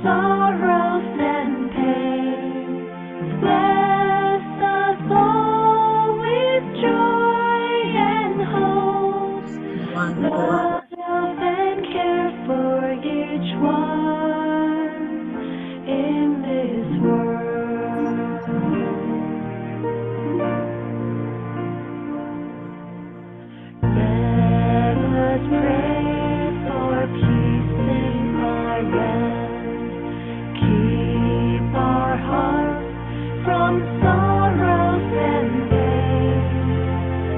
sorrows and pain. Bless us all with joy and hope. Love and care for each one in this world. Let us pray for peace in our land. Keep our hearts from sorrows and pain.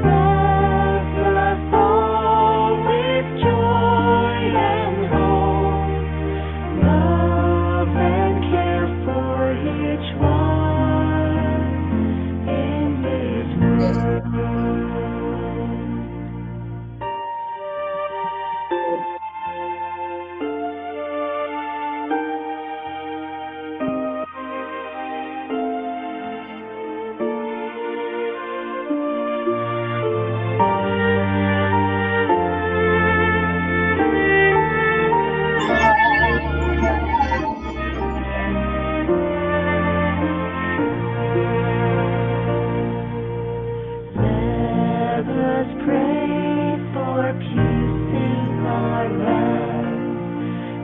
Bless us all with joy and hope. Love and care for each one in this world. Let us pray for peace in our land.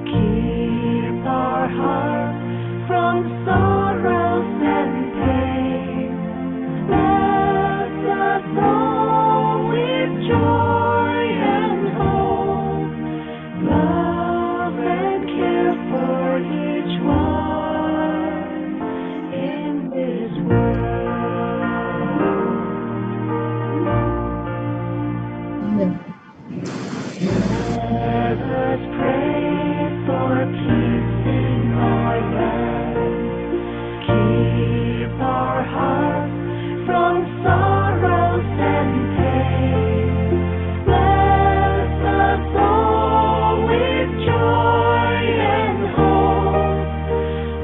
Keep our hearts from sorrows and pain. Bless us all with joy and hope. Love and care for each one in this world. Let us pray for peace in our land. Keep our hearts from sorrows and pain. Bless us all with joy and hope.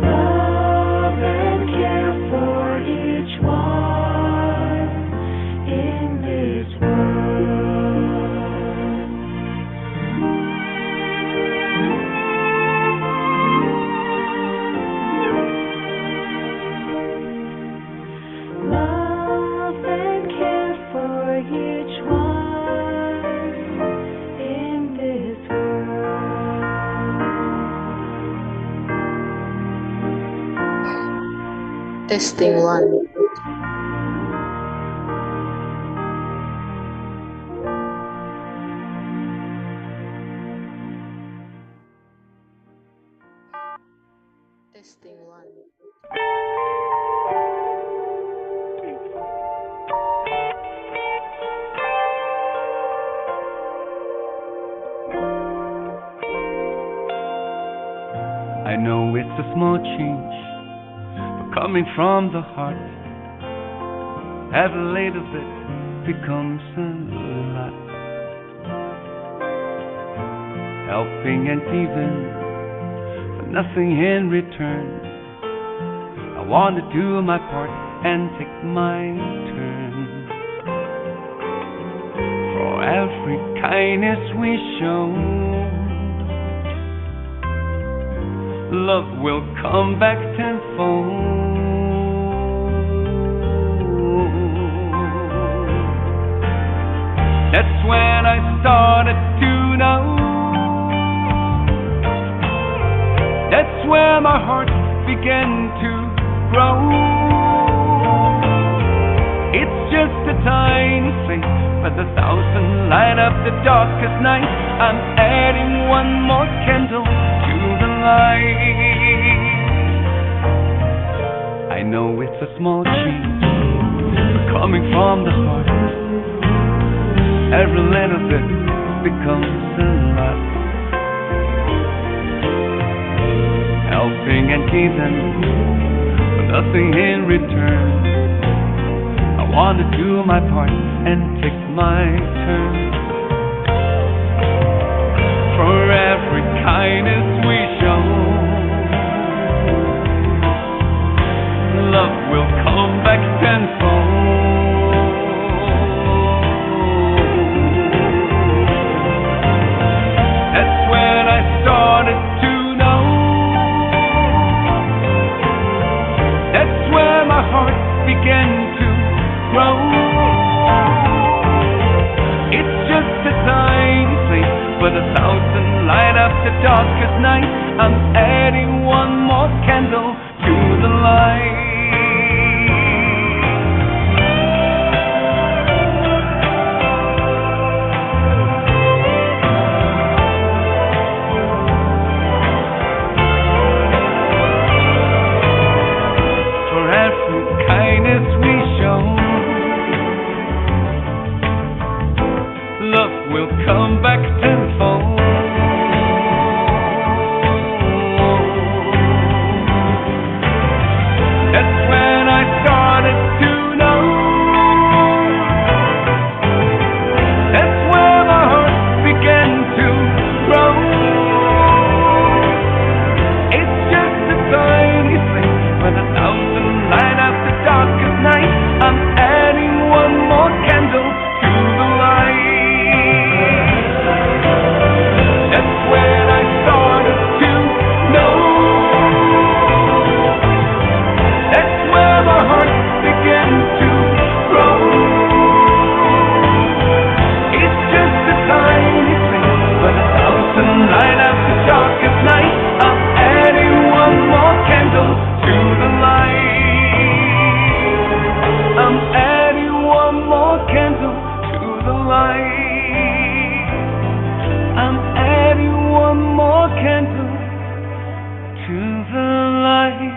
Love and care for each one in this world. Love and care for each one in this world. Testing one. Testing one. I know it's a small change, but coming from the heart, as a little bit becomes a lot. Helping and giving, but nothing in return. I want to do my part and take my turn. For every kindness we show, love will come back tenfold. That's when I started to know. That's where my heart began to grow. It's just a tiny flame, but 1,000 light up the darkest night. I'm adding one more candle to the light. I know it's a small change, but coming from the heart, every little bit becomes a lot. Helping and giving, but nothing in return. I want to do my part and take my turn. For every kindness we show, love will come back tenfold. That's when I started to know. the darkest night, I'm adding one more candle to the light. For every kindness we show, love will come back tenfold. That's when I started to know. That's where my heart began to grow. It's just a tiny flame, but 1,000 light up the darkest night. I'm adding one more candle to the light. That's when I started to know. That's where my heart began to grow. It's just a tiny flame, but 1,000 light up the darkest night. I'm adding one more candle to the light. I'm adding one more candle to the light. I'm adding one more candle to the light.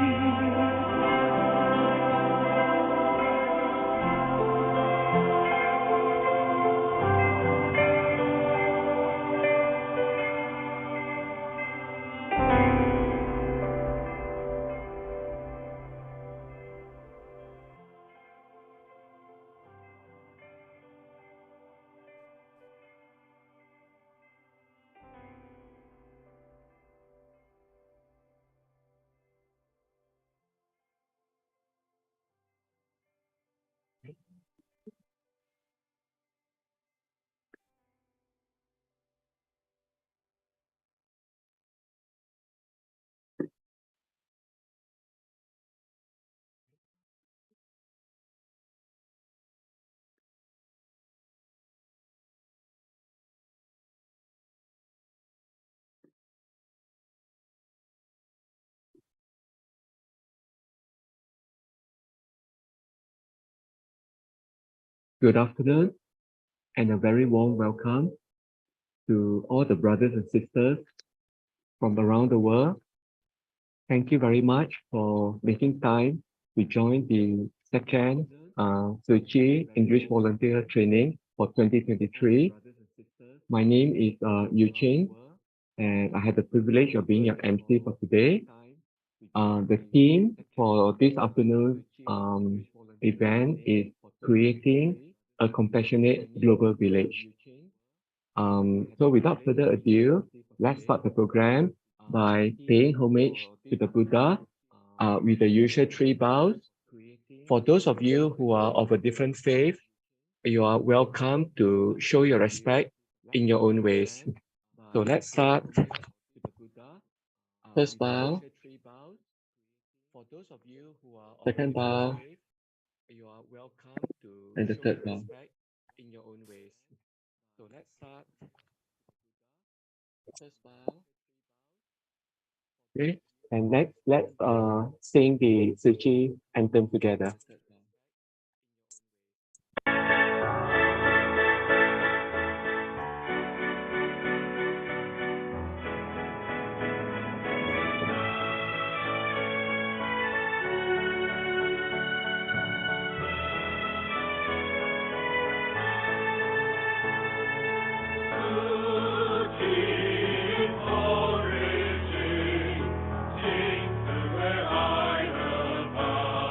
Good afternoon and a very warm welcome to all the brothers and sisters from around the world. Thank you very much for making time to join the second Tzu Chi English Volunteer Training for 2023. My name is Yu Ching, and I had the privilege of being your MC for today. The theme for this afternoon's event is creating a compassionate global village. So without further ado, let's start the program by paying homage to the Buddha with the usual 3 bows. For those of you who are of a different faith, you are welcome to show your respect in your own ways. So let's start. First bow. Second bow. And the third bow. So let's start. First bow. Okay, and let's sing the Tzu Chi anthem together. Origin, sing to where I abide.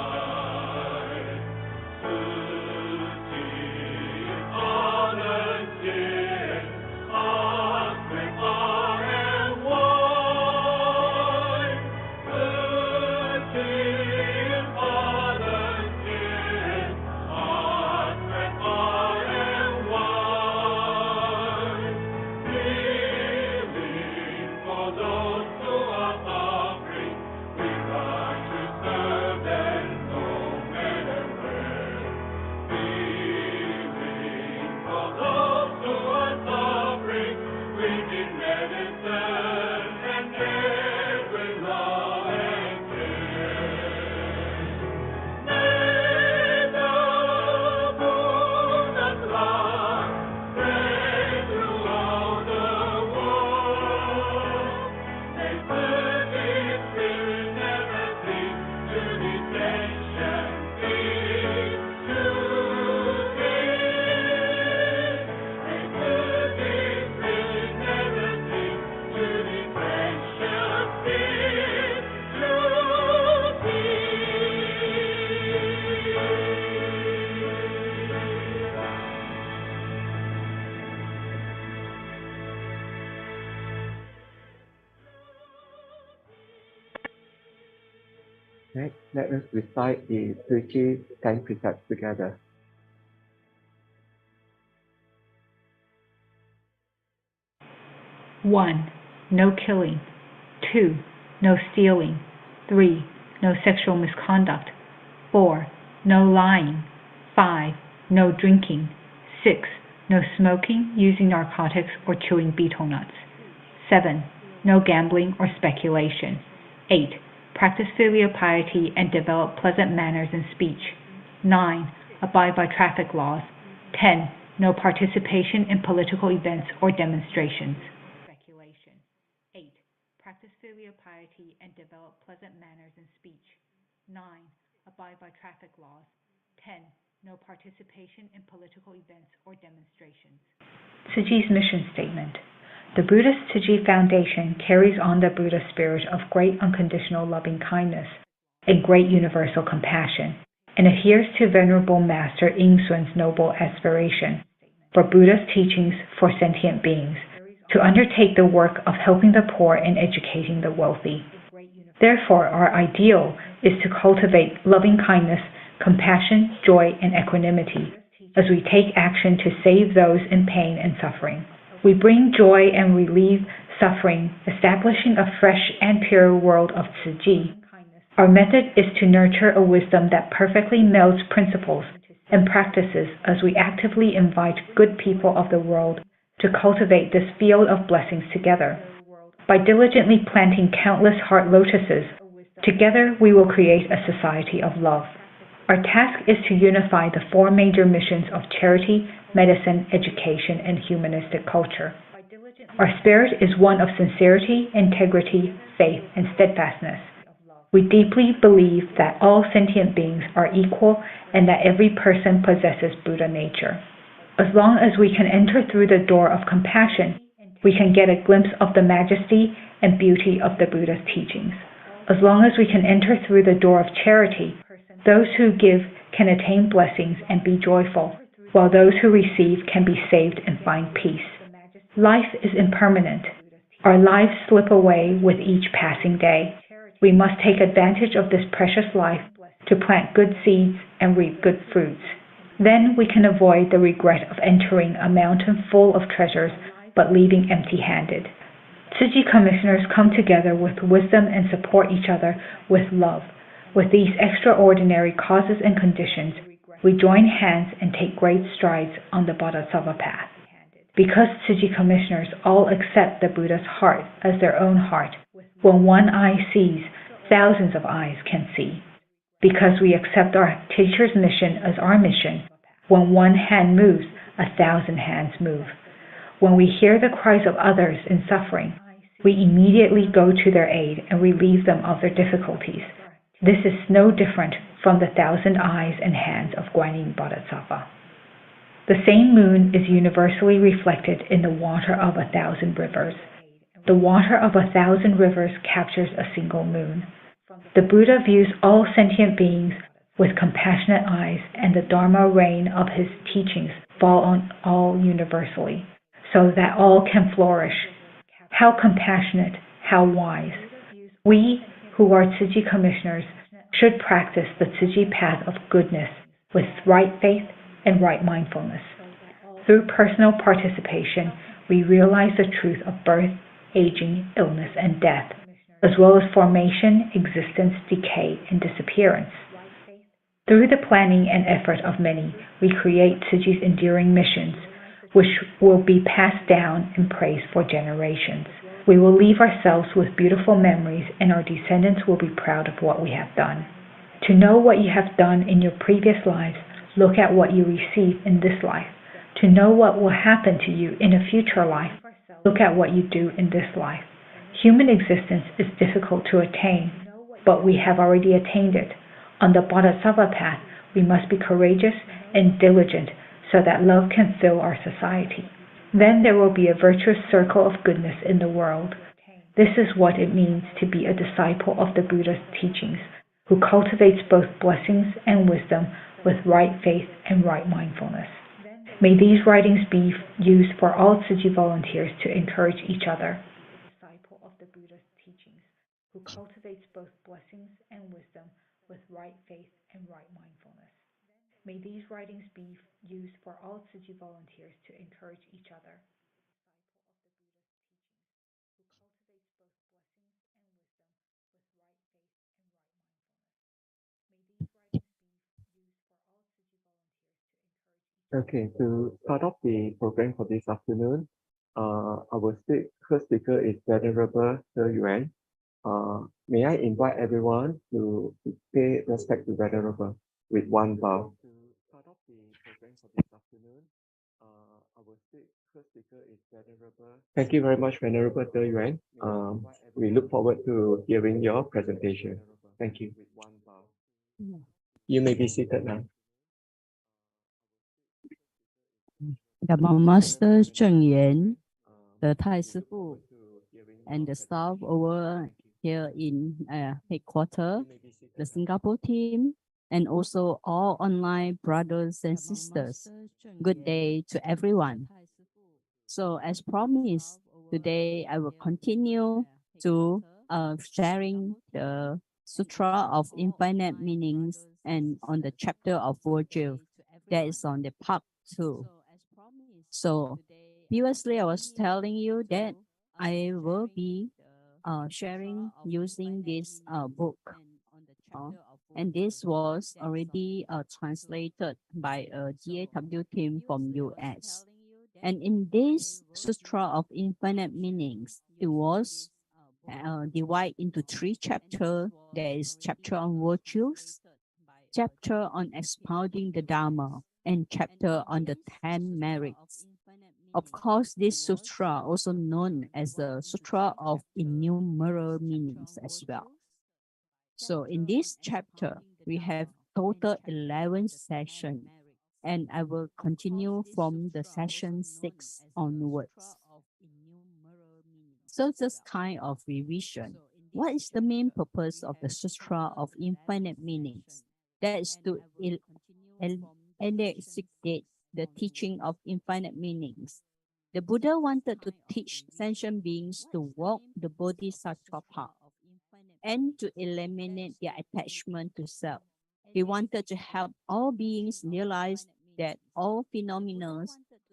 Next, let us recite the Tzu Chi 10 precepts together. One, no killing. 2, no stealing. 3, no sexual misconduct. 4, no lying. 5, no drinking. 6, no smoking, using narcotics, or chewing betel nuts. 7, no gambling or speculation. 8, practice filial piety and develop pleasant manners in speech. 9, abide by traffic laws. 10, no participation in political events or demonstrations. 8, practice filial piety and develop pleasant manners in speech. 9, abide by traffic laws. 10, no participation in political events or demonstrations. Tzu Chi's mission statement. The Buddhist Tzu Chi Foundation carries on the Buddha spirit of great unconditional loving kindness and great universal compassion, and adheres to Venerable Master Ying Sun's noble aspiration for Buddha's teachings for sentient beings, to undertake the work of helping the poor and educating the wealthy. Therefore, our ideal is to cultivate loving kindness, compassion, joy, and equanimity as we take action to save those in pain and suffering. We bring joy and relieve suffering, establishing a fresh and pure world of Tzu Chi. Our method is to nurture a wisdom that perfectly melds principles and practices as we actively invite good people of the world to cultivate this field of blessings together. By diligently planting countless heart lotuses, together we will create a society of love. Our task is to unify the 4 major missions of charity, medicine, education, and humanistic culture. Our spirit is one of sincerity, integrity, faith, and steadfastness. We deeply believe that all sentient beings are equal and that every person possesses Buddha nature. As long as we can enter through the door of compassion, we can get a glimpse of the majesty and beauty of the Buddha's teachings. As long as we can enter through the door of charity, those who give can attain blessings and be joyful, while those who receive can be saved and find peace. Life is impermanent. Our lives slip away with each passing day. We must take advantage of this precious life to plant good seeds and reap good fruits. Then we can avoid the regret of entering a mountain full of treasures but leaving empty-handed. Tzu Chi commissioners come together with wisdom and support each other with love. With these extraordinary causes and conditions, we join hands and take great strides on the Bodhisattva path. Because Tzu Chi commissioners all accept the Buddha's heart as their own heart, when one eye sees, thousands of eyes can see. Because we accept our teacher's mission as our mission, when one hand moves, 1,000 hands move. When we hear the cries of others in suffering, we immediately go to their aid and relieve them of their difficulties. This is no different from the 1,000 eyes and hands of Guanyin Bodhisattva. The same moon is universally reflected in the water of 1,000 rivers. The water of 1,000 rivers captures a single moon. The Buddha views all sentient beings with compassionate eyes, and the Dharma rain of his teachings fall on all universally, so that all can flourish. How compassionate, how wise. We, who are Tzu Chi commissioners, should practice the Tzu Chi path of goodness with right faith and right mindfulness. Through personal participation, we realize the truth of birth, aging, illness, and death, as well as formation, existence, decay, and disappearance. Through the planning and effort of many, we create Tzu Chi's enduring missions, which will be passed down and praised for generations. We will leave ourselves with beautiful memories, and our descendants will be proud of what we have done. To know what you have done in your previous lives, look at what you receive in this life. To know what will happen to you in a future life, look at what you do in this life. Human existence is difficult to attain, but we have already attained it. On the Bodhisattva path, we must be courageous and diligent so that love can fill our society. Then there will be a virtuous circle of goodness in the world. This is what it means to be a disciple of the Buddha's teachings, who cultivates both blessings and wisdom with right faith and right mindfulness. May these writings be used for all Tzu Chi volunteers to encourage each other. Disciple of the Buddha's teachings, who cultivates both blessings and wisdom with right faith and right mindfulness. May these writings be used for all Tzu Chi volunteers to encourage each other. Okay, to start off the program for this afternoon, our first speaker is Venerable Sir Yuan. May I invite everyone to pay respect to Venerable with one bow. To start off the program for this afternoon, our first speaker is Venerable. Thank you very much, Venerable Sir Yuan. We look forward to hearing your presentation. Thank you. You may be seated now. The Master Cheng Yuan, the Thai Sifu, and the staff over here in headquarters, the Singapore team, and also all online brothers and sisters. Good day to everyone. So as promised, today I will continue to sharing the Sutra of Infinite Meanings and on the chapter of virtue. That is on the part 2. So previously I was telling you that I will be sharing using this book. And this was already translated by a GAW team from US. And in this Sutra of Infinite Meanings, it was divided into 3 chapters. There is chapter on virtues, chapter on expounding the Dharma, and chapter on the 10 merits. Of course, this sutra also known as the Sutra of Innumerable Meanings as well. So in this chapter, we have total 11 sessions, and I will continue from the session 6 onwards. So just kind of revision. What is the main purpose of the Sutra of Infinite Meanings? That is to elucidate the teaching of infinite meanings. The Buddha wanted to teach sentient beings to walk the Bodhisattva path and to eliminate their attachment to self. He wanted to help all beings realize that all phenomena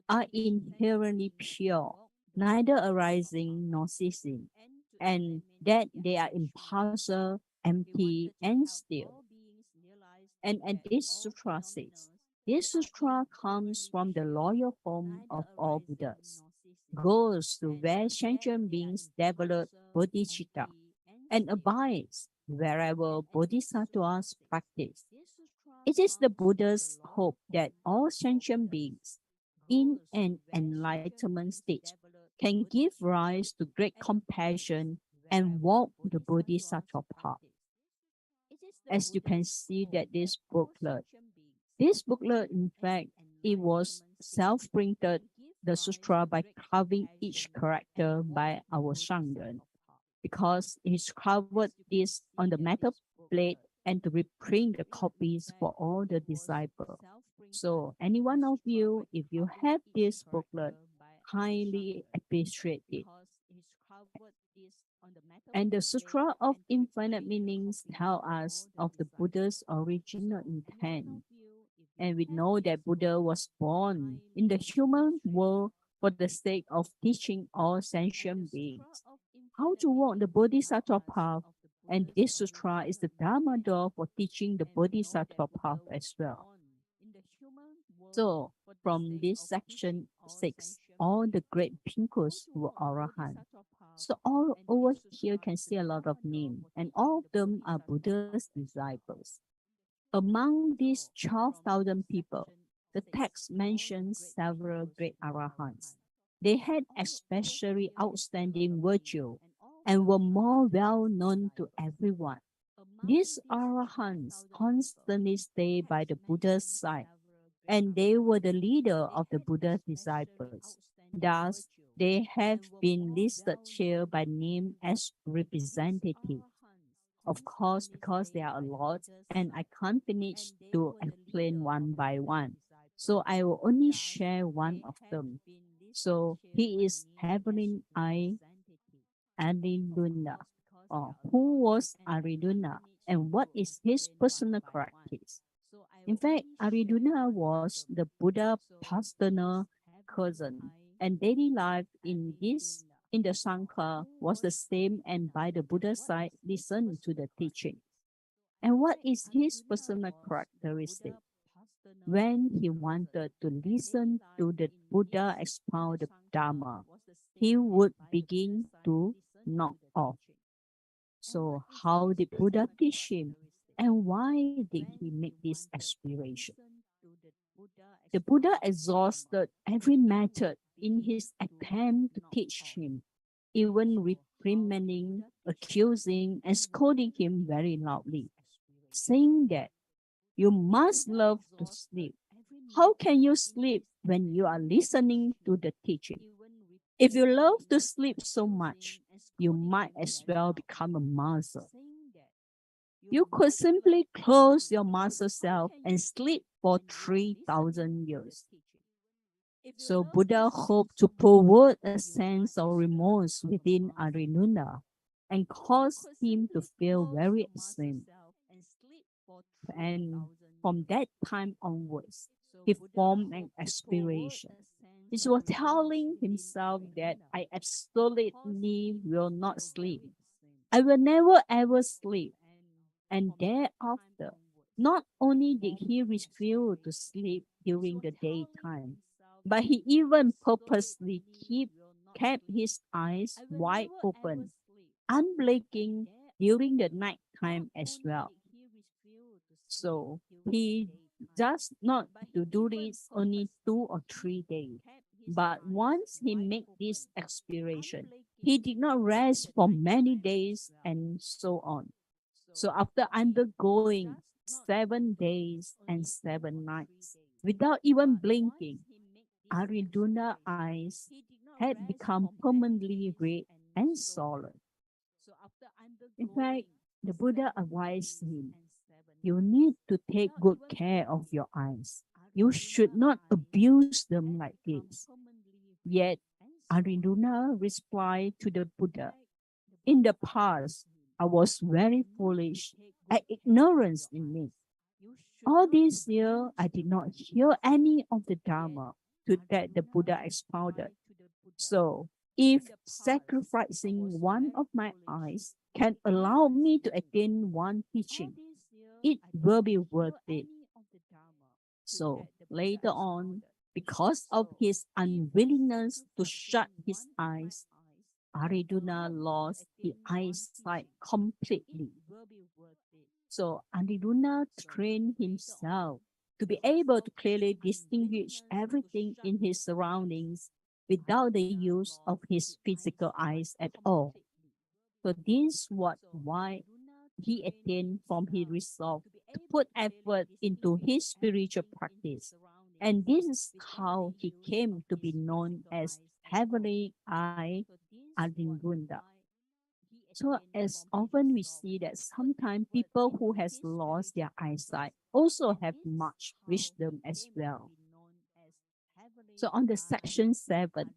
are inherently pure, neither arising nor ceasing, and that they are impartial, empty, and still. And this sutra says, this sutra comes from the loyal form of all Buddhas, goes to where sentient beings develop bodhicitta, and abides wherever bodhisattvas practice. It is the Buddha's hope that all sentient beings in an enlightenment state can give rise to great compassion and walk the bodhisattva path. As you can see that this booklet, in fact, it was self-printed, the sutra, by carving each character by our Shangren, because he's covered this on the metal plate and to reprint the copies for all the disciples. So any one of you, if you have this booklet, highly appreciate it. And the Sutra of Infinite Meanings tell us of the Buddha's original intent. And we know that Buddha was born in the human world for the sake of teaching all sentient beings how to walk the Bodhisattva path. And this sutra is the Dharma door for teaching the Bodhisattva path as well. So from this section 6, all the great bhikkhus were Arahant. So all over here can see a lot of names, and all of them are Buddha's disciples. Among these 12,000 people, the text mentions several great Arahants. They had especially outstanding virtue and were more well known to everyone. These Arahants constantly stayed by the Buddha's side, and they were the leader of the Buddha's disciples. Thus, they have been listed here by name as representative. Of course, because there are a lot, and I can't finish to explain one by one. So I will only share one of them. So he is Heavenly Eye Ariduna. Who was Ariduna? and what is his personal characteristics. In fact, Ariduna was the Buddha paternal cousin, and daily life in the Sangha was the same, and by the Buddha side, listen to the teaching. And what is his personal characteristic? When he wanted to listen to the Buddha expound the Dharma, he would begin to knock off. So, how did Buddha teach him? And why did he make this aspiration? The Buddha exhausted every method in his attempt to teach him, even reprimanding, accusing, and scolding him very loudly, saying that you must love to sleep. How can you sleep when you are listening to the teaching? If you love to sleep so much, you might as well become a master. You could simply close your master self and sleep for 3,000 years. So Buddha hoped to provoke a sense of remorse within Arinuna and cause him to feel very ashamed. And from that time onwards, he formed an aspiration. He was telling himself that I absolutely will not sleep. I will never ever sleep. And thereafter, not only did he refuse to sleep during the daytime, but he even purposely kept his eyes wide open, unblinking during the night time as well. So he does not to do this only 2 or 3 days. But once he made this aspiration, he did not rest for many days and so on. So after undergoing 7 days and 7 nights without even blinking, Ariduna's eyes had become permanently red and solid. In fact, the Buddha advised him, you need to take good care of your eyes. You should not abuse them like this. Yet, Ariduna replied to the Buddha, in the past, I was very foolish and ignorance in me. All this year, I did not hear any of the Dharma that the Buddha expounded. So, if sacrificing one of my eyes can allow me to attain one teaching, it will be worth it. So, later on, because of his unwillingness to shut his eyes, Ariduna lost the eyesight completely. So Ariduna trained himself to be able to clearly distinguish everything in his surroundings without the use of his physical eyes at all. So this was why he attained from his resolve to put effort into his spiritual practice. And this is how he came to be known as Heavenly Eye Aringunda. So as often we see that sometimes people who has lost their eyesight also have much wisdom as well. So on the section 7,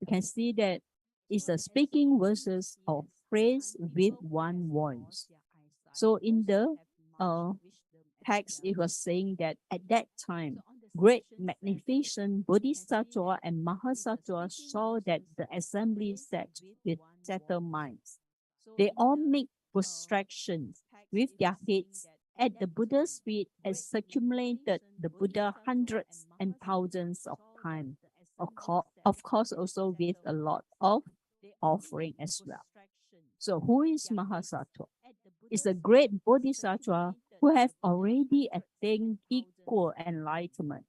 you can see that it's a speaking verses of phrase with one voice. So in the text, it was saying that at that time, great magnificent Bodhisattva and Mahasattva saw that the assembly sat with settled minds. They all make prostrations with their heads at the Buddha's feet and circumvented the Buddha hundreds and thousands of times. Of course, also with a lot of offering as well. So who is Mahasattva? It's a great Bodhisattva who have already attained equal enlightenment,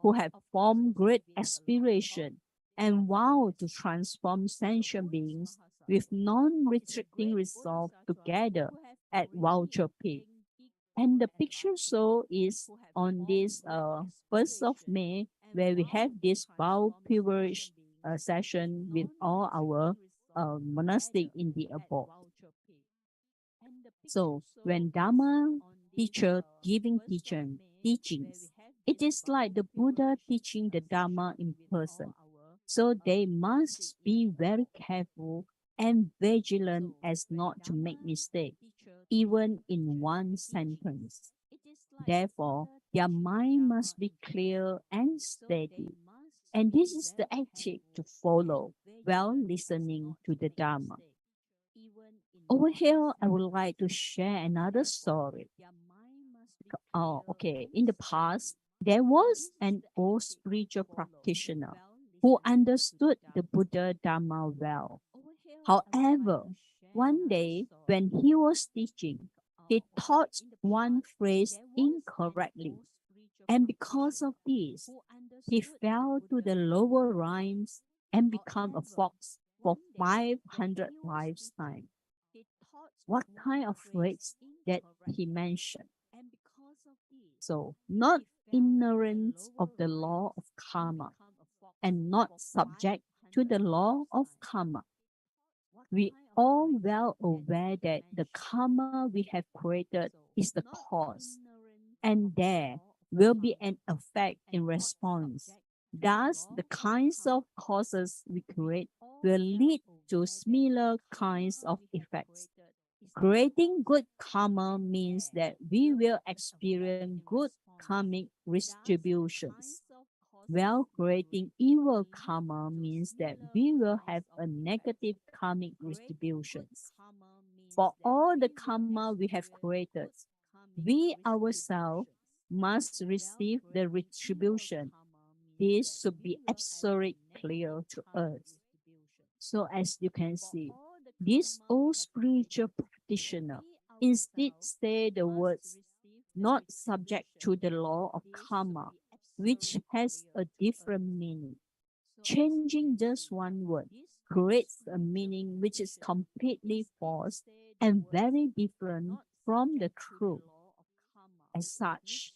who have formed great aspiration and vow to transform sentient beings with non-restricting resolve together at Vulture Peak. And the picture show is on this 1st of May, where we have this vow pilgrimage session with all our monastic in the above. So when Dharma teacher giving teachings, it is like the Buddha teaching the Dharma in person. So they must be very careful and vigilant as not to make mistake, even in one sentence. Therefore, their mind must be clear and steady, and this is the ethic to follow while listening to the Dharma. Over here, I would like to share another story. Oh, okay. In the past, there was an old spiritual practitioner who understood the Buddha Dharma well. However, one day when he was teaching, he taught one phrase incorrectly. And because of this, he fell to the lower rhymes and became a fox for 500 lifetimes. What kind of phrase that he mentioned? So, not ignorance of the law of karma and not subject to the law of karma. We all well aware that the karma we have created is the cause, and there will be an effect in response. Thus, the kinds of causes we create will lead to similar kinds of effects. Creating good karma means that we will experience good karmic distributions, while creating evil karma means that we will have a negative karmic distributions. For all the karma we have created, we ourselves must receive the retribution. This should be absolutely clear to us. So as you can see, this old spiritual practitioner instead say the words not subject to the law of karma, which has a different meaning. Changing just one word creates a meaning which is completely false and very different from the truth. As such,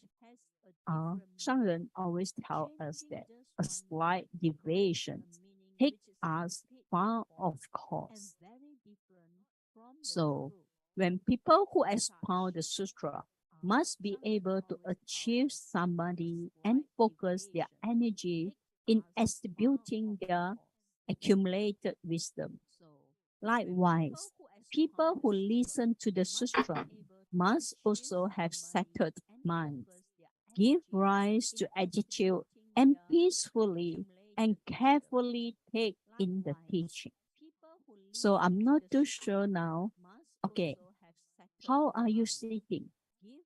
Shangren always tell us that a slight deviation takes us far off course. So, when people who expound the sutra must be able to achieve samadhi and focus their energy in distributing their accumulated wisdom. Likewise, people who listen to the sutra must also have settled minds, give rise to attitude, and peacefully and carefully take in the teaching. So I'm not too sure now. Okay, how are you sitting?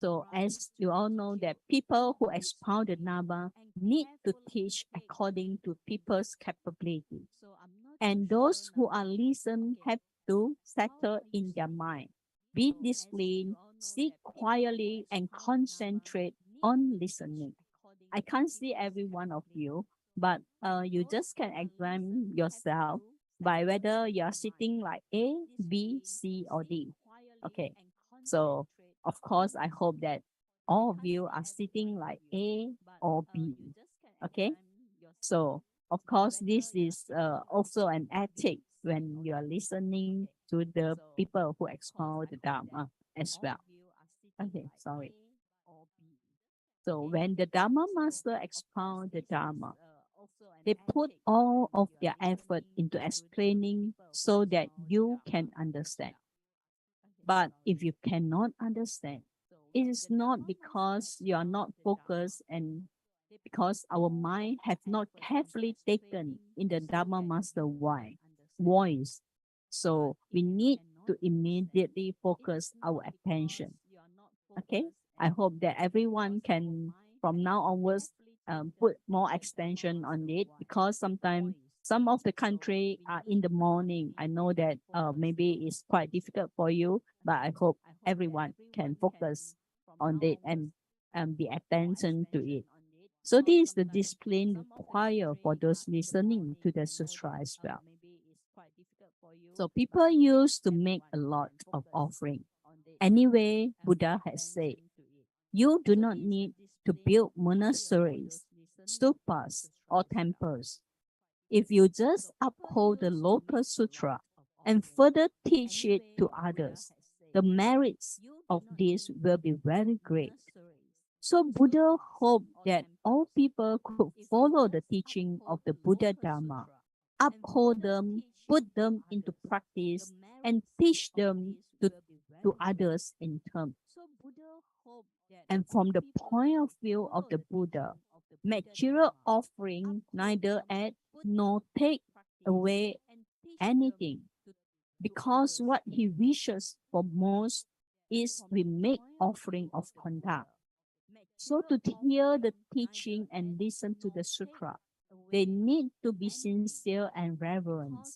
So as you all know that people who expound the Dharma need to teach according to people's capability. And those who are listen have to settle in their mind, be disciplined, sit quietly and concentrate on listening. I can't see every one of you, but you just can examine yourself by whether you are sitting like A, B, C, or D. Okay, so of course, I hope that all of you are sitting like A or B. Okay, so of course, this is also an ethic when you are listening to the people who expound the Dharma as well. Okay, sorry. So when the Dharma master expound the Dharma, they put all of their effort into explaining so that you can understand. But if you cannot understand, it is not because you are not focused and because our mind have not carefully taken in the Dharma master voice. So we need to immediately focus our attention. Okay, I hope that everyone can from now onwards put more extension on it, because sometimes some of the country are in the morning. I know that maybe it's quite difficult for you, but I hope everyone can focus on it and be attention to it. So this is the discipline required for those listening to the sutra as well. So people used to make a lot of offering. Anyway, Buddha has said, you do not need to build monasteries, stupas, or temples. If you just uphold the Lotus Sutra and further teach it to others, the merits of this will be very great. So Buddha hoped that all people could follow the teaching of the Buddha Dharma uphold them, put them into practice, and teach them to others in turn. And from the point of view of the Buddha, material offering neither add nor take away anything, because what he wishes for most is we make offering of conduct. So to hear the teaching and listen to the sutra, they need to be sincere and reverent.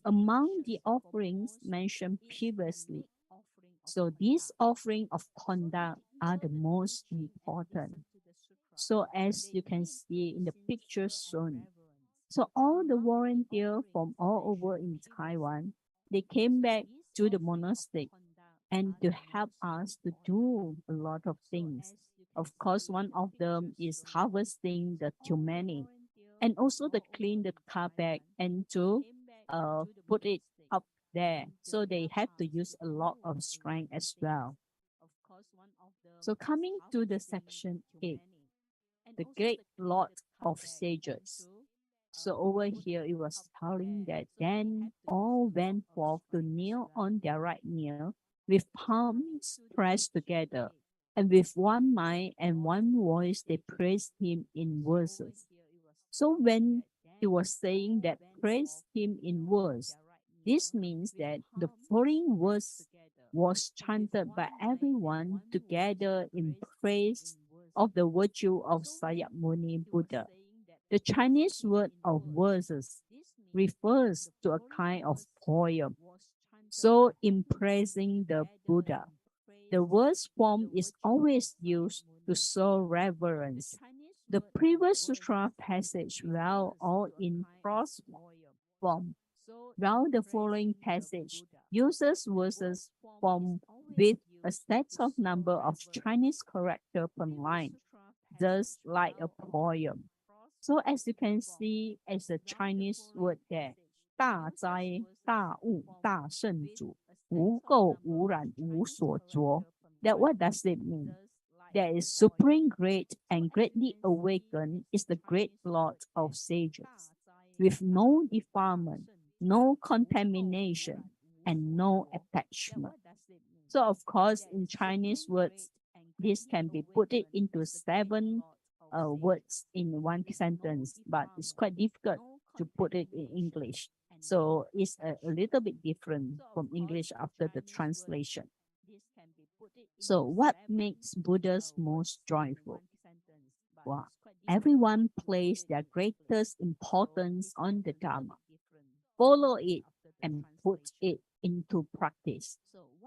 Among the offerings mentioned previously, so these offering of conduct are the most important. So as you can see in the picture shown, so all the volunteers from all over in Taiwan, they came back to the monastery and to help us to do a lot of things. Of course, one of them is harvesting the tumeni and also to clean the carpet and to put it up there. So they have to use a lot of strength as well. So coming to the section 8, the great Lord of Sages. So over here, it was telling that then all went forth to kneel on their right knee with palms pressed together, and with one mind and one voice they praised him in verses. So when it was saying that praise him in verse, this means that the following verse was chanted by everyone together in praise of the virtue of Sakyamuni Buddha. The Chinese word of verses refers to a kind of poem. So in praising the Buddha, the verse form is always used to show reverence. The previous sutra passage were all in prose form, while the following passage uses verses form with a set of number of Chinese characters per line, just like a poem. So as you can see, as a Chinese word there, 大哉大悟大圣主，无垢无染无所着. That what does it mean? That is supreme great and greatly awakened is the great Lord of sages, with no defilement, no contamination, and no attachment. So of course, in Chinese words, this can be put it into 7 words in one sentence, but it's quite difficult to put it in English. So it's a little bit different from English after the translation. So what makes Buddhas most joyful? Well, everyone places their greatest importance on the Dharma, follow it and put it into practice.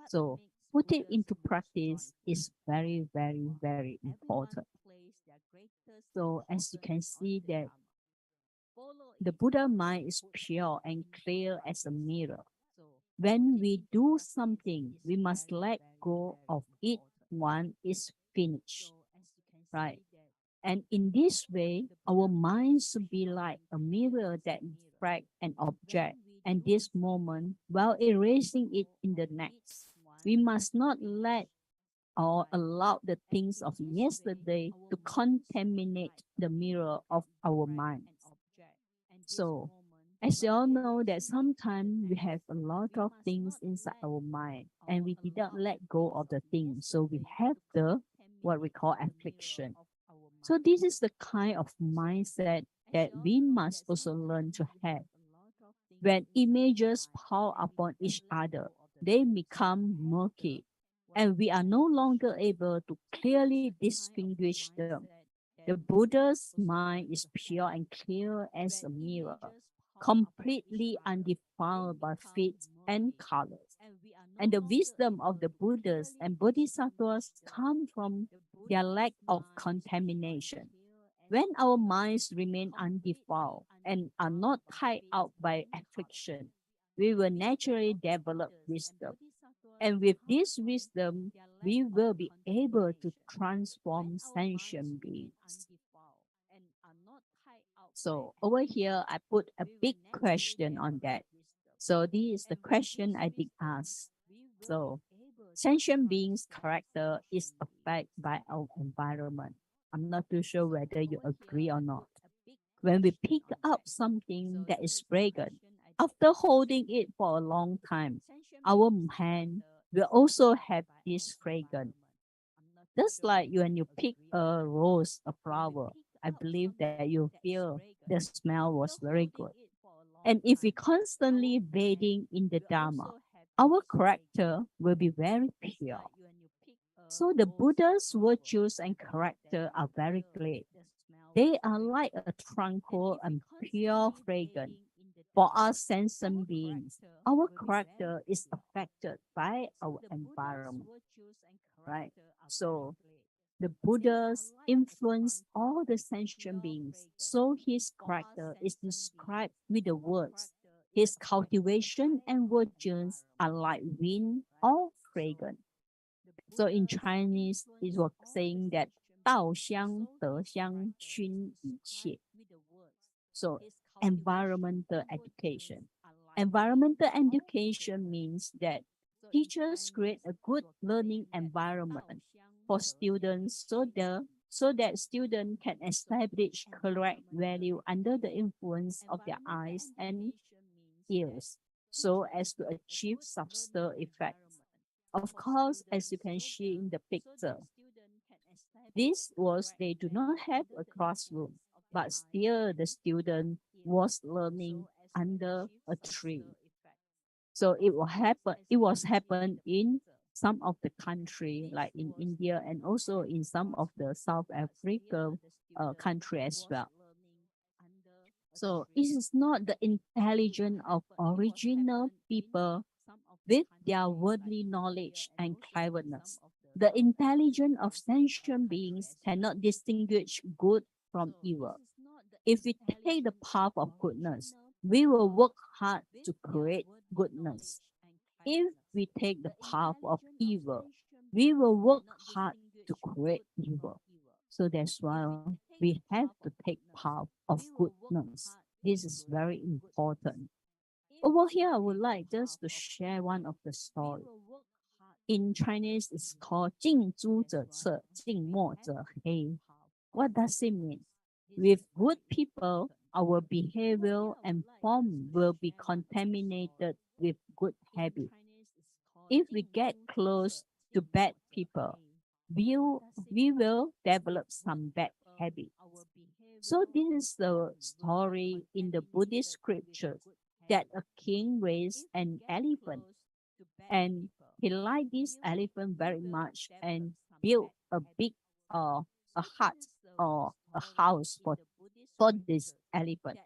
So put it into practice is very, very, very important. So as you can see that the Buddha mind is pure and clear as a mirror. When we do something, we must let go of it once it's finished, right? And in this way, our mind should be like a mirror that reflects an object and this moment while erasing it in the next. We must not let or allow the things of yesterday to contaminate the mirror of our mind. So, as you all know that sometimes we have a lot of things inside our mind and we didn't let go of the things. So we have the what we call affliction. So this is the kind of mindset that we must also learn to have. When images pile upon each other, they become murky and we are no longer able to clearly distinguish them. The Buddha's mind is pure and clear as a mirror, completely undefiled by fit and colors. And the wisdom of the Buddhas and Bodhisattvas come from their lack of contamination. When our minds remain undefiled and are not tied up by affliction, we will naturally develop wisdom. And with this wisdom, we will be able to transform sentient beings. So over here, I put a big question on that. So this is the question I did ask. So sentient beings' character is affected by our environment. I'm not too sure whether you agree or not. When we pick up something that is fragrant, after holding it for a long time, our hand will also have this fragrance. Just like when you pick a rose, a flower, I believe that you feel the smell was very good. And if we constantly bathing in the Dharma, our character will be very pure. So the Buddha's virtues and character are very great. They are like a tranquil and pure fragrance. For us sentient beings, our character is affected by our environment, right? So the Buddha's influence all the sentient beings, so his character is described with the words. His cultivation and virtues are like wind or fragrance. So in Chinese, it was saying that 道香德香熏一切. So environmental education. Environmental education means that teachers create a good learning environment for students so that students can establish correct value under the influence of their eyes and ears, so as to achieve subtle effects. Of course, as you can see in the picture, this was they do not have a classroom, but still the student was learning under a tree. So it was happen in some of the country like in India and also in some of the South Africa country as well. So it is not the intelligence of original people with their worldly knowledge and cleverness. The intelligence of sentient beings cannot distinguish good from evil. If we take the path of goodness, we will work hard to create goodness. If we take the path of evil, we will work hard to create evil. So that's why we have to take path of goodness. This is very important. Over here, I would like just to share one of the story. In Chinese, it's called 近朱者赤，近墨者黑. What does it mean? With good people, our behavior and form will be contaminated with good habit. If we get close to bad people, we will develop some bad habits. So this is the story in the Buddhist scriptures that a king raised an elephant and he liked this elephant very much and built a big a hut or a house for this elephant.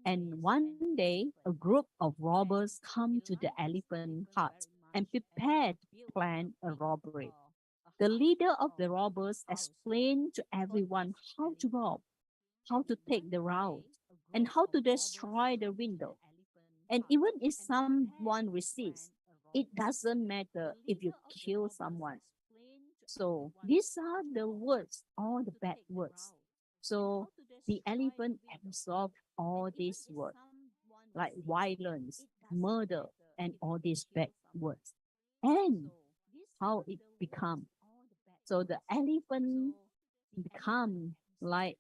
And one day, a group of robbers come to the elephant hut and prepare to plan a robbery. The leader of the robbers explained to everyone how to rob, how to take the route, and how to destroy the window. And even if someone resists, it doesn't matter if you kill someone. So these are the words, all the bad words. So the elephant absorbed all these words, like violence, murder, and all these bad words. And how it become. So the elephant become like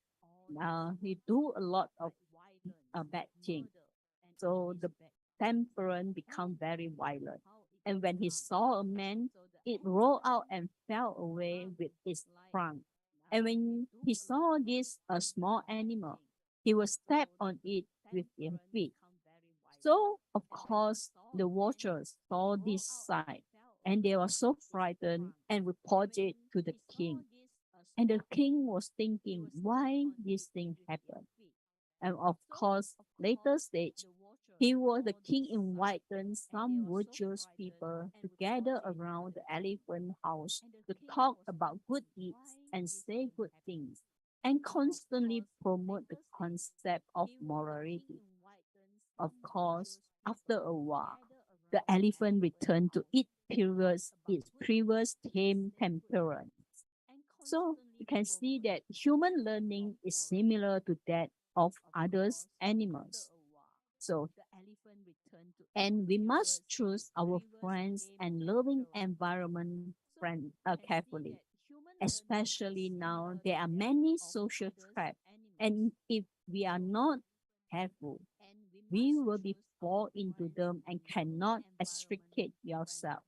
he do a lot of bad thing. So the temperament become very violent. And when he saw a man, it rolled out and fell away with its trunk. And when he saw this a small animal, he will step on it with their feet. So of course the watchers saw this sight and they were so frightened and reported to the king. And the king was thinking why this thing happened. And of course, later stage, the king invited some virtuous people to gather around the elephant house to talk about good deeds and say good things, and constantly promote the concept of morality. Of course, after a while, the elephant returned to its previous tame temperament. So you can see that human learning is similar to that of others animals. So, and we must choose our friends and loving environment carefully. Especially now, there are many social traps, and if we are not careful, we will be fall into them and cannot extricate yourself.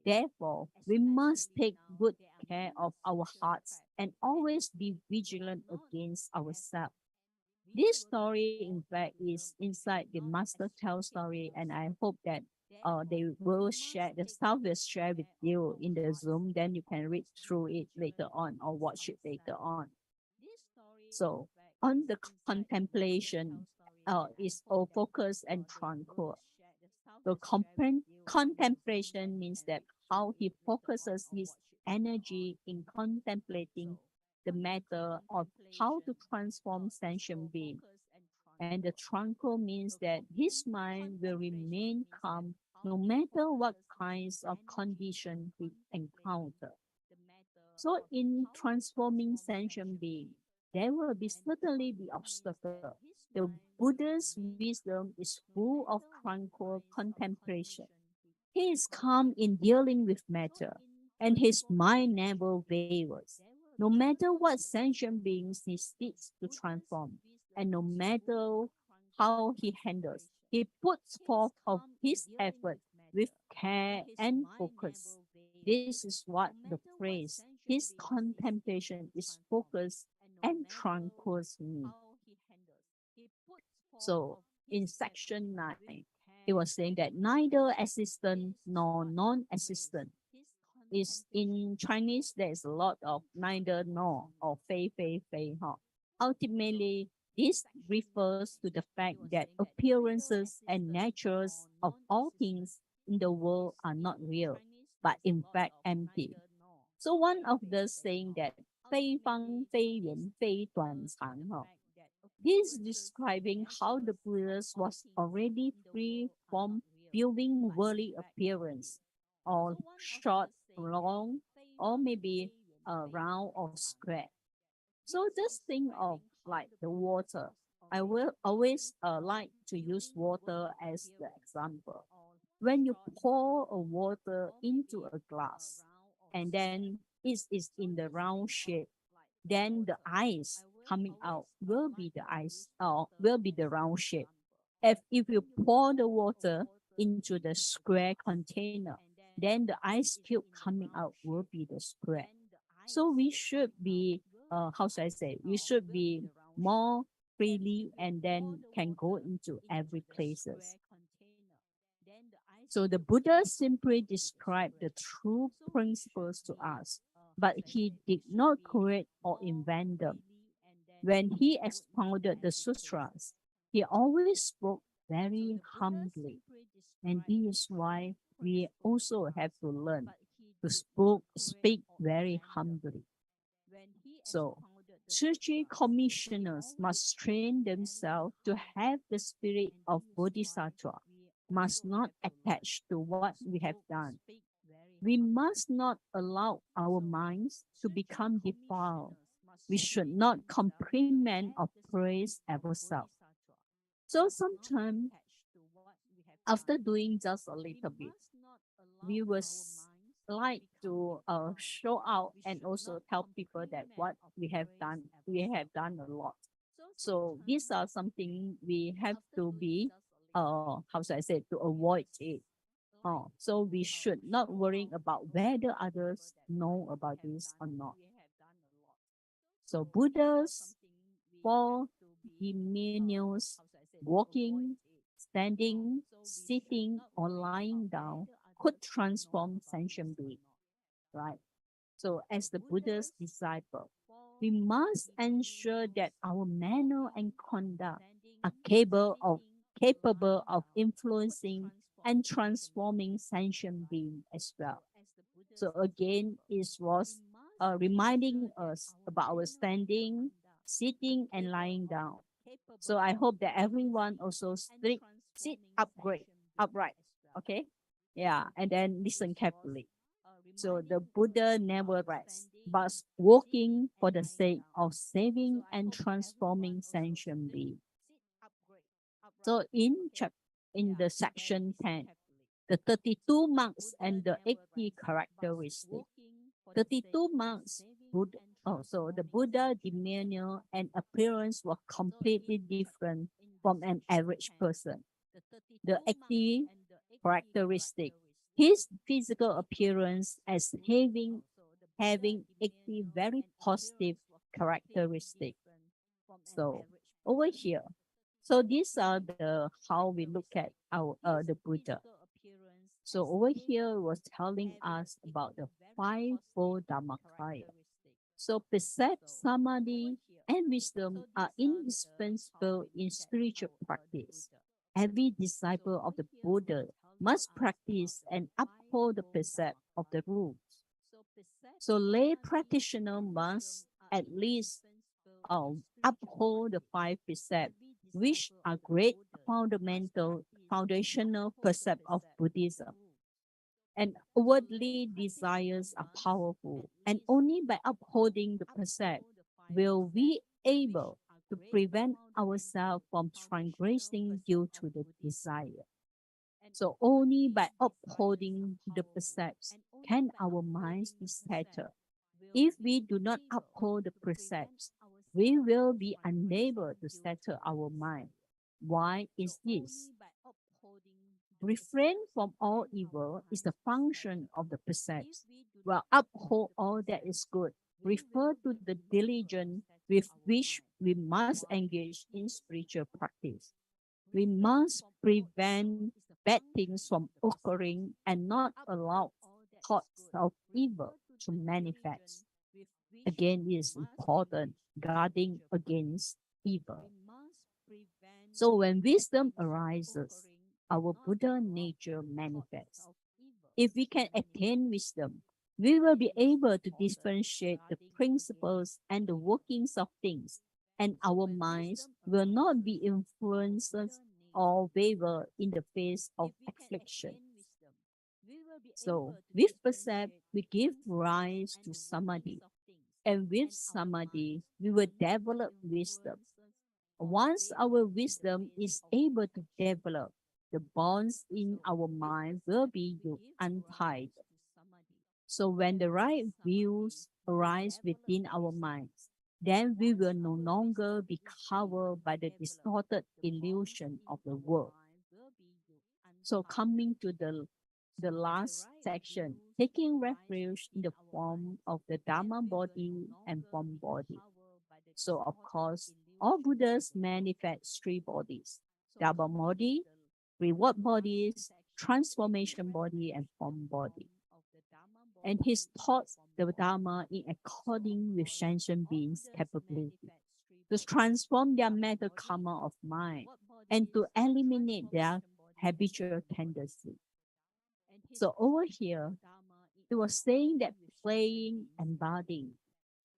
Therefore, we must take good care of our hearts and always be vigilant against ourselves. This story, in fact, is inside the Master Tell story, and I hope that they will share, the staff will share with you in the Zoom. Then you can read through it later on or watch it later on. So, on the contemplation, is all focus and tranquil. The contemplation means that how he focuses his energy in contemplating the matter of how to transform sentient being. And the tranquil means that his mind will remain calm no matter what kinds of condition he encounter. So in transforming sentient being, there will be certainly be obstacle. The Buddha's wisdom is full of tranquil contemplation. He is calm in dealing with matter, and his mind never wavers. No matter what sentient beings he seeks to transform, and no matter how he handles, he puts forth of his effort with care and focus. This is what the phrase, his contemplation is focused and tranquil mean. So in section 9, it was saying that neither assistant nor non-assistant is in Chinese. There's a lot of neither nor or fei fei fei. Ultimately, this refers to the fact that appearances and natures of all things in the world are not real, but in fact empty. So one of the saying that 非方非圆非短长 this is describing how the Buddha was already free from viewing worldly appearance, or short, long, or maybe round or square. So this thing of like the water, I will always like to use water as the example. When you pour a water into a glass, and then it is in the round shape, then the ice coming out will be the ice or will be the round shape. If you pour the water into the square container, then the ice cube coming out will be the square. So we should be, how should I say, we should be more freely and then can go into every places. So the Buddha simply described the true principles to us, but he did not create or invent them. When he expounded the sutras, he always spoke very humbly. And this is why we also have to learn to speak very humbly. So, Churchy commissioners must train themselves to have the spirit of Bodhisattva, must not attach to what we have done. We must not allow our minds to become defiled. We should not compliment or praise ourselves. So sometimes, after doing just a little bit, we will like to show out and also tell people that what we have done a lot. So these are something we have to be, how should I say, to avoid it. So we should not worry about whether others know about this or not. So Buddha's 4 demeanors, walking, standing, sitting, or lying down, could transform sentient being, right? So as the Buddha's disciple, we must ensure that our manner and conduct are capable of influencing and transforming sentient being as well. So again, it was reminding us about our standing, sitting, and lying down. So I hope that everyone also sit upright. Okay, yeah, and then listen carefully. So the Buddha never rests, but working for the sake of saving and transforming sentient beings. So in the section 10, the 32 monks and the 80 characteristics. 32 monks So the Buddha demeanor and appearance were completely different from an average person. The active characteristic, his physical appearance as having active, very positive characteristic. So over here, so these are the how we look at our the Buddha. So over here was telling us about the fivefold Dhammakaya. So percept, samadhi, and wisdom are indispensable in spiritual practice. Every disciple of the Buddha must practice and uphold the precept of the rules. So lay practitioner must at least uphold the five precepts, which are great foundational precepts of Buddhism. And worldly desires are powerful, and only by upholding the precept will we able to prevent ourselves from transgressing due to the desire. So only by upholding the precepts can our minds be settled. If we do not uphold the precepts, we will be unable to settle our mind. Why is this? Refrain from all evil is the function of the precepts, while uphold all that is good. Refer to the diligence with which we must engage in spiritual practice. We must prevent bad things from occurring and not allow thoughts of evil to manifest. Again, it is important guarding against evil. So when wisdom arises, our Buddha nature manifests. If we can attain wisdom, we will be able to differentiate the principles and the workings of things, and our minds will not be influenced or waver in the face of affliction. So, with percept, we give rise to samadhi, and with samadhi, we will develop wisdom. Once our wisdom is able to develop, the bonds in our mind will be untied. So when the right views arise within our minds, then we will no longer be covered by the distorted illusion of the world. So coming to the last section, taking refuge in the form of the Dharma body and form body. So of course, all Buddhas manifest three bodies: Dharma body, reward bodies, transformation body, and form body. And his taught the Dharma in according with sentient beings' capability to transform their mental karma of mind and to eliminate their habitual tendency. So over here, it was saying that playing and budding.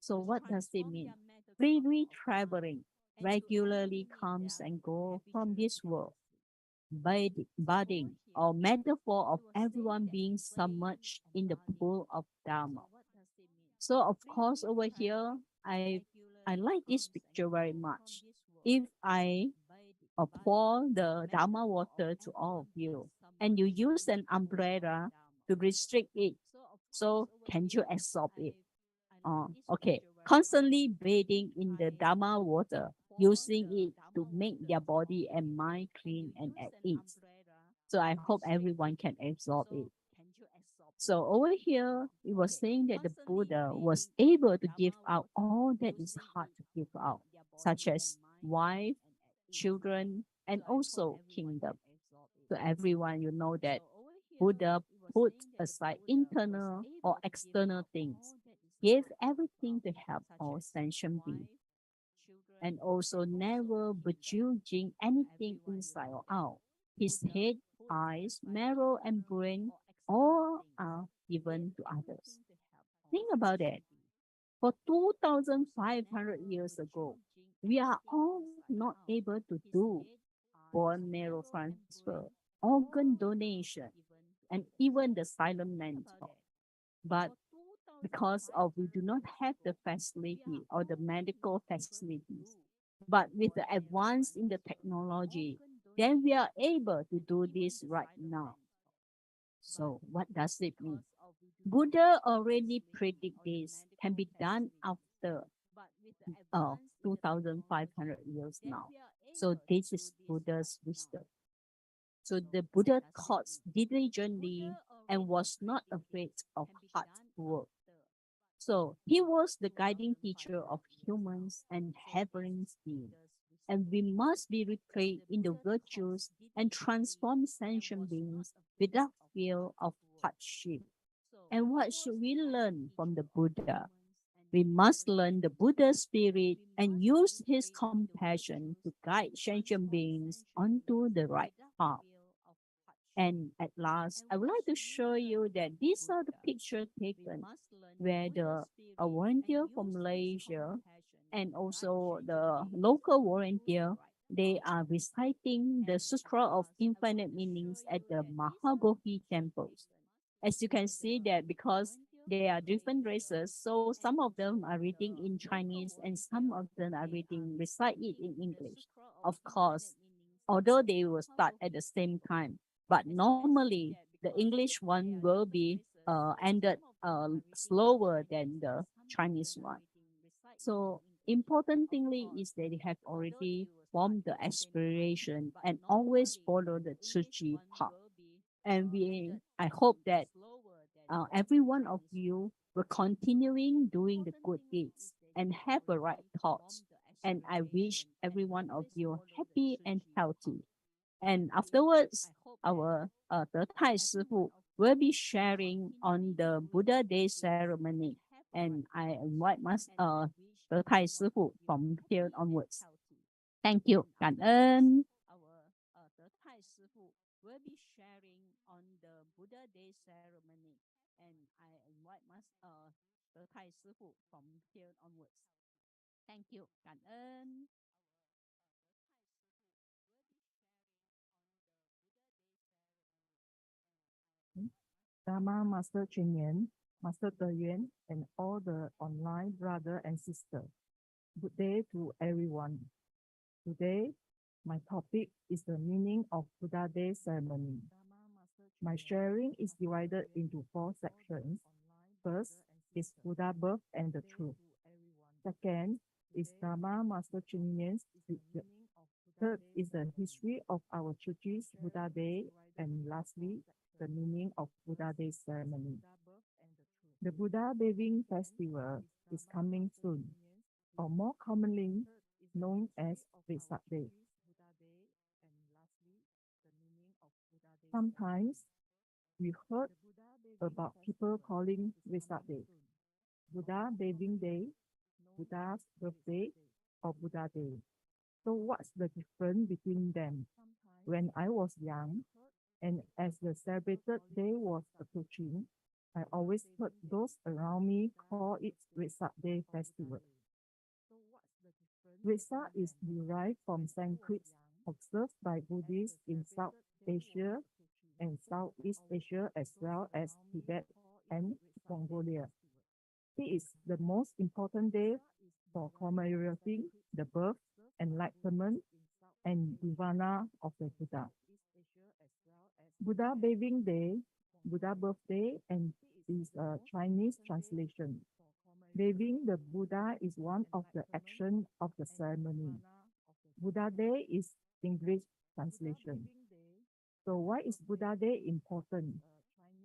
So what does it mean? Freely traveling regularly comes and go from this world. Budding, or metaphor of everyone being submerged in the pool of Dharma. So of course over here, I like this picture very much. If I pour the Dharma water to all of you, and you use an umbrella to restrict it, so can you absorb it? Okay, constantly bathing in the Dharma water, using it to make their body and mind clean and at ease. So I hope everyone can absorb it. So over here, it was saying that the Buddha was able to give out all that is hard to give out, such as wife, children, and also kingdom. To everyone, you know that Buddha put aside internal or external things, gave everything to help all sentient beings, and also never begrudging anything inside or out. His head, eyes, marrow, and brain all are given to others. Think about it. For 2,500 years ago, we are all not able to do bone marrow transfer, organ donation, and even the silent mentor. But because of we do not have the facility or the medical facilities, but with the advance in the technology, then we are able to do this right now. So what does it mean? Buddha already predict this can be done after 2,500 years now. So this is Buddha's wisdom. So the Buddha taught diligently and was not afraid of hard work. So he was the guiding teacher of humans and heavenly beings. And we must be retrained in the virtues and transform sentient beings without fear of hardship. And what should we learn from the Buddha? We must learn the Buddha's spirit and use his compassion to guide sentient beings onto the right path. And at last, I would like to show you that these are the pictures taken where a volunteer from Malaysia and also the local volunteer, they are reciting the Sutra of Infinite Meanings at the Mahabodhi temples. As you can see that because they are different races, so some of them are reading in Chinese and some of them are recite it in English. Of course, although they will start at the same time, but normally the English one will be ended slower than the Chinese one. So important thingly is that they have already formed the aspiration and always follow the Tzu path. And I hope that every one of you will continuing doing the good deeds and have the right thoughts. And I wish every one of you happy and healthy. And afterwards, our De Tai Sifu will be sharing on the Buddha Day ceremony. And I invite De Tai Sifu from here onwards. Thank you. 感恩。Our De Tai Sifu will be sharing on the Buddha Day ceremony. And I invite De Tai Sifu from here onwards. Thank you. 感恩。Dharma Master Chen Yan, Master De Yuan, and all the online brother and sister. Good day to everyone. Today, my topic is the meaning of Buddha Day ceremony. My sharing is divided into 4 sections. First is Buddha birth and the truth. Second is Dharma Master Chen Yan's scripture. Third is the history of our church's Buddha Day, and lastly, the meaning of Buddha Day ceremony. The Buddha Bathing Festival is coming soon, or more commonly known as Vesak Day. Sometimes we heard about people calling Vesak Day Buddha Bathing Day, Buddha's birthday, or Buddha Day. So what's the difference between them? When I was young, and as the celebrated day was approaching, I always heard those around me call it Vesak Day Festival. Vesak is derived from Sanskrit observed by Buddhists in South Asia and Southeast Asia as well as Tibet and Mongolia. It is the most important day for commemorating the birth, enlightenment, and nirvana of the Buddha. Buddha Bathing Day, Buddha birthday, and is a Chinese translation. Bathing the Buddha is one of the actions of the ceremony. Buddha Day is English translation. So why is Buddha Day important?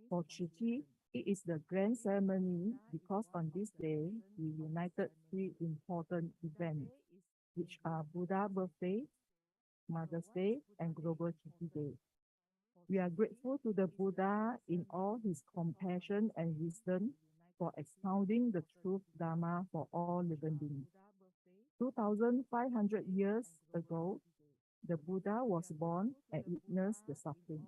For Tzu Chi, it is the grand ceremony because on this day, we united 3 important events, which are Buddha birthday, Mother's Day, and Global Tzu Chi Day. We are grateful to the Buddha in all his compassion and wisdom for expounding the truth Dharma for all living beings. 2,500 years ago, the Buddha was born and witnessed the suffering.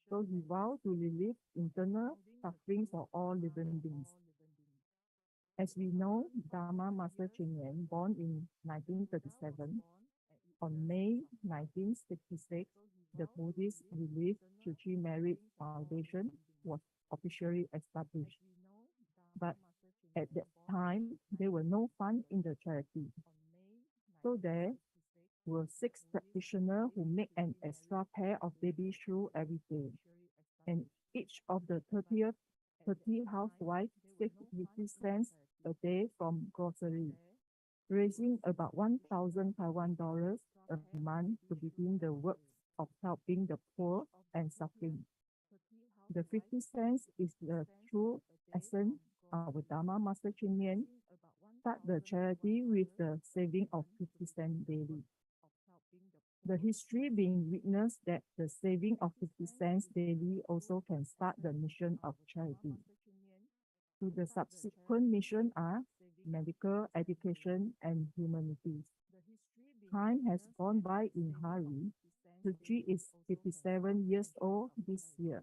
So he vowed to relieve internal suffering for all living beings. As we know, Dharma Master Chen Yan, born in 1937, on May 1966, the Buddhist Relief Tzu Chi Merit Foundation was officially established. But at that time, there were no funds in the charity. So there were 6 practitioners who make an extra pair of baby shoes every day. And each of the 30th 30 housewives save 50 cents a day from grocery, raising about 1,000 Taiwan dollars a month to begin the work of helping the poor and suffering. The 50 cents is the true essence of Dharma Master Cheng Yen. Start the charity with the saving of 50 cents daily. The history being witnessed that the saving of 50 cents daily also can start the mission of charity. To the subsequent mission are medical, education, and humanities. Time has gone by in hurry. Tzu Chi is 57 years old this year.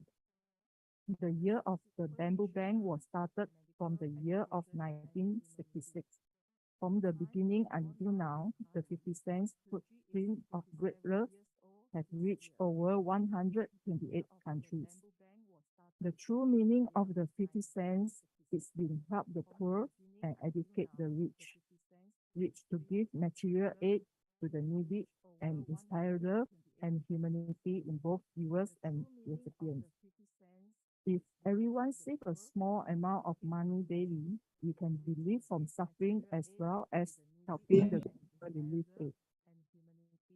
The year of the Bamboo Bank was started from the year of 1966. From the beginning until now, the 50 cents footprint of great love has reached over 128 countries. The true meaning of the 50 cents is to help the poor and educate the rich. Rich to give material aid to the needy and inspire love and humanity in both givers and recipients. If everyone saves a small amount of money daily, we can relieve from suffering as well as helping the people relieve it.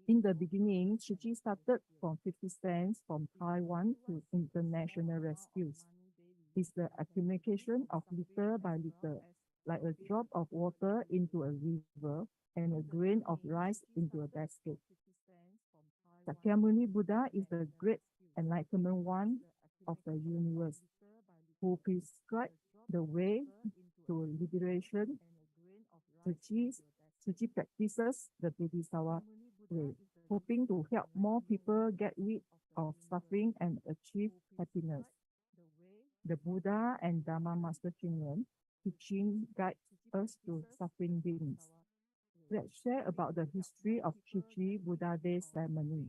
In the beginning, Tzu Chi started from 50 cents from Taiwan to international rescues. It's the accumulation of little by little, like a drop of water into a river and a grain of rice into a basket. Sakyamuni Buddha is the great enlightenment one of the universe, who prescribed the way to liberation. Tzu Chi practices the Bodhisattva way, hoping to help more people get rid of suffering and achieve happiness. The Buddha and Dharma Master Cheng Yen teaching guides us to suffering beings. Let's share about the history of Tzu Chi Buddha Day ceremony.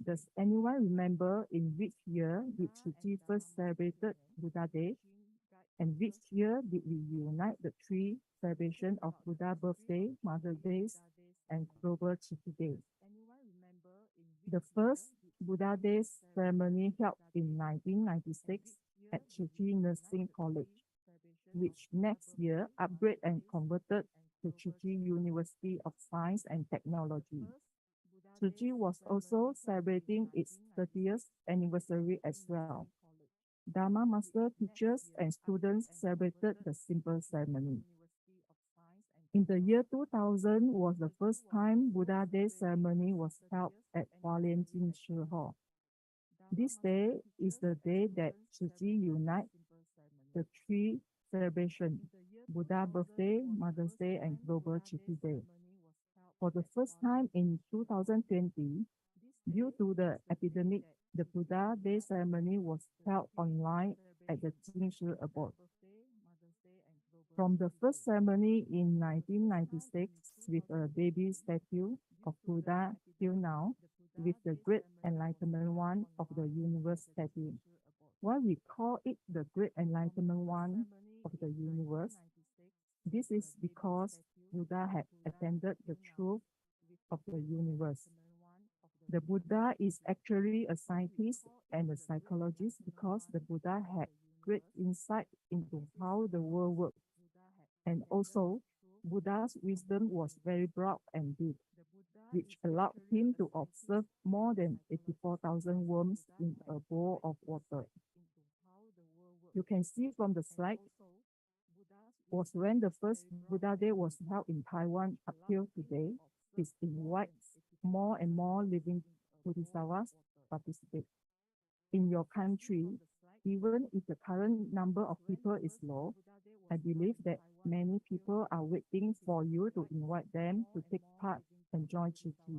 Does anyone remember in which year did Tzu Chi first celebrated Buddha Day? And which year did we unite the three celebrations of Buddha birthday, Mother's Day, and Global Tzu Chi Day? The first Buddha Day ceremony held in 1996 at Tzu Chi Nursing College, which next year upgraded and converted to Tzu Chi University of Science and Technology. Tzu Chi was also celebrating its 30th anniversary as well. Dharma Master teachers and students celebrated the simple ceremony. In the year 2000 was the first time Buddha Day ceremony was held at Hualien Jin Shi Hall. This day is the day that Tzu Chi unites the three celebrations, Buddha birthday, Mother's Day, and Global Tzu Chi Day. For the first time in 2020, due to the epidemic, the Buddha Day ceremony was held online at the Jingshi Abode. From the first ceremony in 1996 with a baby statue of Buddha till now, with the Great Enlightenment One of the Universe statue. Why we call it the Great Enlightenment One of the Universe? This is because Buddha had attended the truth of the universe. The Buddha is actually a scientist and a psychologist because the Buddha had great insight into how the world works. And also, Buddha's wisdom was very broad and deep, which allowed him to observe more than 84,000 worms in a bowl of water. You can see from the slide, was when the first Buddha Day was held in Taiwan up till today. It's invites more and more living Bodhisattvas participate. In your country, even if the current number of people is low, I believe that many people are waiting for you to invite them to take part and join Tzu Chi.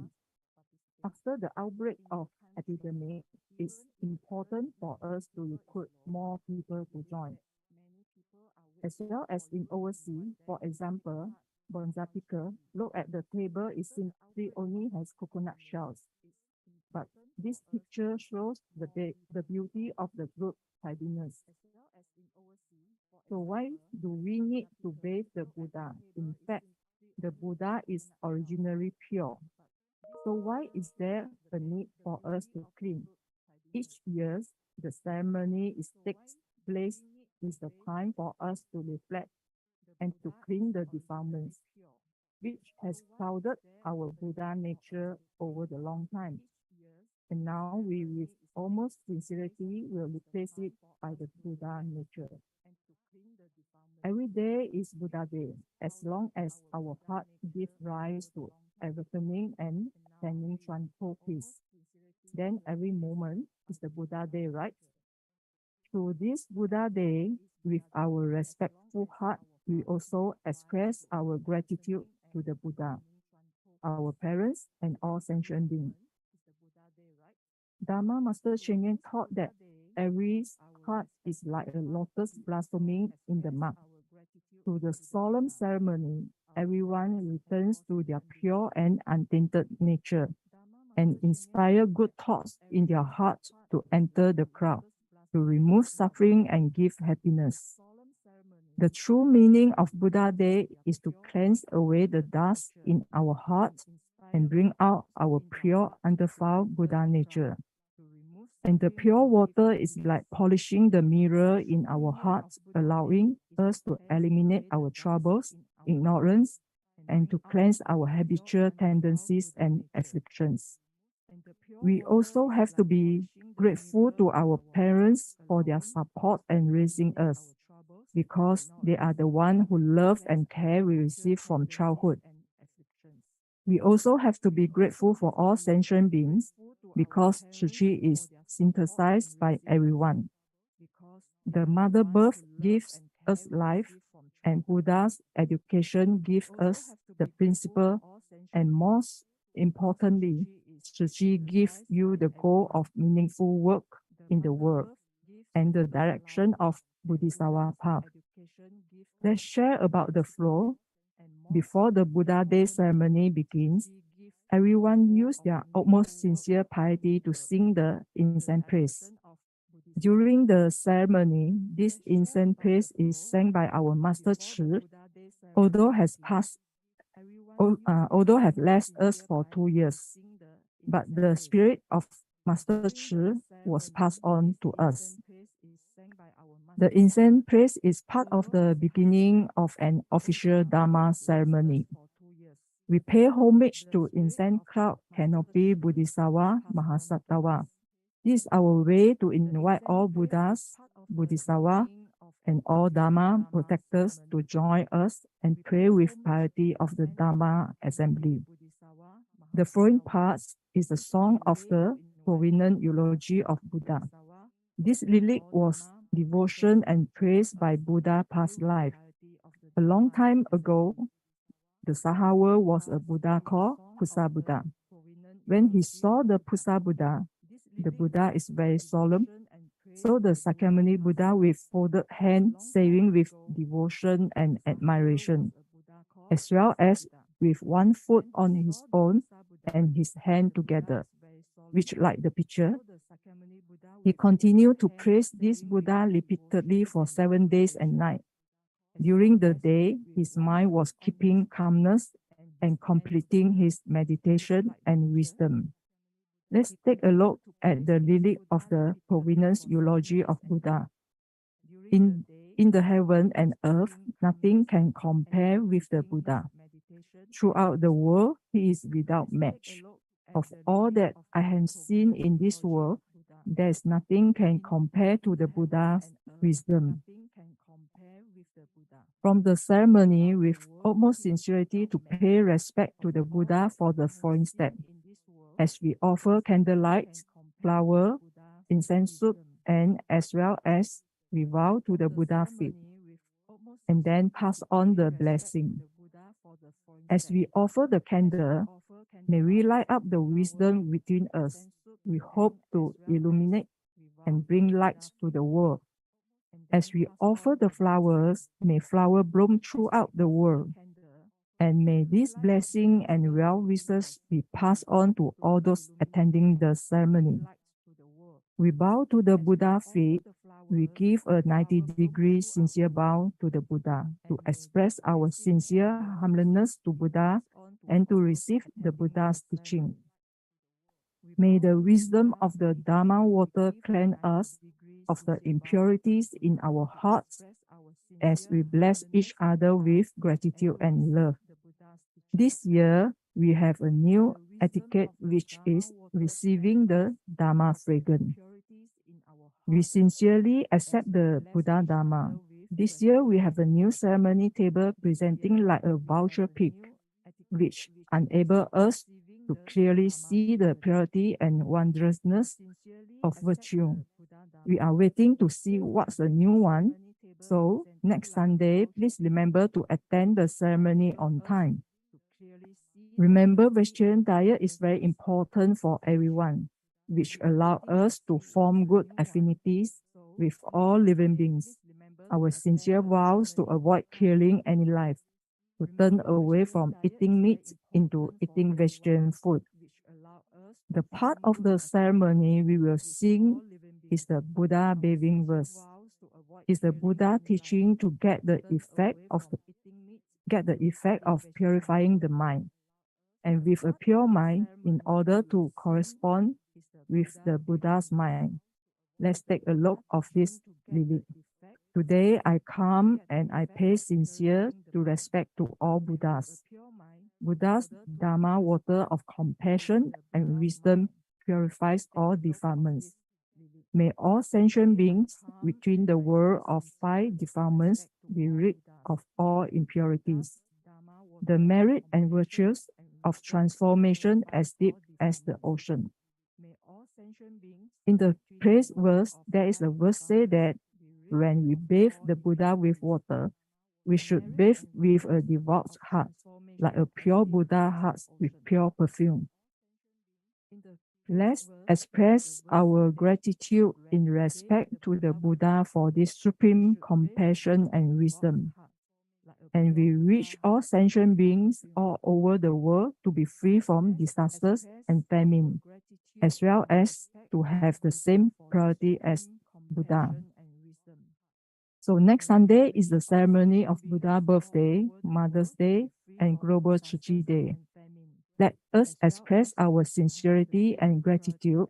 After the outbreak of epidemic, it's important for us to recruit more people to join. As well as in overseas, for example, bonsai picker, look at the table, it simply only has coconut shells. But this picture shows the beauty of the group tidiness. So why do we need to bathe the Buddha? In fact, the Buddha is originally pure. So why is there a need for us to clean? Each year, the ceremony takes place is the time for us to reflect and to clean the defilements, which has clouded our Buddha nature over the long time. And now we, with almost sincerity, will replace it by the Buddha nature. Every day is Buddha Day, as long as our heart gives rise to awakening and attaining tranquil peace. Then every moment is the Buddha Day, right? Through this Buddha Day, with our respectful heart, we also express our gratitude to the Buddha, our parents, and all sentient beings. Dharma Master Cheng Yen taught that every heart is like a lotus blossoming in the mud. Through the solemn ceremony, everyone returns to their pure and untainted nature and inspire good thoughts in their heart to enter the crowd, to remove suffering and give happiness. The true meaning of Buddha Day is to cleanse away the dust in our heart and bring out our pure, undefiled Buddha nature. And the pure water is like polishing the mirror in our hearts, allowing us to eliminate our troubles, ignorance, and to cleanse our habitual tendencies and afflictions. We also have to be grateful to our parents for their support and raising us, because they are the one who love and care we receive from childhood. We also have to be grateful for all sentient beings, because Tzu Chi is synthesized by everyone. The mother birth gives us life, and Buddha's education gives us the principle, and most importantly, Tzu Chi gives you the goal of meaningful work in the world and the direction of Bodhisattva path. Let's share about the flow. Before the Buddha Day ceremony begins, everyone use their utmost sincere piety to sing the incense praise. During the ceremony, this incense praise is sang by our Master Chi, although have left us for 2 years. But the spirit of Master Chi was passed on to us. The incense praise is part of the beginning of an official Dharma ceremony. We pay homage to incense cloud canopy Bodhisattva Mahasattva. This is our way to invite all Buddhas, Bodhisattva, and all Dharma protectors to join us and pray with piety of the Dharma assembly. The following part is the song of the provenient eulogy of Buddha. This lyric was devotion and praise by Buddha past life. A long time ago, the Sahawa was a Buddha called Pusa Buddha. When he saw the Pusa Buddha, the Buddha is very solemn. So the Sakyamuni Buddha with folded hands saying with devotion and admiration, as well as with one foot on his own and his hand together, which like the picture. He continued to praise this Buddha repeatedly for 7 days and nights. During the day, his mind was keeping calmness and completing his meditation and wisdom. Let's take a look at the lyric of the provenance eulogy of Buddha. In the heaven and earth, nothing can compare with the Buddha. Throughout the world, he is without match. Of all that I have seen in this world, there is nothing can compare to the Buddha's wisdom. From the ceremony, with utmost sincerity to pay respect to the Buddha for the following step, as we offer candlelight, flower, incense soup, and as well as we vow to the Buddha feet, and then pass on the blessing. As we offer the candle, may we light up the wisdom within us. We hope to illuminate and bring light to the world. As we offer the flowers, may flower bloom throughout the world. And may this blessing and well wishes be passed on to all those attending the ceremony. We bow to the Buddha feet. We give a 90-degree sincere bow to the Buddha to express our sincere humbleness to Buddha and to receive the Buddha's teaching. May the wisdom of the Dharma water cleanse us of the impurities in our hearts as we bless each other with gratitude and love. This year, we have a new etiquette, which is receiving the Dharma fragrance. We sincerely accept the Buddha Dharma. This year, we have a new ceremony table presenting like a vulture peak, which enable us to clearly see the purity and wondrousness of virtue. We are waiting to see what's the new one. So next Sunday, please remember to attend the ceremony on time. Remember, vegetarian diet is very important for everyone, which allow us to form good affinities with all living beings. Our sincere vows to avoid killing any life, to turn away from eating meat into eating vegetarian food. The part of the ceremony we will sing is the Buddha bathing verse. Is the Buddha teaching to get the effect of purifying the mind, and with a pure mind in order to correspond with the Buddha's mind. Let's take a look of this lyric. Today I come and I pay sincere to respect to all Buddhas. Buddha's Dharma water of compassion and wisdom purifies all defilements. May all sentient beings within the world of 5 defilements be rid of all impurities. The merit and virtues of transformation as deep as the ocean. In the praise verse, there is a verse say that when we bathe the Buddha with water, we should bathe with a devout heart, like a pure Buddha heart with pure perfume. Let's express our gratitude in respect to the Buddha for this supreme compassion and wisdom. And we wish all sentient beings all over the world to be free from disasters and famine, as well as to have the same purity as Buddha. So next Sunday is the ceremony of Buddha birthday, Mother's Day, and Global Tzu Chi Day. Let us express our sincerity and gratitude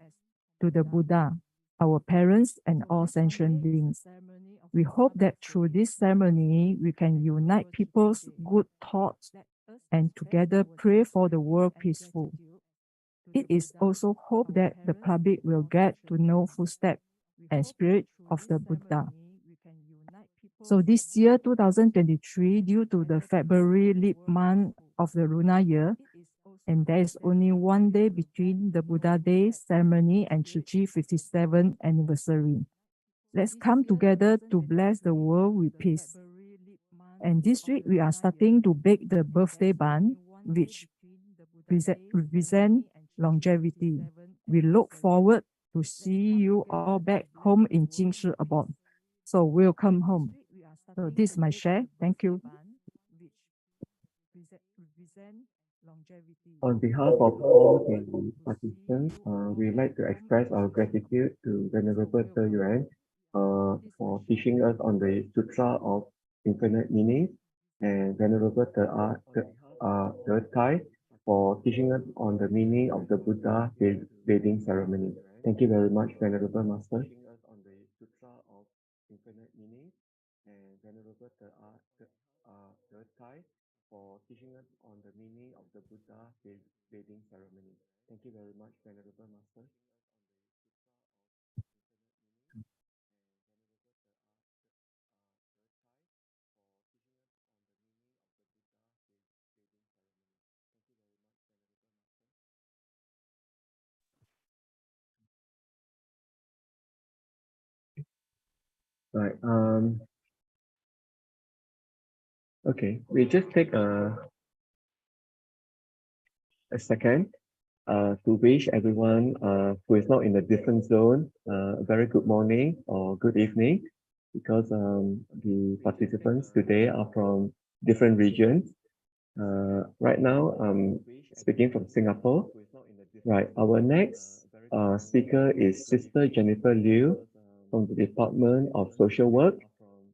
to the Buddha, our parents, and all sentient beings. We hope that through this ceremony, we can unite people's good thoughts and together pray for the world peaceful. It is also hoped that the public will get to know footsteps and spirit of the Buddha. So this year, 2023, due to the February leap month of the lunar year, and there is only one day between the Buddha Day ceremony and Tzu Chi 57th anniversary. Let's come together to bless the world with peace. And this week, we are starting to bake the birthday bun, which represent longevity. We look forward to see you all back home in Jingshi Abode. So welcome home. So this is my share. Thank you. On behalf of all the participants, we'd like to express our gratitude to Venerable Te Yuan for teaching us on the Sutra of Infinite Meaning, and Venerable Te Tai for teaching us on the meaning of the Buddha bathing ceremony. Thank you very much, Venerable Master. And Venerable Te Tai for teaching us on the meaning of the Buddha bathing ceremony. Thank you very much, Venerable Master. Right. Okay, we just take a second to wish everyone who is not in a different zone a very good morning or good evening, because the participants today are from different regions. Right now, I'm speaking from Singapore. Right, our next speaker is Sister Jennifer Liu from the Department of Social Work,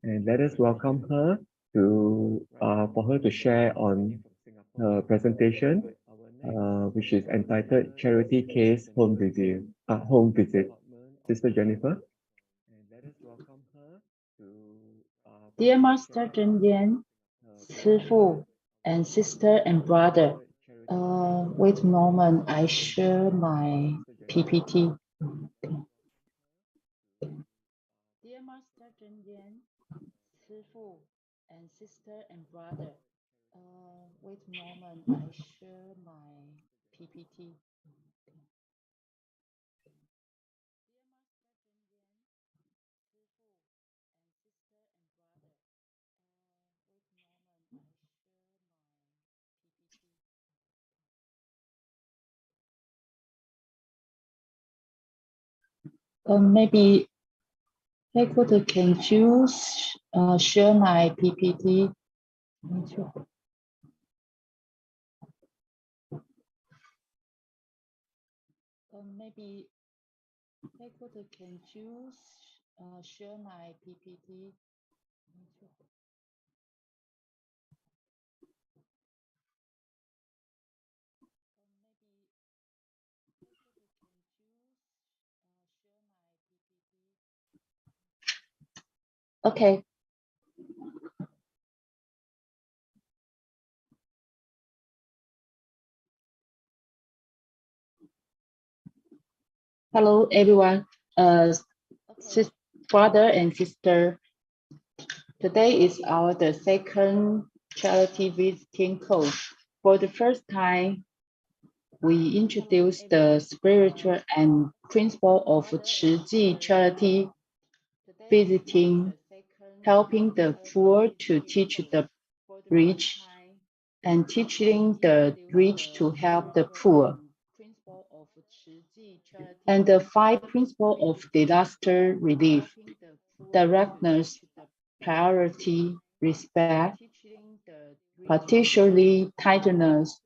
and let us welcome her to for her to share on her presentation, which is entitled Charity Case Home Visit. Sister Jennifer. Dear Master Zhen Yan, Sifu, and sister and brother, wait a moment, I share my PPT. Dear Master Zhen Yan, Sifu, and sister and brother, wait a moment, I share my PPT. Maybe Headquarter can choose share my PPT. Maybe Headquarter can choose share my PPT. Okay. Hello, everyone. Brother and sister, today is the second charity visiting course. For the first time, we introduced the spiritual and principle of Chiji charity visiting, helping the poor to teach the rich, and teaching the rich to help the poor. And the five principles of disaster relief: directness, priority, respect, partially tightness.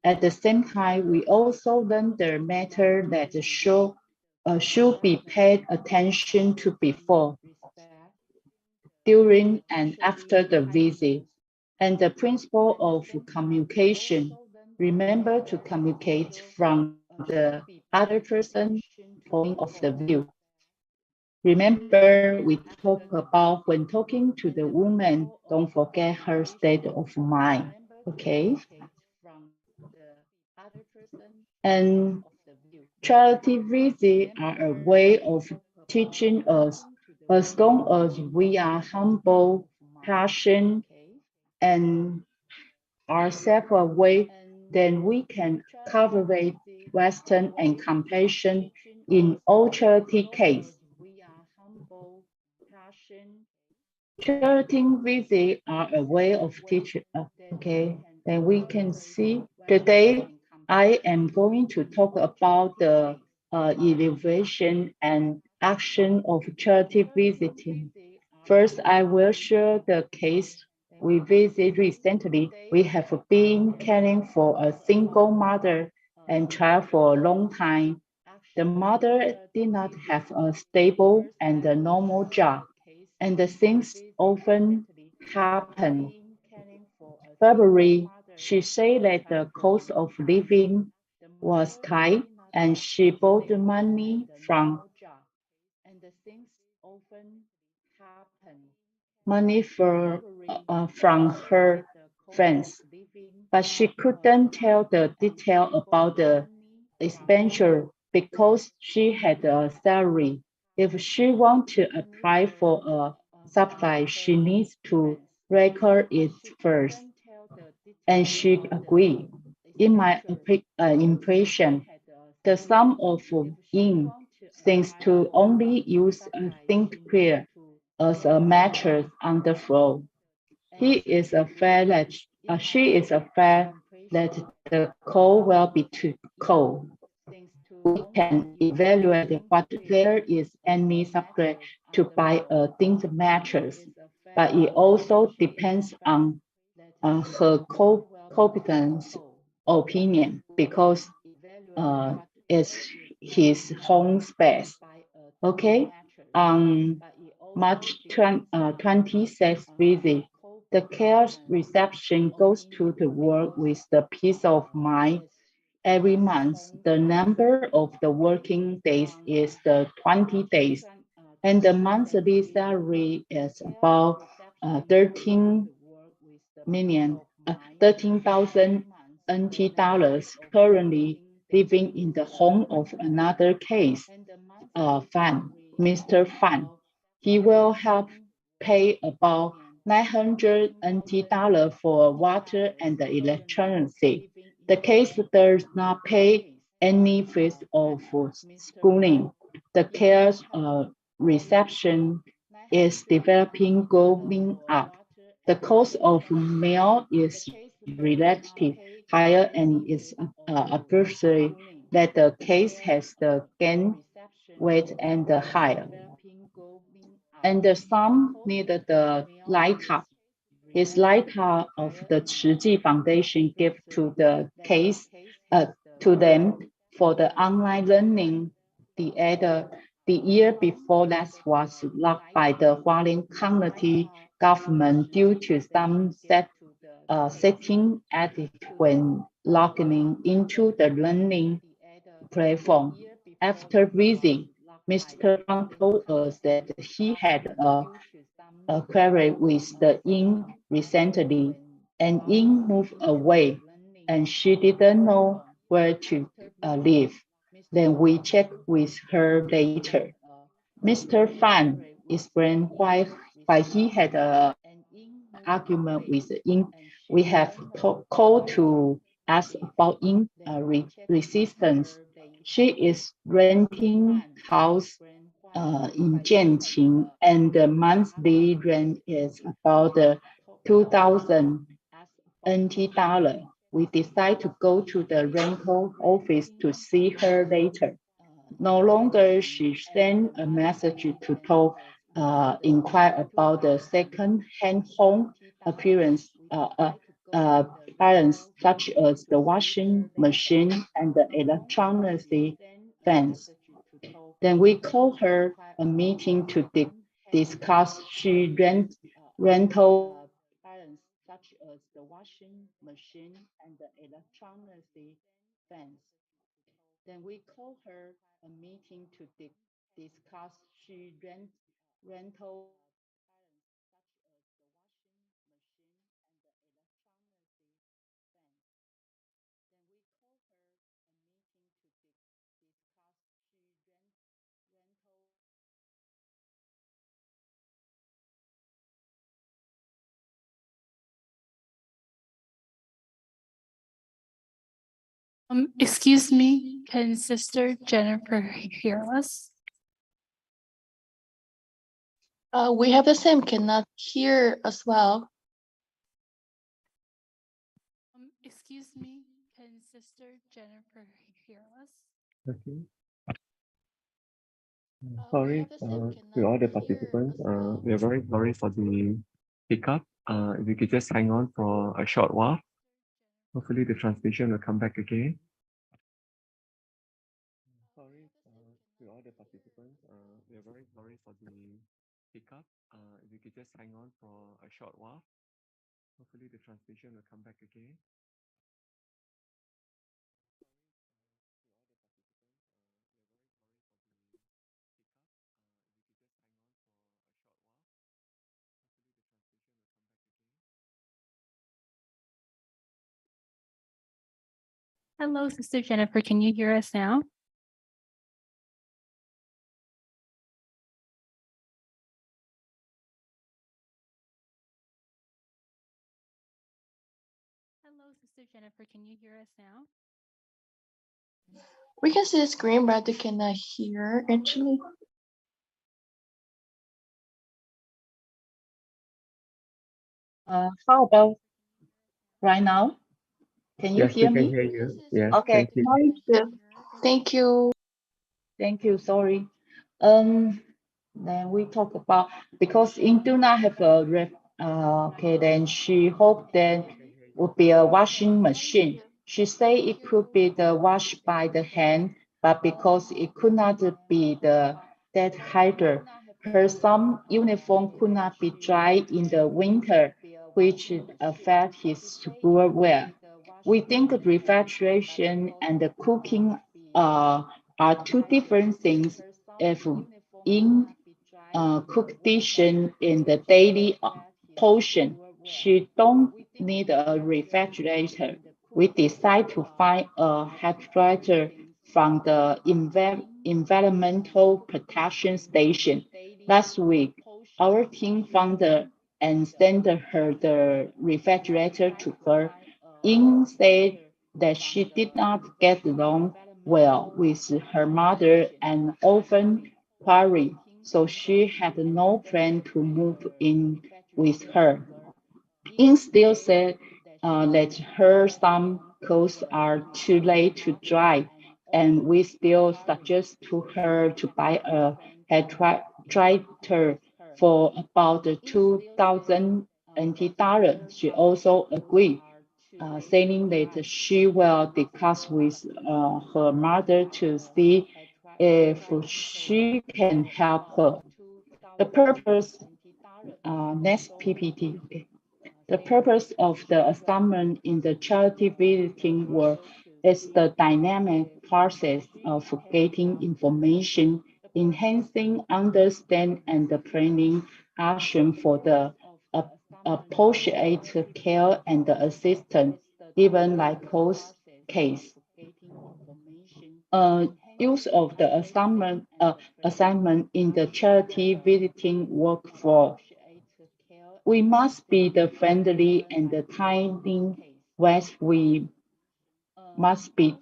At the same time, we also learn the matter that should be paid attention to before, during, and after the visit. And the principle of communication. Remember to communicate from the other person's point of the view. Remember, we talk about when talking to the woman, don't forget her state of mind. Okay? And charity visits are a way of teaching us, as long as we are humble, patient, and are self-aware, then we can cultivate wisdom and compassion in all charity cases. Charity visits are a way of teaching. Okay, then we can see today I am going to talk about the evaluation and action of charity visiting. First, I will share the case we visited recently. We have been caring for a single mother and child for a long time. The mother did not have a stable and a normal job, and the things often happen. February, she said that the cost of living was tight, and she borrowed money from her friends, but she couldn't tell the detail about the expenditure because she had a salary. If she wants to apply for a subsidy, she needs to record it first. And she agreed. In my impression, the sum of in seems to only use a think clear as a mattress on the floor. He is afraid that she is afraid that the coal will be too cold. We can evaluate what there is any subject to buy a thin mattress, but it also depends on her competence opinion because it's his home space. Okay, on March 26th visit, the care reception goes to the work with the peace of mind. Every month, the number of the working days is the 20 days. and the monthly salary is about 13,000 NT dollars, currently living in the home of another case, Fan, Mr. Fan. He will help pay about 900 NT dollars for water and electricity. The case does not pay any fees of schooling. The care reception is developing going up. The cost of meal is relatively higher and is appreciated that the case has the gain weight and the higher. And some need the light-up. His light-up of the Tzu Chi Foundation give to the case to them for the online learning. The year before that was locked by the Hualien County government due to some setting edit when logging into the learning platform. After reading, Mr. Fang told us that he had a query with the Ying recently, and Ying moved away, and she didn't know where to live. Then we checked with her later. Mr. Fan explained why he had an argument with Ying. We have called to ask about Ying resistance. She is renting house in Jianqing, and the monthly rent is about 2,000 NT dollar. We decide to go to the rental office to see her later. No longer she sent a message to talk, inquire about the second-hand home appearance, balance, such as the washing machine and the electricity fans. Then we call her a meeting to discuss rental balance, such as the washing machine and the electricity fans. Then we call her a meeting to discuss rental Excuse me, can Sister Jennifer hear us? We have the same, cannot hear as well. Excuse me, can Sister Jennifer hear us? Okay. Sorry to all the participants. We are very sorry for the hiccup. If you could just hang on for a short while. Hopefully the translation will come back again. Sorry to all the participants. We are very sorry for the hiccup. If you could just hang on for a short while. Hopefully the translation will come back again. Hello, Sister Jennifer, can you hear us now? Hello, Sister Jennifer, can you hear us now? We can see the screen, but they cannot hear actually. How about right now? Can you Yes, we hear can me? hear you. Yes, Okay. thank you. Thank you. Thank you. Sorry. Then we talk about, because Ying do not have a ref. Okay, then she hoped that would be a washing machine. She say it could be the wash by the hand, but because it could not be the that hider, her some uniform could not be dry in the winter, which affect his school wear. We think refrigeration and the cooking are two different things. If Ying cook dishes in the daily portion. She don't need a refrigerator. We decide to find a refrigerator from the Environmental Protection Station. Last week, our team found and sent her the refrigerator to her. Ying said that she did not get along well with her mother and often quarreled, so she had no plan to move in with her. Ying still said that her some clothes are too late to dry, and we still suggest to her to buy a hairdryer for about $2,000. She also agreed, saying that she will discuss with her mother to see if she can help her. The purpose, next PPT. Okay. The purpose of the assignment in the charity visiting work is the dynamic process of getting information, enhancing understanding and the planning action for the appropriate care and the assistance, even like post case. Use of the assignment in the charity visiting workforce. We must be the friendly and the kindly ways. We must be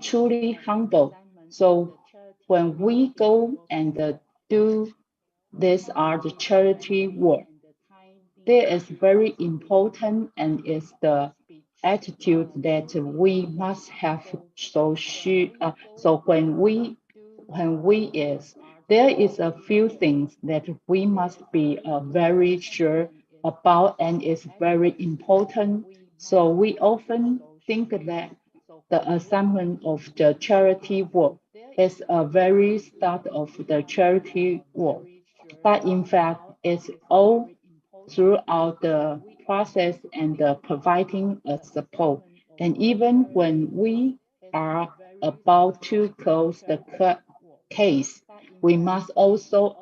truly humble. So when we go and do this are the charity work, there is very important and is the attitude that we must have. So when we is there is a few things that we must be very sure about and is very important. So we often think that the assignment of the charity work is a very start of the charity work, but in fact it's all throughout the process and providing a support. And even when we are about to close the case, we must also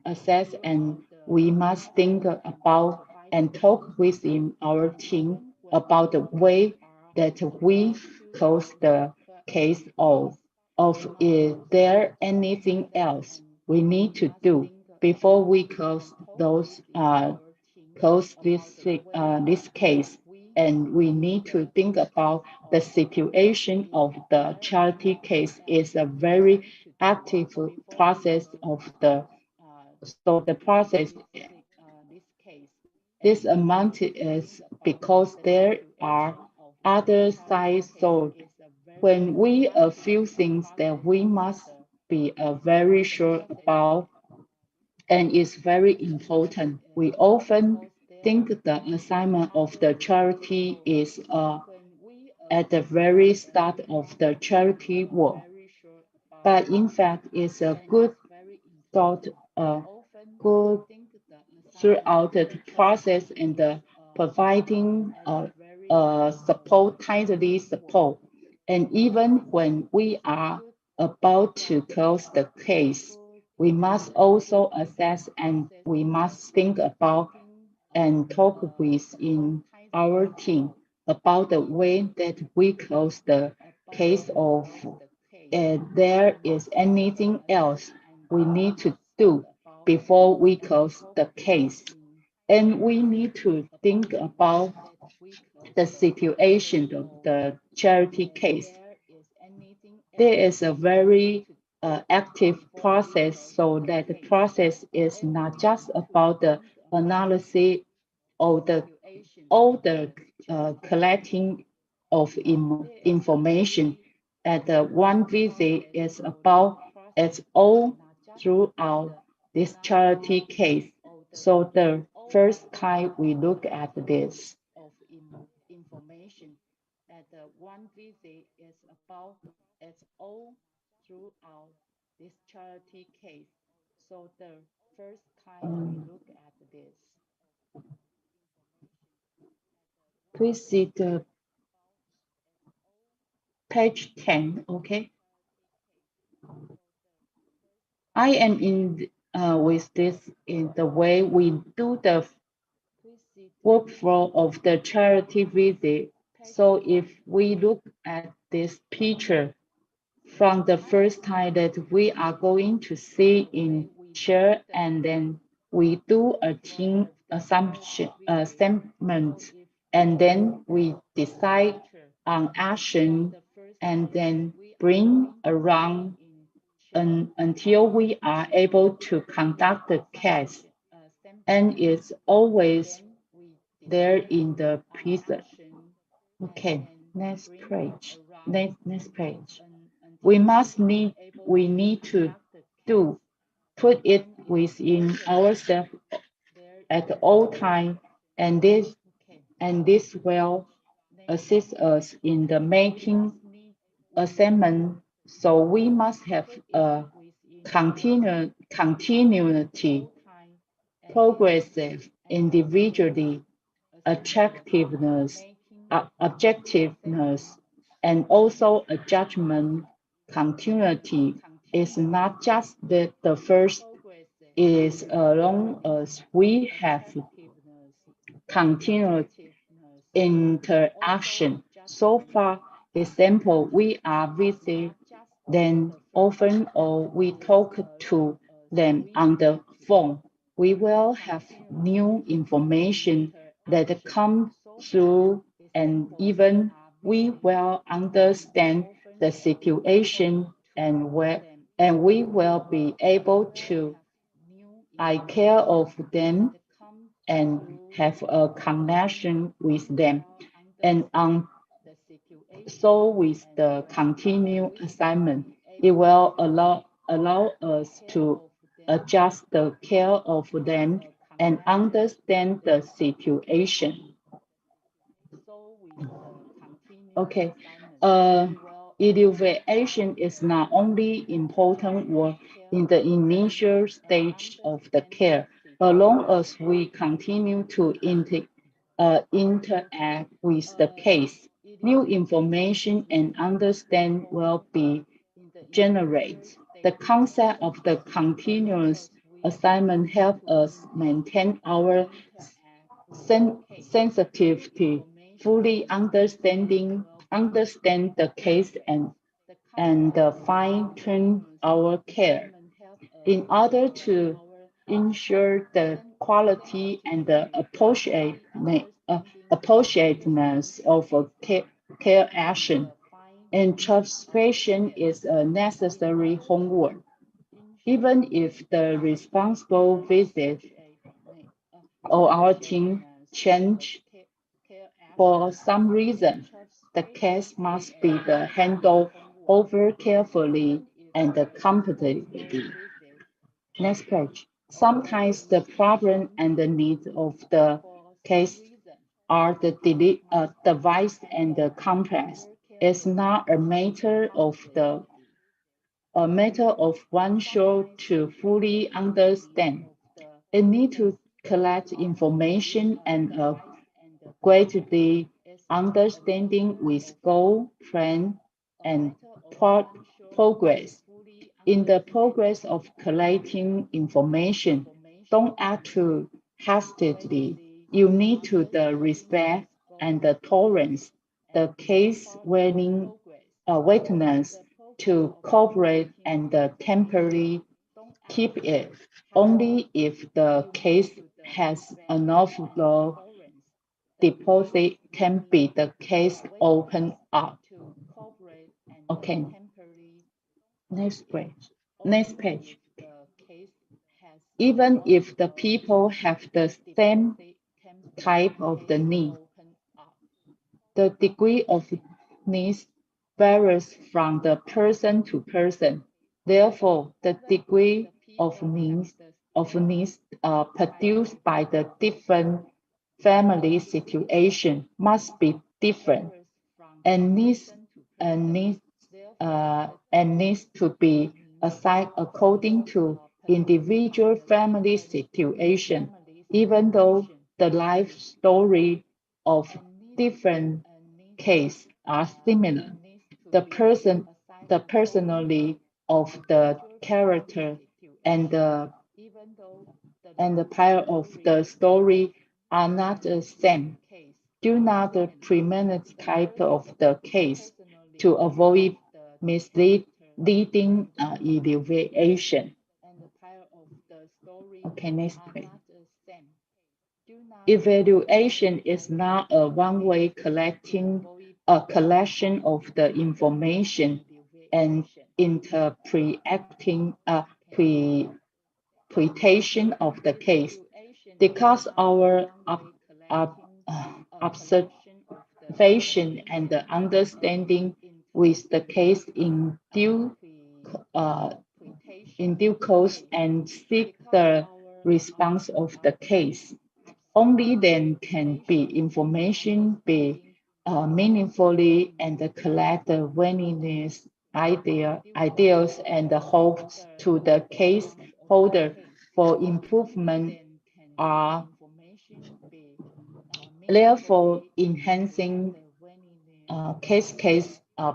assess and we must think about and talk within our team about the way that we close the case of is there anything else we need to do before we close this case, and we need to think about the situation of the charity case is a very active process of the process. This amount is because there are other sides. So when we a few things that we must be very sure about and is very important. We often think the assignment of the charity is at the very start of the charity work, but in fact it's a good thought, good throughout the process and providing support, timely support. And even when we are about to close the case, we must also assess and we must think about and talk within our team about the way that we close the case of there is anything else we need to do before we close the case. And we need to think about the situation of the charity case. There is a very active process, so that the process is not just about the analysis of all the collecting of information. At one visit is about it's all throughout this charity case. So the first time we look at this information at one visit is about it's all throughout this charity case. So the first time we look at this, please see the page 10, okay? I am in with this in the way we do the workflow of the charity visit. So if we look at this picture from the first time that we are going to see in chair, and then we do a team assumption assessment, and then we decide on action, and then bring around until we are able to conduct the case. And it's always there in the present. Okay, next page. Next page. We need to put it within ourselves at all time, and this will assist us in the making assessment. So we must have a continuity, progressive, individually, attractiveness, objectiveness, and also a judgment continuity. Is not just the first, is long as we have continued interaction. So far, example, we are visit them often, or we talk to them on the phone. We will have new information that come through, and even we will understand the situation, and we will be able to take care of them and have a connection with them. And so with the continued assignment, it will allow us to adjust the care of them and understand the situation. Okay, evaluation is not only important work in the initial stage of the care, as long as we continue to interact with the case, new information and understand will be generated. The concept of the continuous assignment helps us maintain our sensitivity, fully understand the case, and fine-tune our care. In order to ensure the quality and the appropriateness of a care action, introspection is a necessary homework. Even if the responsible visit or our team change for some reason, the case must be handled over carefully and competently. Next page. Sometimes the problem and the needs of the case are device and the complex. It's not a matter of one show to fully understand. It needs to collect information and gradually understanding with goal, plan, and progress. In the progress of collecting information, don't act too hastily. You need to the respect and the tolerance, the case witness to cooperate and temporarily keep it. Only if the case has enough law deposit can be the case open up. Okay. Next page. Even if the people have the same type of the need, the degree of needs varies from the person to person. Therefore, the degree of needs produced by the different family situation must be different, and needs to be assigned according to individual family situation, even though the life story of different cases are similar. The personality of the character and the and the part of the story are not the same. Do not premeditated type of the case to avoid misleading evaluation. Okay, next page. Evaluation is not a one-way collection of the information and interpretation of the case, because our observation and the understanding with the case in due course and seek the response of the case. Only then can information be meaningfully and collect the willingness, ideals, and the hopes to the case holder for improvement are therefore enhancing case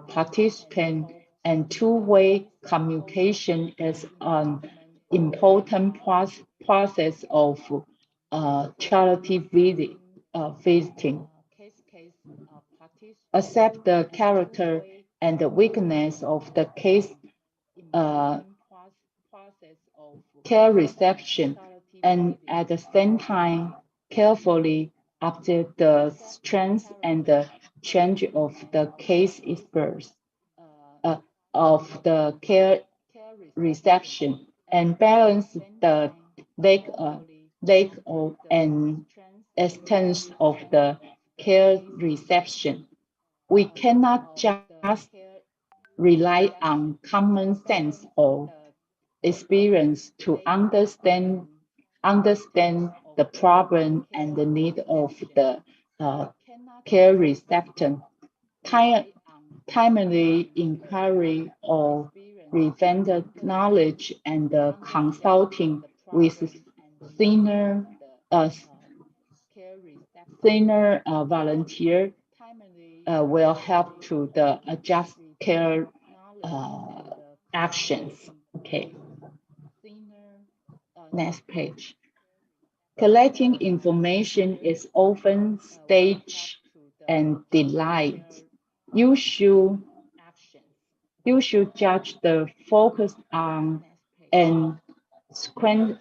participant and two-way communication is an important process of charity visiting. Accept the character and the weakness of the case care reception, and at the same time carefully update the strengths and the change of the case experts of the care reception, and balance the lack of and extent of the care reception. We cannot just rely on common sense or experience to understand the problem and the need of the care recipient. Timely inquiry or preventive knowledge and consulting with senior volunteer will help to the adjust care actions. Okay. Next page. Collecting information is often staged and delayed. You should judge the focus on and sequence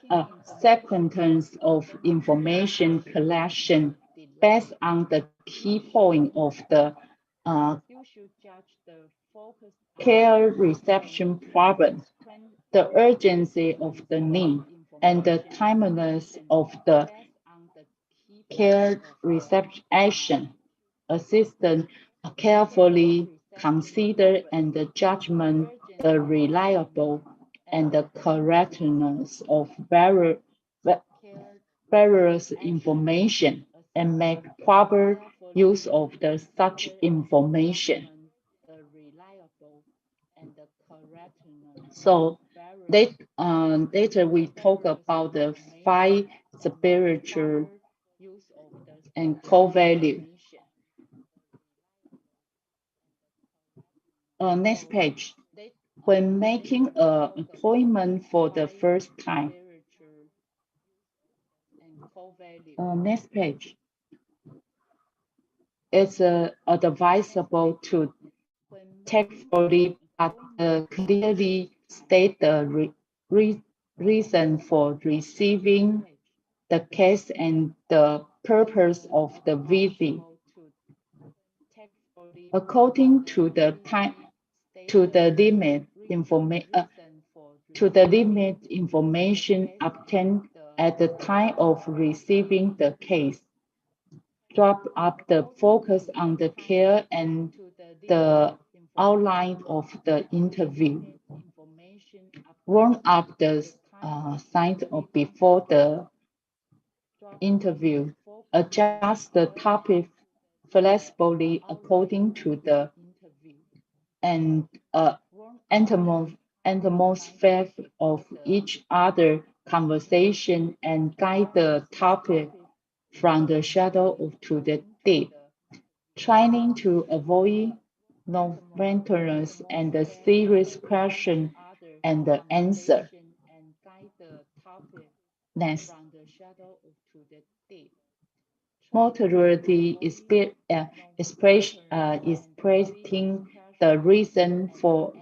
of information collection based on the key point of the care reception problem, the urgency of the need, and the timeliness of the care reception action. Assistant carefully consider and the judgment the reliable and the correctness of various information and make proper use of such information. So later we talk about the 5 spiritual and core value. Next page. When making an appointment for the first time. Next page. It's advisable to tactfully but clearly state the reason for receiving the case and the purpose of the visit. According to the limit information obtained at the time of receiving the case. Drop up the focus on the care and the outline of the interview. Warm up the signs of before the interview. Adjust the topic flexibly according to the atmosphere of each other conversation and guide the topic from the shadow to the deep. Trying to avoid non-maintenance and the serious question and the answer. Next. Moderately expressing the reason for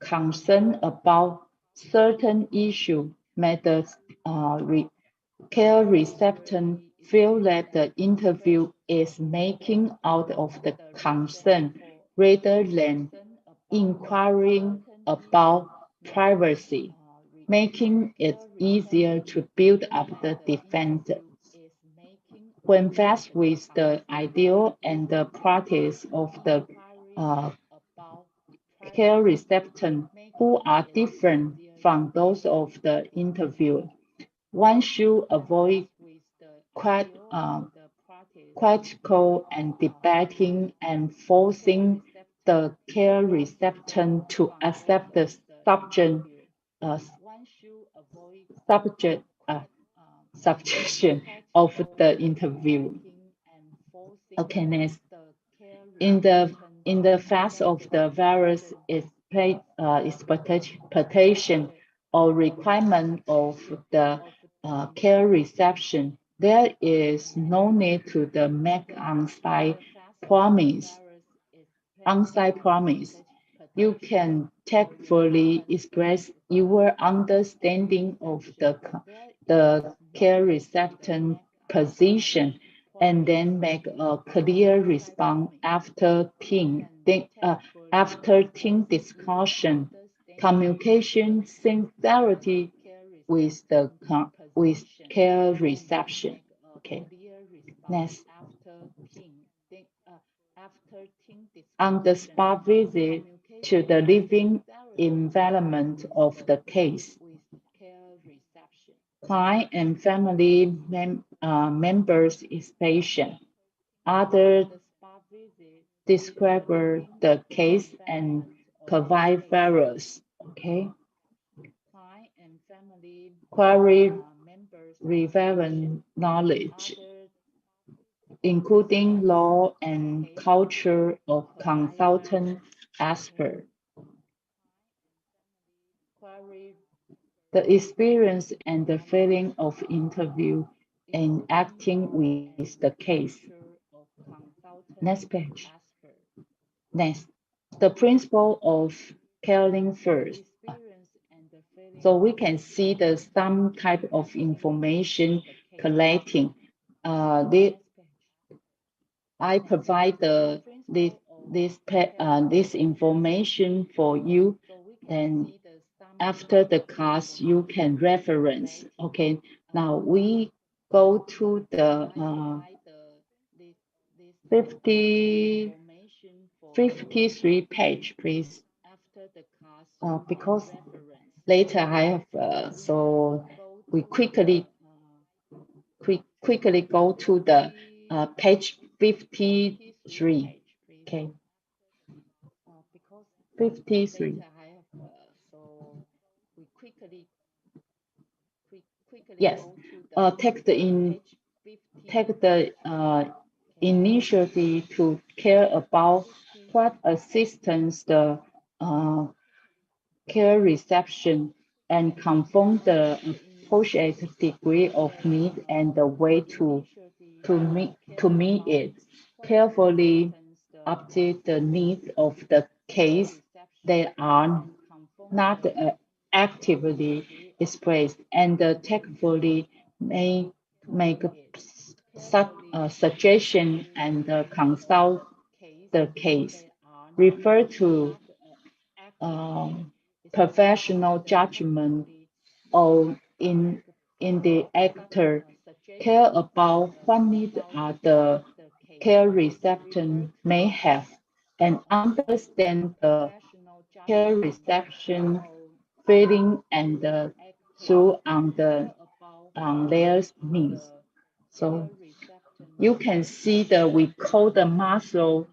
concern about certain issue made the care recipient feel that the interview is making out of the concern rather than inquiring about privacy, making it easier to build up the defense. When faced with the ideal and the practice of the care recipient who are different from those of the interviewer, one should avoid critical and debating and forcing the care recipient to accept the subjection of the interview. Okay, next. In the face of the various expectation or requirement of the care reception, there is no need to make on-site promise. You can tactfully express your understanding of the care recipient position and then make a clear response after team discussion. Communication sincerity with care reception. Okay. Next. On the spot visit to the living environment of the case. Client and family members is patient. Others describe the case and provide various, okay? Query relevant knowledge, including law and culture of consultant expert. The experience and the feeling of interview and acting with the case. Next page. Next, the principle of caring first. So we can see some type of information collecting. I provide this information for you, and after the class you can reference. Okay, now we go to the 53 page, please. Because later I have so we quickly go to the page 53. Okay, 53. Yes, take the initiative to care about what assistance the care reception and confirm the appropriate degree of need and the way to meet it. Carefully update the needs of the case that are not actively expressed, and tactfully may make suggestion and consult the case. Refer to professional judgment or in the actor care about what needs the care recipient may have and understand the care reception feeling and through on their needs. So you can see that we call the Maslow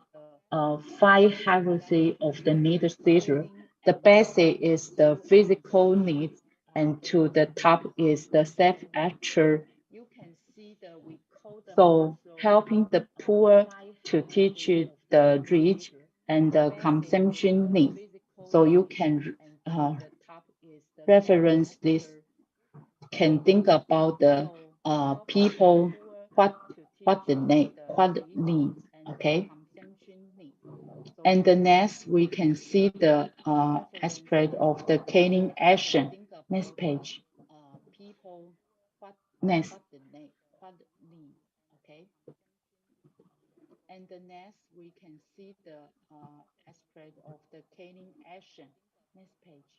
5 hierarchy of the need system. The basic is the physical needs, and to the top is the self-actual. So helping the poor to teach the rich and the consumption needs. So you can reference this can think about the people what the need, okay. And the next we can see the aspect of the caning action. Next page. Next. Okay. And the next we can see the aspect of the caning action. Next page.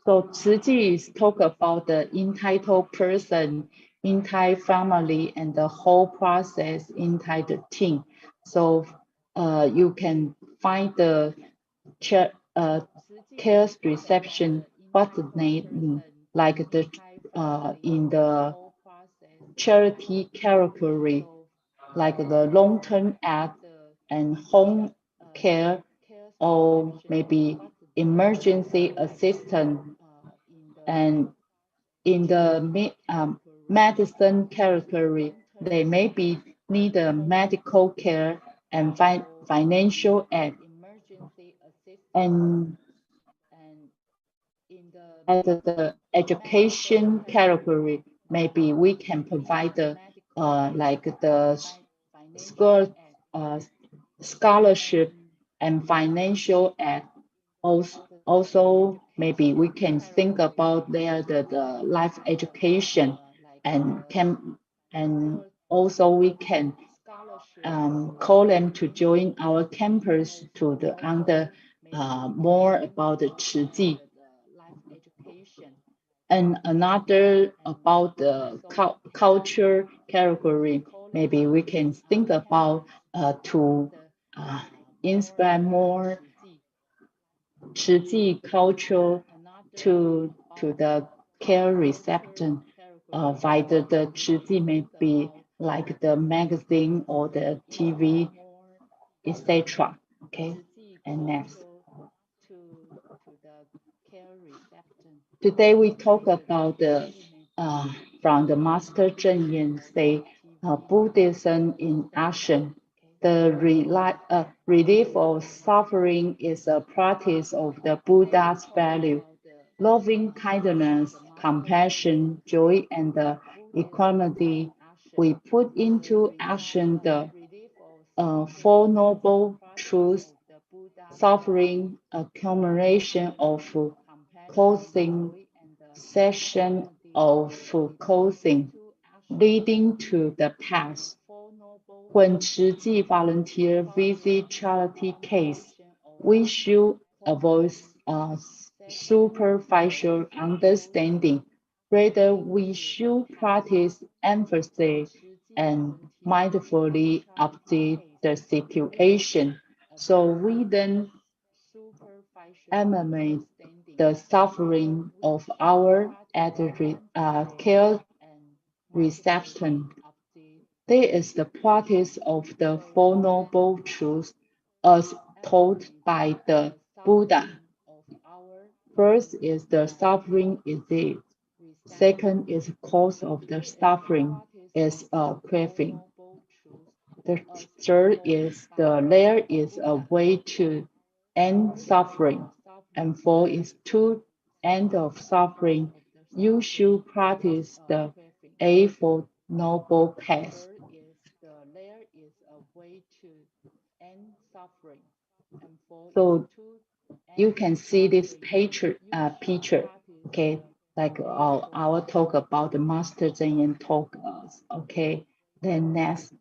So 慈济 is talk about the entitled person, entire family, and the whole process inside the team. So you can find the care reception, what the name, like the in the charity category, like the long-term aid and home care, or maybe emergency assistance. And in the medicine category, they maybe need a medical care and financial aid. And as the education category, maybe we can provide the like the scholarship and financial aid. Also, maybe we can think about the life education and also we can call them to join our campus to more about the 慈济. And another about the culture category, maybe we can think about to inspire more 慈济 culture to the care reception via the 慈济, maybe like the magazine or the TV, etc. Okay, and next. Today we talk about the from the Master Cheng Yen say Buddhism in action. The relief of suffering is a practice of the Buddha's value. Loving kindness, compassion, joy, and equanimity. We put into action the Four Noble Truths: suffering, accumulation of causing, cessation of causing, leading to the past. When 慈济 volunteer visit charity case, we should avoid superficial understanding. Rather, we should practice empathy and mindfully update the situation. So we then eliminate the suffering of our care reception. There is the practice of the Four Noble Truths as taught by the Buddha. First is the suffering is it. Second is cause of the suffering is craving. The third is there is a way to end suffering. And four is to end of suffering. You should practice the Eightfold Noble Path. So you can see this picture, okay, like our talk about the Master Cheng Yen talk, okay. Then next,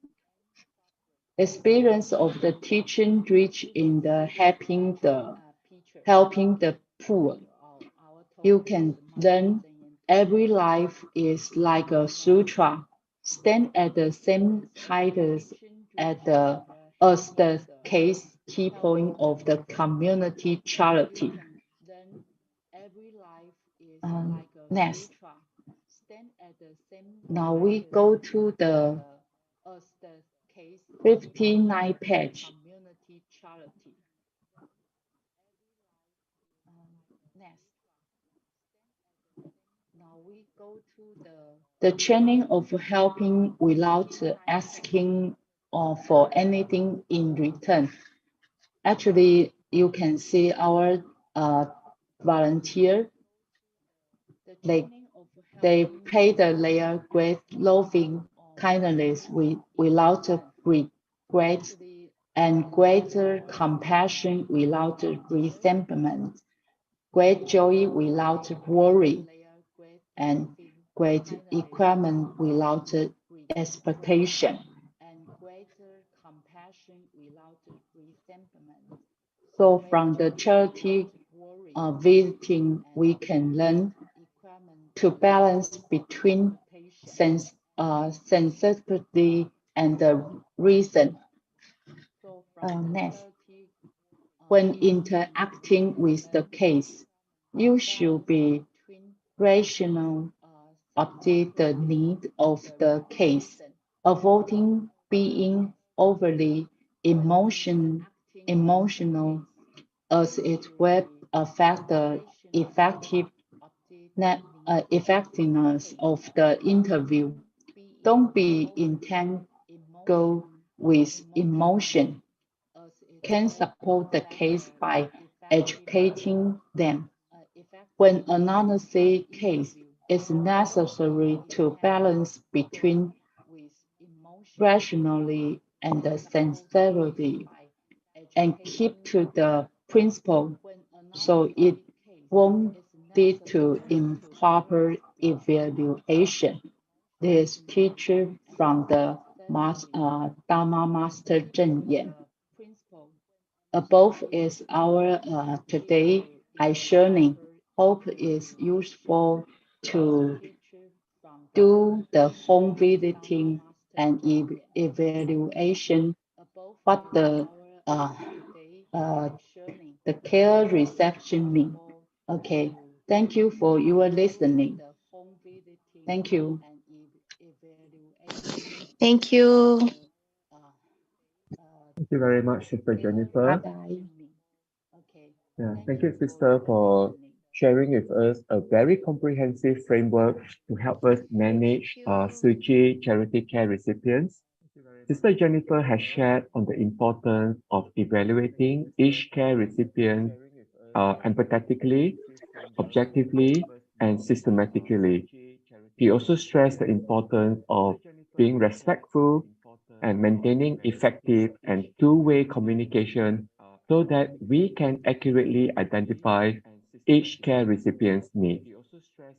experience of the teaching rich in the helping the poor. You can learn every life is like a sutra, stand at the same height as the case key point of the community charity. Next. Now we go to the 59 page. The training of helping without asking for anything in return. Actually, you can see our volunteer, They paid their great loving kindness without regret and greater compassion without resentment, great joy without worry, and great equipment without expectation. So from the charity visiting, we can learn to balance between sensitivity and the reason. Next, when interacting with the case, you should be rational about the need of the case, avoiding being overly emotional as it will affect the effectiveness of the interview. Don't be entangled with emotion. Can support the case by educating them. When analyzing case, it's necessary to balance between rationality and the sincerity and keep to the principle so it won't lead to improper evaluation. This teacher from the Dharma Master Zheng Yan. Above is our today I-sharing. Hope is useful to do the home visiting and evaluation, what uh, the care reception mean. Okay, thank you for your listening. Thank you. Thank you. Thank you very much, Sister Jennifer. Bye-bye. Yeah, thank you, Sister, for sharing with us a very comprehensive framework to help us manage Suchi charity care recipients. Sister Jennifer has shared on the importance of evaluating each care recipient empathetically, objectively, and systematically. He also stressed the importance of being respectful and maintaining effective and two-way communication so that we can accurately identify each care recipient's needs.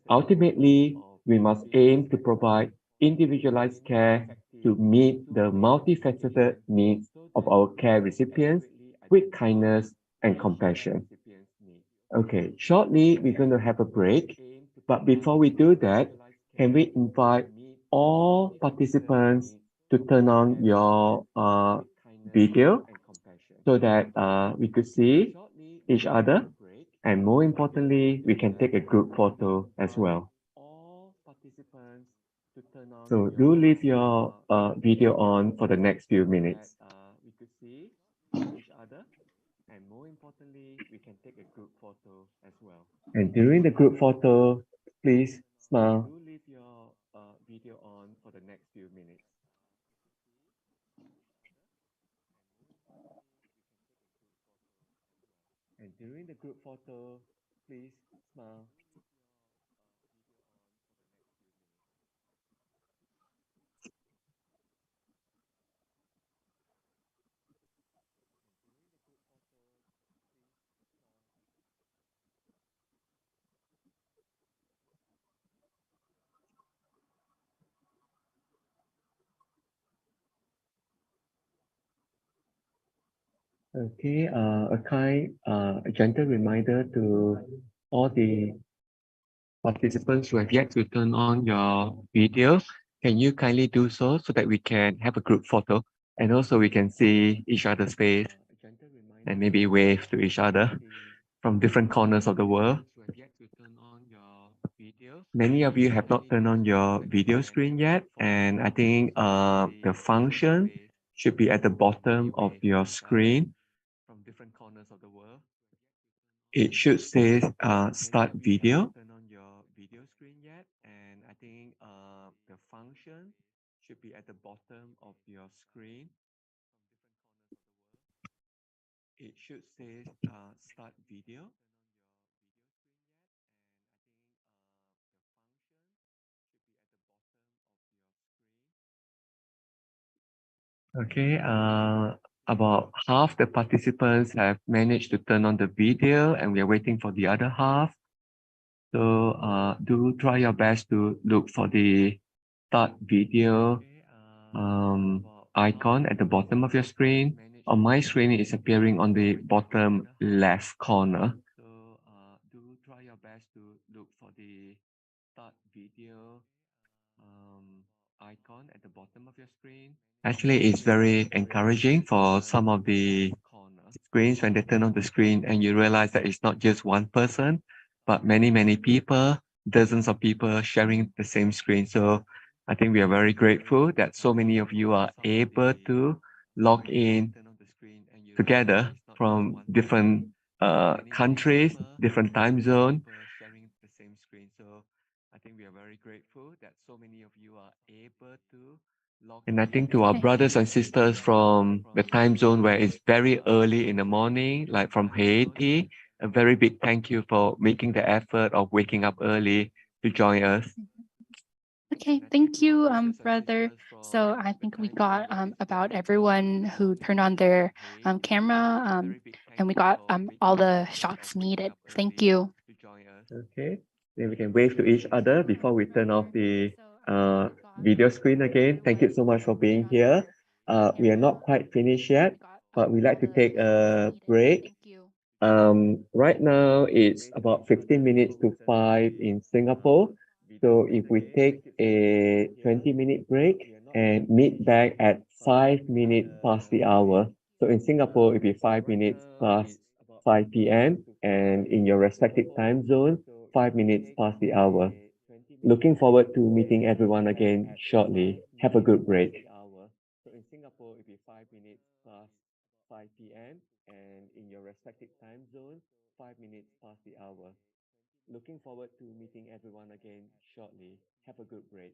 Ultimately, we must aim to provide individualized care to meet the multifaceted needs of our care recipients with kindness and compassion. Okay, shortly, we're going to have a break. But before we do that, can we invite all participants to turn on your video so that we could see each other? And more importantly, we can take a group photo as well. So do leave your video on for the next few minutes. And more importantly, we can take a group photo as well. And during the group photo, please smile. Do leave your video on for the next few minutes. And during the group photo, please smile. Okay, a kind, a gentle reminder to all the participants who have yet to turn on your video. Can you kindly do so so that we can have a group photo and also we can see each other's face and maybe wave to each other from different corners of the world. Many of you have not turned on your video screen yet, and I think the function should be at the bottom of your screen. It should say start video. And I think the function should be at the bottom of your screen. It should say start video. Okay, about half the participants have managed to turn on the video and we are waiting for the other half. So do try your best to look for the start video icon at the bottom of your screen. On my screen, it's appearing on the bottom left corner. So do try your best to look for the start video icon at the bottom of your screen. Actually, it's very encouraging for some of the screens when they turn on the screen and you realize that it's not just one person, but many people, dozens of people sharing the same screen. So I think we are very grateful that so many of you are able to log in together from different countries, different time zone. So I think we are very grateful that so many of you are able to log. And I think to our Okay. brothers and sisters from the time zone where it's very early in the morning, like from Haiti, a very big thank you for making the effort of waking up early to join us. Okay, thank you, brother. So I think we got about everyone who turned on their camera, and we got all the shots needed. Thank you. Okay, then we can wave to each other before we turn off the video screen again. Thank you so much for being here. We are not quite finished yet, but we like to take a break. Right now it's about 15 minutes to 5 in Singapore. So if we take a 20-minute break and meet back at 5 minutes past the hour. So in Singapore, it'll be 5 minutes past 5 p.m. and in your respective time zone, 5 minutes past the hour. Looking forward to meeting everyone again shortly. Have a good break. So in Singapore, it'll be 5 minutes past 5 p.m. and in your respective time zone, 5 minutes past the hour. Looking forward to meeting everyone again shortly. Have a good break.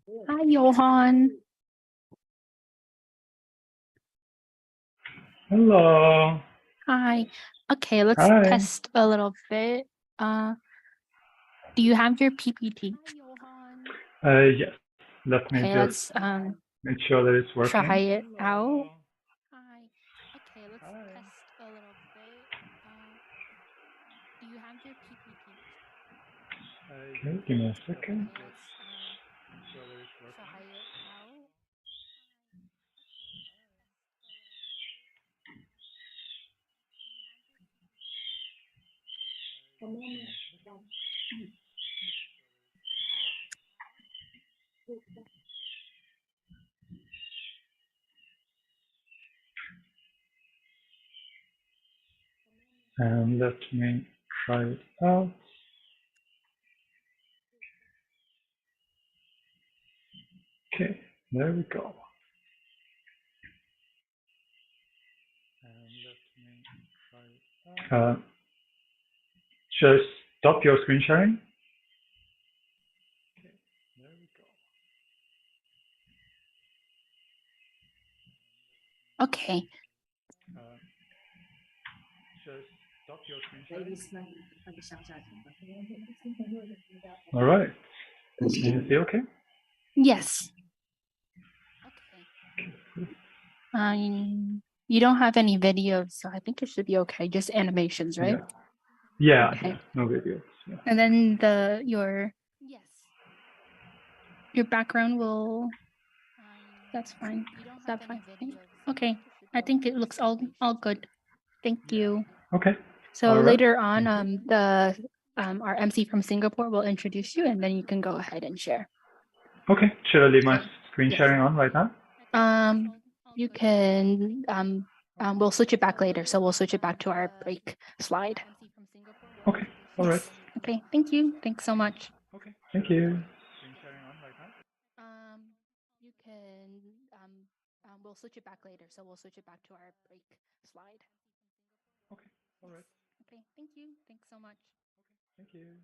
Hi, Johan. Hello. Hi. Okay, let's Hi. test a little bit. Do you have your PPT? Yes. Let me Okay, just let's make sure that it's working. try it out. Hi. Okay, let's Hi. test a little bit. Do you have your PPT? Okay, give me a second. Okay, let's try it out. And let me try it out. Okay, there we go. And let me try it out. Just stop your screen sharing. Okay, there we go. Okay. Just stop your screen sharing. All right. Can you see okay? Yes. You don't have any videos, so I think it should be okay. Just animations, right? Yeah, Okay. no videos. Yeah. And then your background will. That's fine. Is that fine? Okay. I think it looks all good. Thank you. Okay. So All right. later on, our MC from Singapore will introduce you, and then you can go ahead and share. Okay. Should I leave my Okay. screen Yes. sharing on right now? You can we'll switch it back later, so we'll switch it back to our break slide. Okay. All right. Yes. Okay. Thank you. Thanks so much. Okay. Thank you. Screen sharing on right now? You can we'll switch it back later, so we'll switch it back to our break slide. Okay. All right. Okay. Thank you. Thanks so much. Thank you.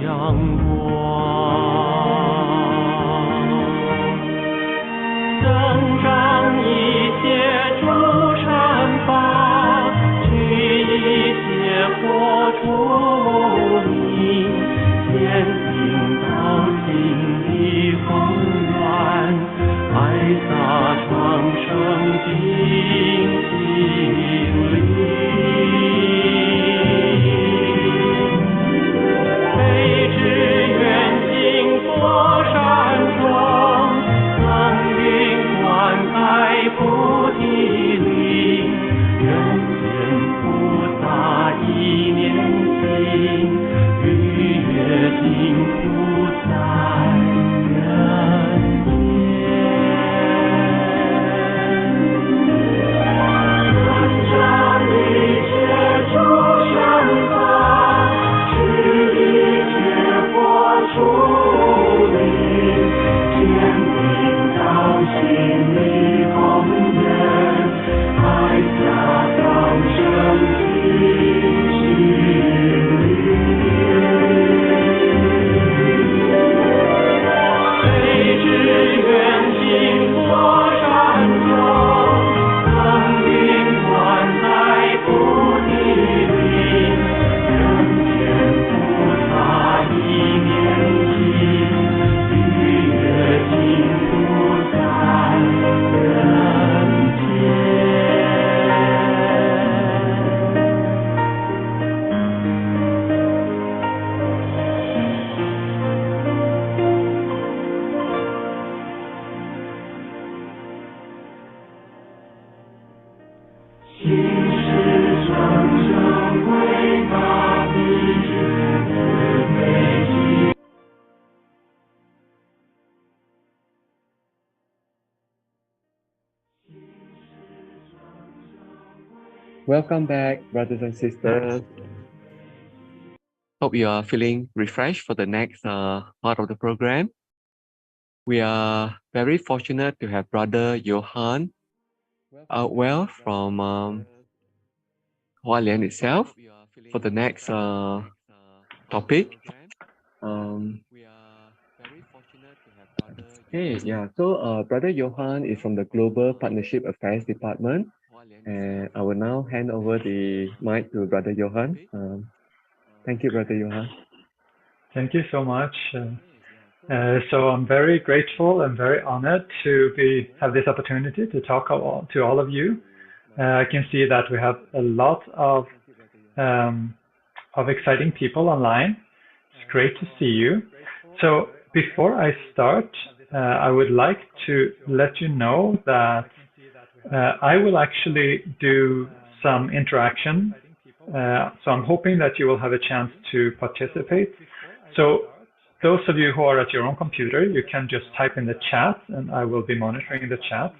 阳光。增长一些诸善法，去一些祸出无明，坚定到心里宏愿，爱洒长生净心灵。悲之远行佛山中，耕耘灌溉菩提林，人间菩萨一念心，逾越净土在人间。增长一切诸善法，是一切佛出灵，坚定到心里宏愿，爱下当生净心灵。谁知远行佛山中，耕耘灌溉菩提林，人间菩萨一念心，逾越净土在人间。心是生生伟大的慈悲心。Welcome back, brothers and sisters. Hope you are feeling refreshed for the next part of the program. We are very fortunate to have Brother Johan Outwell from Hualien itself for the next topic. So Brother Johan is from the Global Partnership Affairs Department, and I will now hand over the mic to Brother Johan. Thank you, Brother Johan. Thank you so much. So I'm very grateful and very honored to have this opportunity to talk to all of you. I can see that we have a lot of exciting people online. It's great to see you. So before I start, I would like to let you know that I will actually do some interaction. So I'm hoping that you will have a chance to participate. So those of you who are at your own computer, you can just type in the chat and I will be monitoring the chat.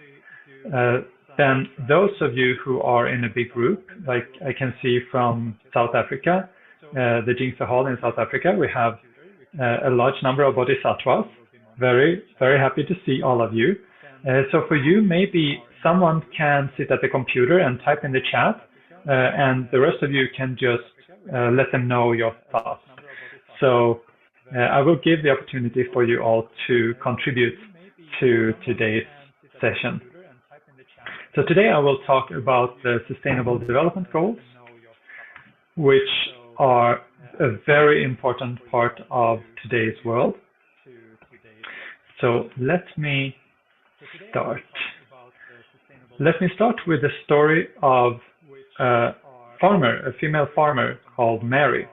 Then those of you who are in a big group, like I can see from South Africa, the Jingse Hall in South Africa, we have a large number of bodhisattvas. Very, very happy to see all of you. So for you, maybe someone can sit at the computer and type in the chat, and the rest of you can just let them know your thoughts. So I will give the opportunity for you all to contribute to today's session. So today I will talk about the Sustainable Development Goals, which are a very important part of today's world. So let me start. Let me start with the story of a female farmer called Mary.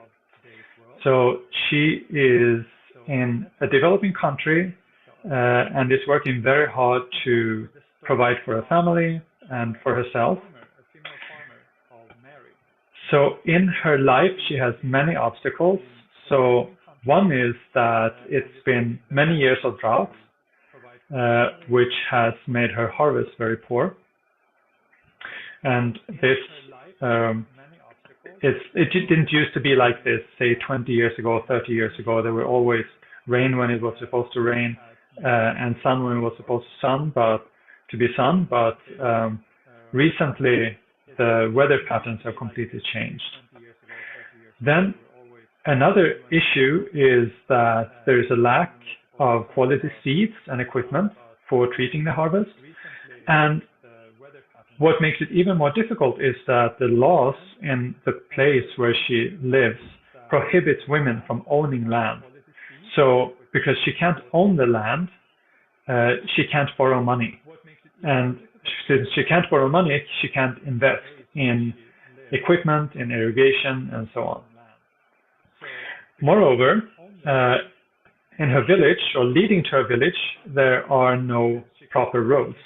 So she is in a developing country and is working very hard to provide for her family and for herself. So in her life, she has many obstacles. So one is that it's been many years of drought, which has made her harvest very poor. And this, it didn't used to be like this, say 20 years ago, 30 years ago. There were always rain when it was supposed to rain, and sun when it was supposed to be sun. But recently, the weather patterns have completely changed. Then Another issue is that there is a lack of quality seeds and equipment for treating the harvest. And what makes it even more difficult is that the laws in the place where she lives prohibits women from owning land. So because she can't own the land, she can't borrow money. And since she can't borrow money, she can't invest in equipment, in irrigation, and so on. Moreover, in her village, or leading to her village, there are no proper roads.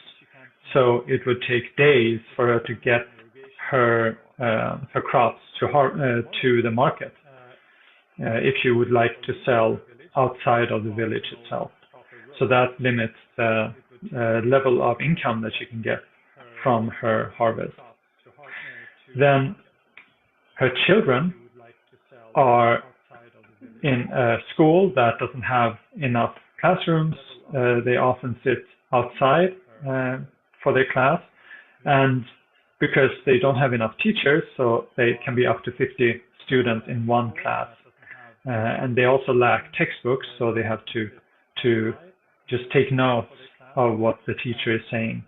So it would take days for her to get her crops to the market if she would like to sell outside of the village itself. So that limits the level of income that she can get from her harvest. Then her children are in a school that doesn't have enough classrooms. They often sit outside for their class, and because they don't have enough teachers, so they can be up to 50 students in one class. And they also lack textbooks, so they have to just take notes of what the teacher is saying.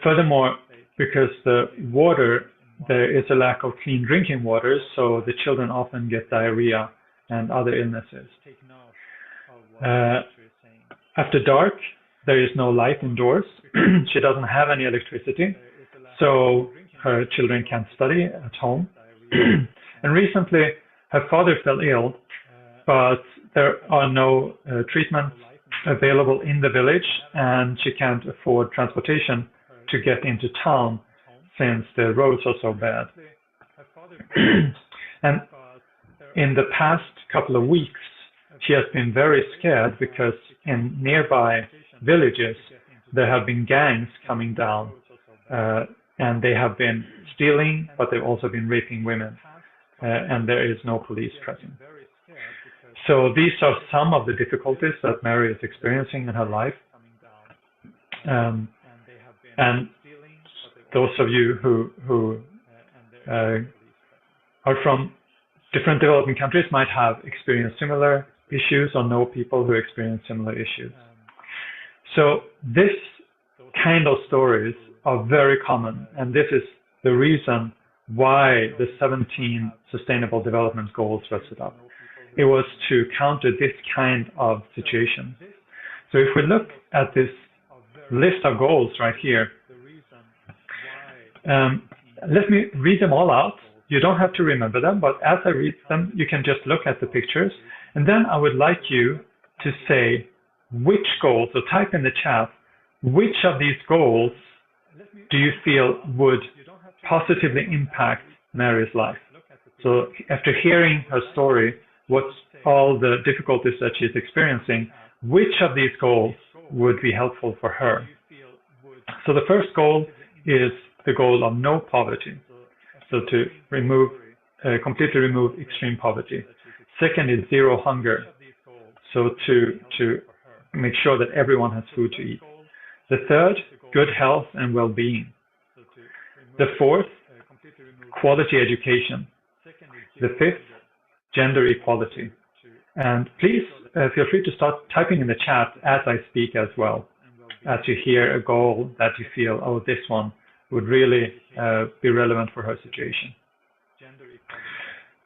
Furthermore, because the water, there is a lack of clean drinking water, so the children often get diarrhea and other illnesses. After dark, there is no light indoors. She doesn't have any electricity, so her children can't study at home. And recently, her father fell ill, but there are no treatments available in the village, and she can't afford transportation to get into town since the roads are so bad. And in the past couple of weeks, she has been very scared because in nearby villages, there have been gangs coming down, and they have been stealing, but they've also been raping women, and there is no police present. So these are some of the difficulties that Mary is experiencing in her life. And those of you who are from different developing countries might have experienced similar issues or know people who experience similar issues. So this kind of stories are very common, and this is the reason why the 17 Sustainable Development Goals were set up. It was to counter this kind of situation. So if we look at this list of goals right here, let me read them all out. You don't have to remember them, but as I read them, you can just look at the pictures. And then I would like you to say which goals, or type in the chat, which of these goals do you feel would positively impact Mary's life? So after hearing her story, what's all the difficulties that she's experiencing, which of these goals would be helpful for her? So the first goal is the goal of no poverty. So to completely remove extreme poverty. Second is zero hunger. So to make sure that everyone has food to eat. The third, good health and well-being. The fourth, quality education. The fifth, gender equality. And please feel free to start typing in the chat as I speak as well, as you hear a goal that you feel, oh, this one would really be relevant for her situation.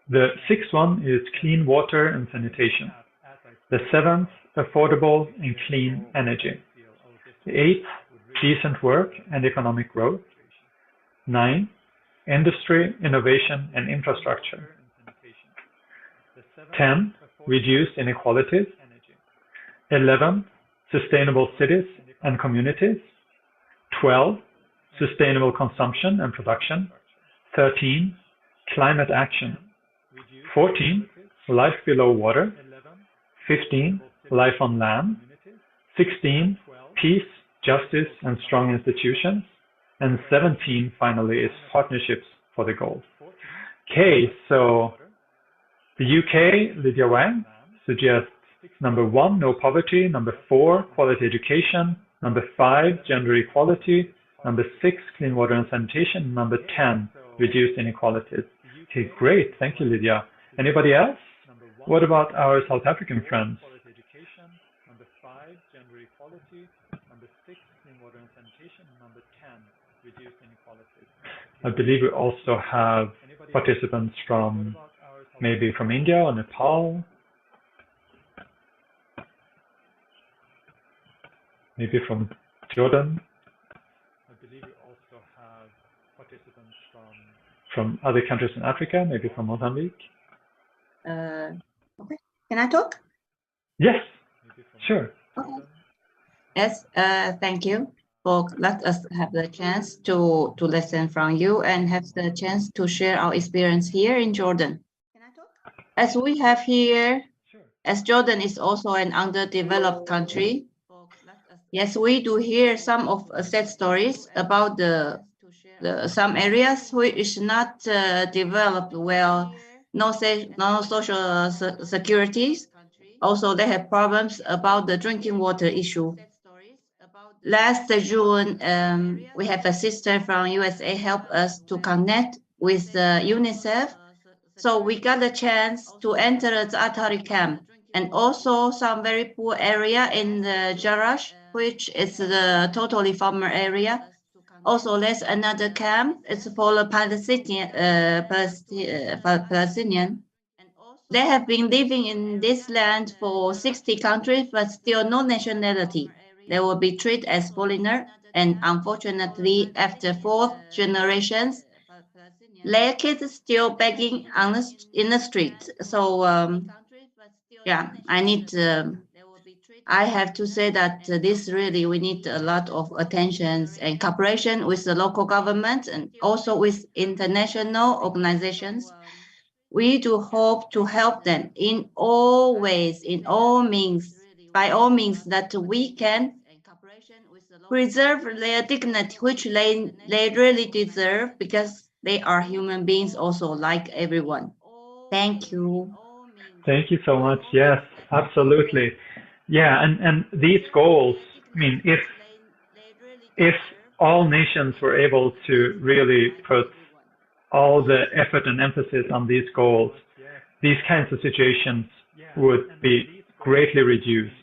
The sixth one is clean water and sanitation. The seventh, affordable and clean energy. The eighth, decent work and economic growth. 9, industry, innovation, and infrastructure. 10, reduce inequalities. 11, sustainable cities and communities. 12, sustainable consumption and production. 13, climate action. 14, life below water. 15, life on land. 16, peace, justice, and strong institutions. And 17, finally, is partnerships for the goals. Okay, so the UK, Lydia Wang, suggests number 1, no poverty. Number 4, quality education. Number 5, gender equality. Number 6, clean water and sanitation. Number 10, reduce inequalities. Okay, great. Thank you, Lydia. Anybody else? What about our South African friends? Number 5, gender equality. Number 6, clean water and sanitation. Number 10, reduce inequalities. I believe we also have participants from maybe from India or Nepal. Maybe from Jordan. I believe we also have participants from other countries in Africa, maybe from Mozambique. Okay. Can I talk? Yes, sure. Okay. Yes, thank you for let us have the chance to listen from you and have the chance to share our experience here in Jordan. Can I talk? As we have here, as Jordan is also an underdeveloped country, yes, we do hear some of sad stories about the some areas which is not developed well, no social securities. Also, they have problems about the drinking water issue. Last June, we have a sister from USA help us to connect with UNICEF. So we got a chance to enter the Atari camp and also some very poor area in the Jarash, which is the totally farmer area. Also, there's another camp. It's for the Palestinian. They have been living in this land for 60 countries, but still no nationality. They will be treated as foreigner, and unfortunately, after 4 generations, their kids still begging in the street. So, yeah, I have to say that this really, we need a lot of attention and cooperation with the local government and also with international organizations. We do hope to help them in all ways, in all means, by all means that we can preserve their dignity, which they really deserve because they are human beings also like everyone. Thank you. Thank you so much. Yes, absolutely. Yeah, and these goals, I mean, if all nations were able to really put all the effort and emphasis on these goals, these kinds of situations would be greatly reduced.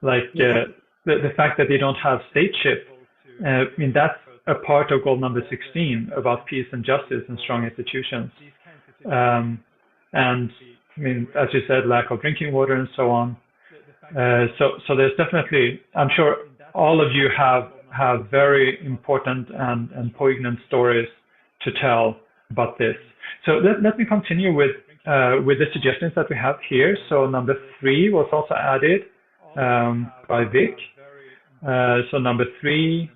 Like the fact that they don't have stateship, I mean, that's a part of goal number 16 about peace and justice and strong institutions. And I mean, as you said, lack of drinking water and so on. So there's definitely, I'm sure all of you have very important and poignant stories to tell about this. So let me continue with the suggestions that we have here. So number 3 was also added by Vic. So number 3,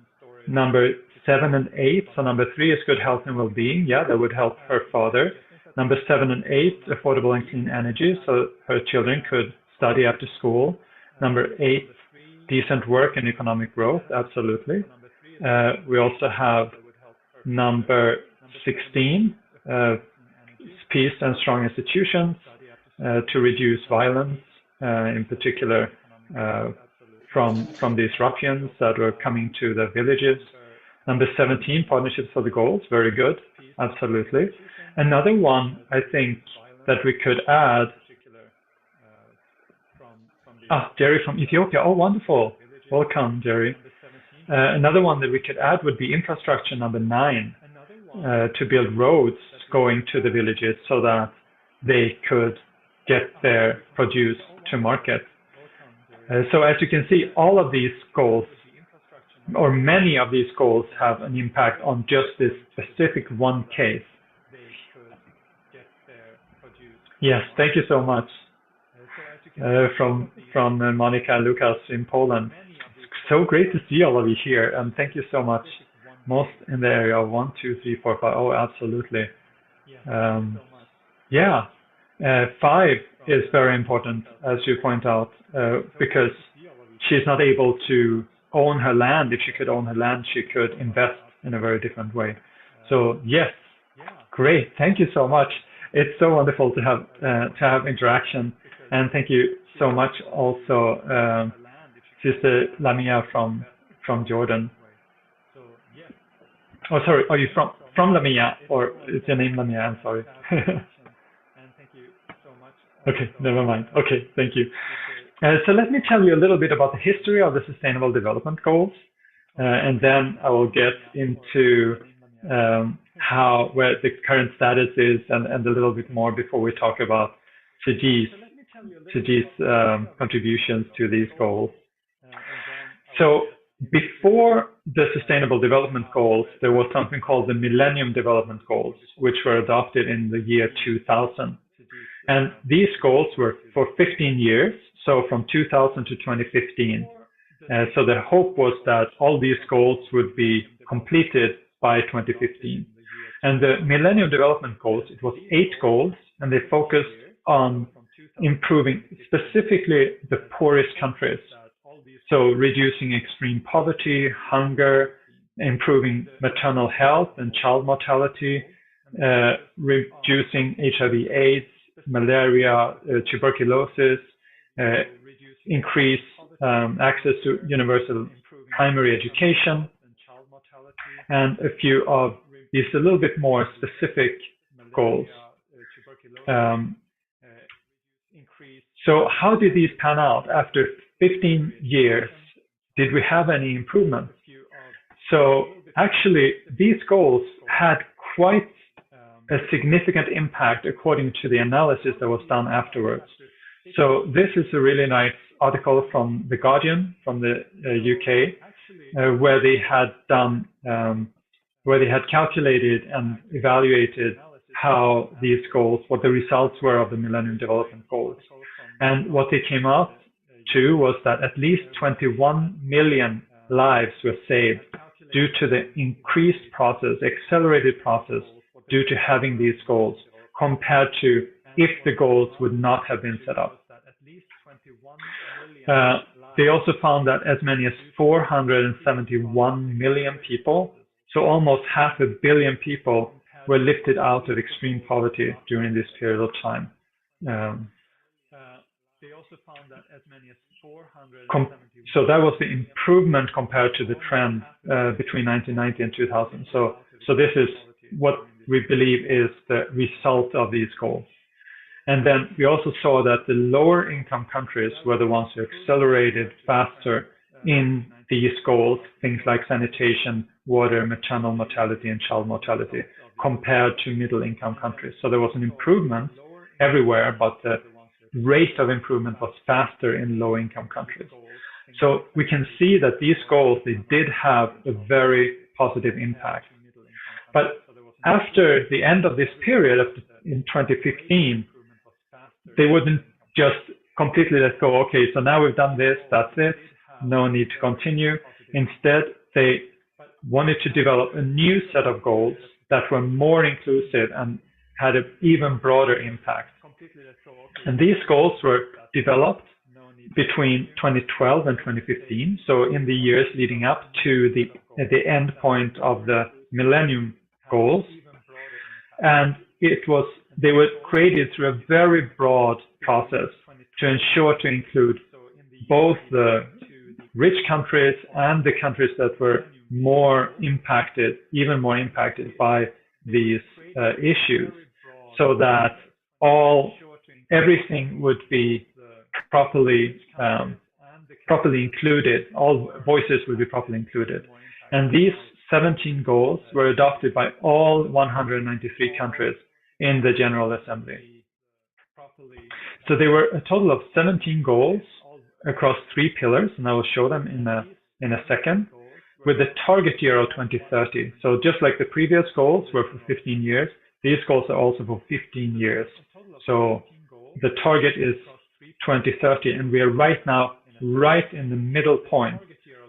number 7 and 8. So number 3 is good health and well-being. Yeah, that would help her father. Number 7 and 8, affordable and clean energy, so her children could study after school. Number 8, decent work and economic growth, absolutely. We also have number 16, peace and strong institutions to reduce violence, in particular from these ruffians that were coming to the villages. Number 17, partnerships for the goals, very good, absolutely. Another one, I think, that we could add. Jerry from Ethiopia. Oh, wonderful. Welcome, Jerry. Another one that we could add would be infrastructure, number 9, to build roads going to the villages so that they could get their produce to market. So as you can see, all of these goals, or many of these goals, have an impact on just this specific one case. Yes, thank you so much. From Monica and Lucas in Poland. It's so great to see all of you here, and thank you so much. Most in the area of 1, 2, 3, 4, 5. Oh, absolutely. Yeah, 5 is very important, as you point out, because she's not able to own her land. If she could own her land, she could invest in a very different way. So yes, great. Thank you so much. It's so wonderful to have interaction. And thank you so much also, Sister Lamia from Jordan. Oh, sorry, are you from Lamia, or is your name Lamia? I'm sorry. Okay, never mind. Okay, thank you. So let me tell you a little bit about the history of the Sustainable Development Goals, and then I will get into where the current status is and a little bit more before we talk about Tzuji's contributions to these goals. So before the Sustainable Development Goals, there was something called the Millennium Development Goals, which were adopted in the year 2000. And these goals were for 15 years, so from 2000 to 2015. So the hope was that all these goals would be completed by 2015. And the Millennium Development Goals, it was 8 goals, and they focused on improving specifically the poorest countries. So reducing extreme poverty, hunger, improving maternal health and child mortality, reducing HIV/AIDS, malaria, tuberculosis, increase access to universal primary education, and a few of these a little bit more specific goals. So how did these pan out? After 15 years, did we have any improvement? So actually, these goals had quite a significant impact according to the analysis that was done afterwards. So this is a really nice article from The Guardian, from the UK, where they had done, where they had calculated and evaluated how these goals, what the results were of the Millennium Development Goals. And what they came out to was that at least 21 million lives were saved due to the increased process, accelerated process, due to having these goals, compared to if the goals would not have been set up. They also found that as many as 471 million people, so almost 500 million people, were lifted out of extreme poverty during this period of time. So that was the improvement compared to the trend between 1990 and 2000. So this is what we believe is the result of these goals. And then we also saw that the lower income countries were the ones who accelerated faster in these goals, things like sanitation, water, maternal mortality, and child mortality, compared to middle income countries. So there was an improvement everywhere, but the rate of improvement was faster in low income countries. So we can see that these goals, they did have a very positive impact. But after the end of this period, in 2015, they wouldn't just completely let go, okay, so now we've done this, that's it, no need to continue. Instead, they wanted to develop a new set of goals that were more inclusive and had an even broader impact. And these goals were developed between 2012 and 2015, so in the years leading up to the end point of the Millennium Goals. And they were created through a very broad process to ensure to include both the rich countries and the countries that were more impacted, even more impacted by these issues, so that everything would be properly included, all voices would be properly included. And these 17 goals were adopted by all 193 countries in the General Assembly. So there were a total of 17 goals across 3 pillars, and I will show them in a second, with the target year of 2030. So just like the previous goals were for 15 years, these goals are also for 15 years. So the target is 2030, and we are right now right in the middle point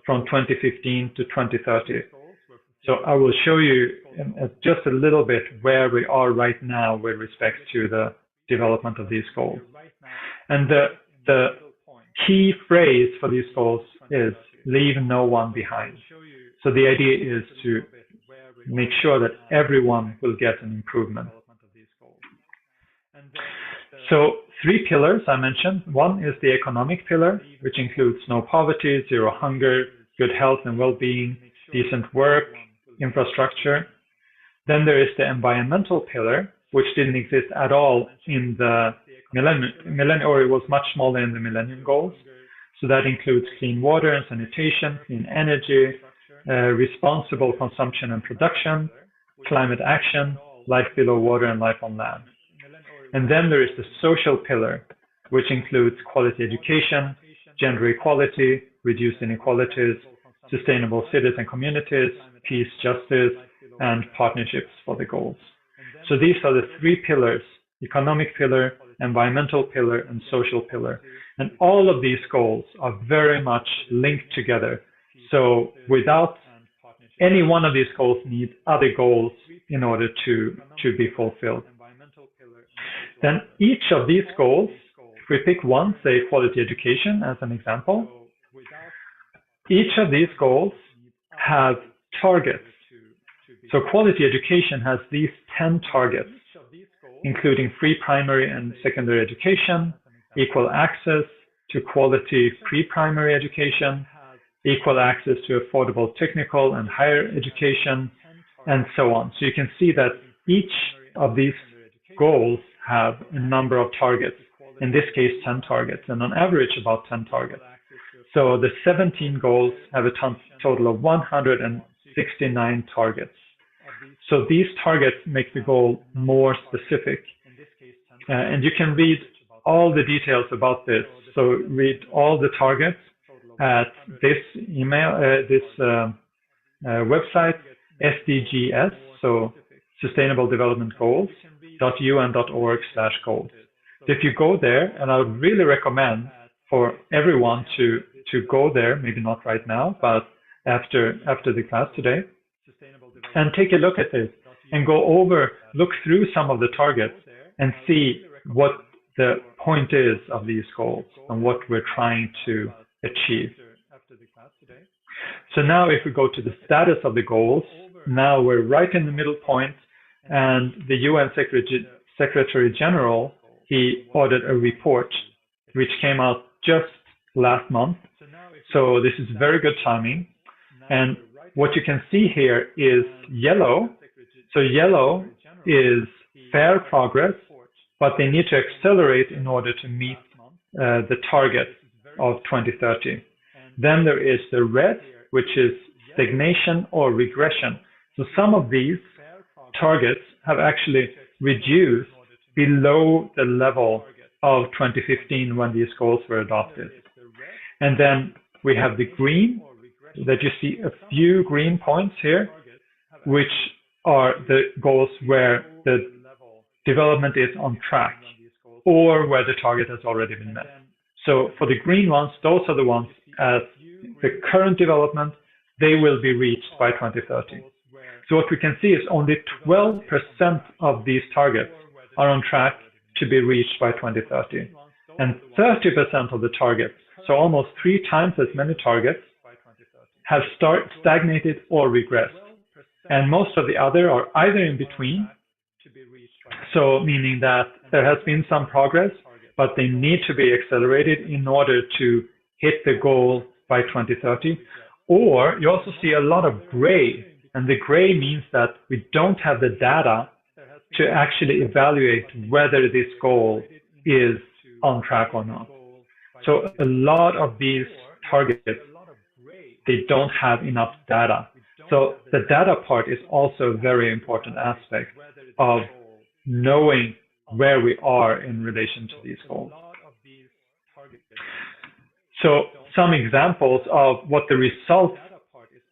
from 2015 to 2030. So I will show you just a little bit where we are right now with respect to the development of these goals. And the key phrase for these goals is leave no one behind. So the idea is to make sure that everyone will get an improvement. So 3 pillars I mentioned. One is the economic pillar, which includes no poverty, zero hunger, good health and well-being, decent work, infrastructure. Then there is the environmental pillar, which didn't exist at all in the millennium, or it was much smaller in the Millennium Goals. So that includes clean water and sanitation, clean energy, responsible consumption and production, climate action, life below water, and life on land. And then there is the social pillar, which includes quality education, gender equality, reduced inequalities, sustainable cities and communities, peace, justice, and partnerships for the goals. So these are the three pillars: economic pillar, environmental pillar, and social pillar. And all of these goals are very much linked together. So without any one of these goals need other goals in order to be fulfilled. Then each of these goals, if we pick one, say quality education as an example, each of these goals have targets. So quality education has these 10 targets, including free primary and secondary education, equal access to quality pre-primary education, equal access to affordable technical and higher education, and so on. So you can see that each of these goals have a number of targets, in this case 10 targets, and on average about 10 targets. So the 17 goals have a total of 169 targets. So these targets make the goal more specific. And you can read all the details about this. So read all the targets at this website, SDGs, so Sustainable Development Goals, .un.org/goals. So if you go there, and I would really recommend for everyone to go there, maybe not right now, but after the class today, and take a look at this and look through some of the targets and see what the point is of these goals and what we're trying to achieve. So now if we go to the status of the goals, now we're right in the middle point, and the UN Secretary General, he ordered a report which came out just last month. So this is very good timing. And what you can see here is yellow. So yellow is fair progress, but they need to accelerate in order to meet the target of 2030. Then there is the red, which is stagnation or regression. So some of these targets have actually reduced below the level of 2015 when these goals were adopted. And then we have the green, that you see a few green points here, which are the goals where the development is on track or where the target has already been met. So for the green ones, those are the ones at the current development, they will be reached by 2030. So what we can see is only 12% of these targets are on track to be reached by 2030. And 30% of the targets, so almost 3 times as many targets, have stagnated or regressed. And most of the other are either in between, so meaning that there has been some progress, but they need to be accelerated in order to hit the goal by 2030. Or you also see a lot of gray, and the gray means that we don't have the data to actually evaluate whether this goal is on track or not. So a lot of these targets, they don't have enough data. So the data part is also a very important aspect of knowing where we are in relation to these goals. So some examples of what the results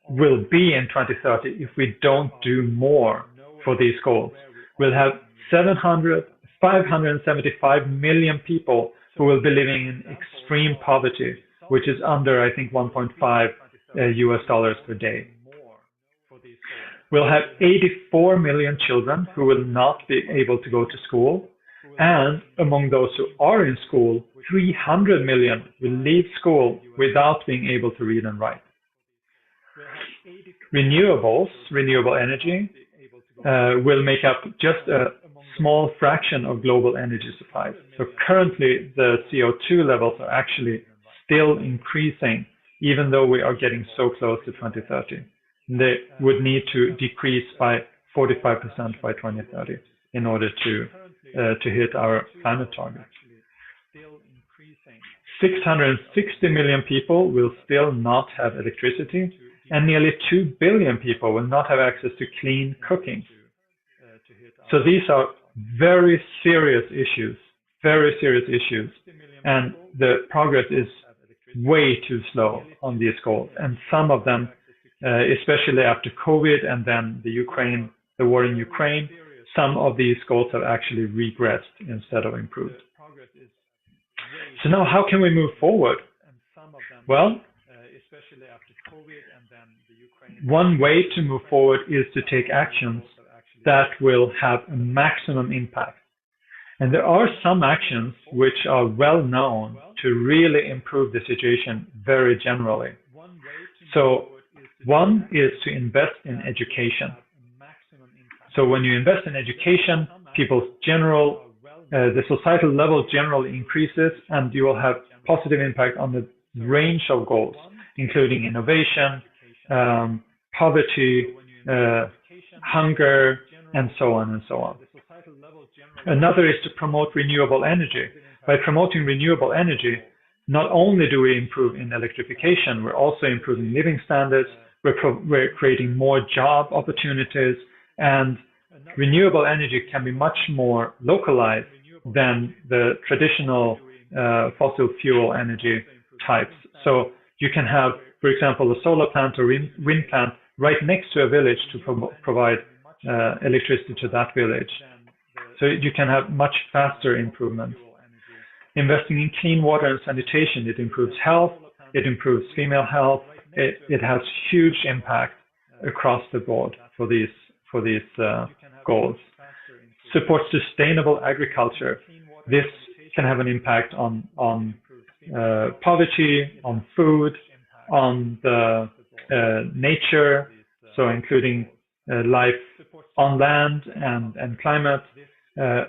will be in 2030 if we don't do more for these goals. We'll have 575 million people who will be living in extreme poverty, which is under, I think, $1.5 US per day. We'll have 84 million children who will not be able to go to school. And among those who are in school, 300 million will leave school without being able to read and write. Renewables, renewable energy, will make up just a small fraction of global energy supplies. So currently, the CO2 levels are actually still increasing, even though we are getting so close to 2030. They would need to decrease by 45% by 2030 in order to hit our climate targets. 660 million people will still not have electricity, and nearly 2 billion people will not have access to clean cooking. So these are very serious issues, and the progress is way too slow on these goals. And some of them, especially after COVID and then the war in Ukraine, some of these goals have actually regressed instead of improved. So now how can we move forward? Well, one way to move forward is to take actions that will have a maximum impact. And there are some actions which are well known to really improve the situation very generally. So one is to invest in education. So when you invest in education, the societal level generally increases, and you will have positive impact on the range of goals, including innovation, poverty, hunger, and so on and so on. Another is to promote renewable energy. By promoting renewable energy, not only do we improve in electrification, we're also improving living standards, we're creating more job opportunities, and renewable energy can be much more localized than the traditional fossil fuel energy types. So you can have, for example, a solar plant or wind plant right next to a village to provide electricity to that village. So you can have much faster improvements. Investing in clean water and sanitation, it improves health, it improves female health, it has huge impact across the board for these goals. Support sustainable agriculture. This can have an impact on poverty, on food, on the nature, so including life on land and climate.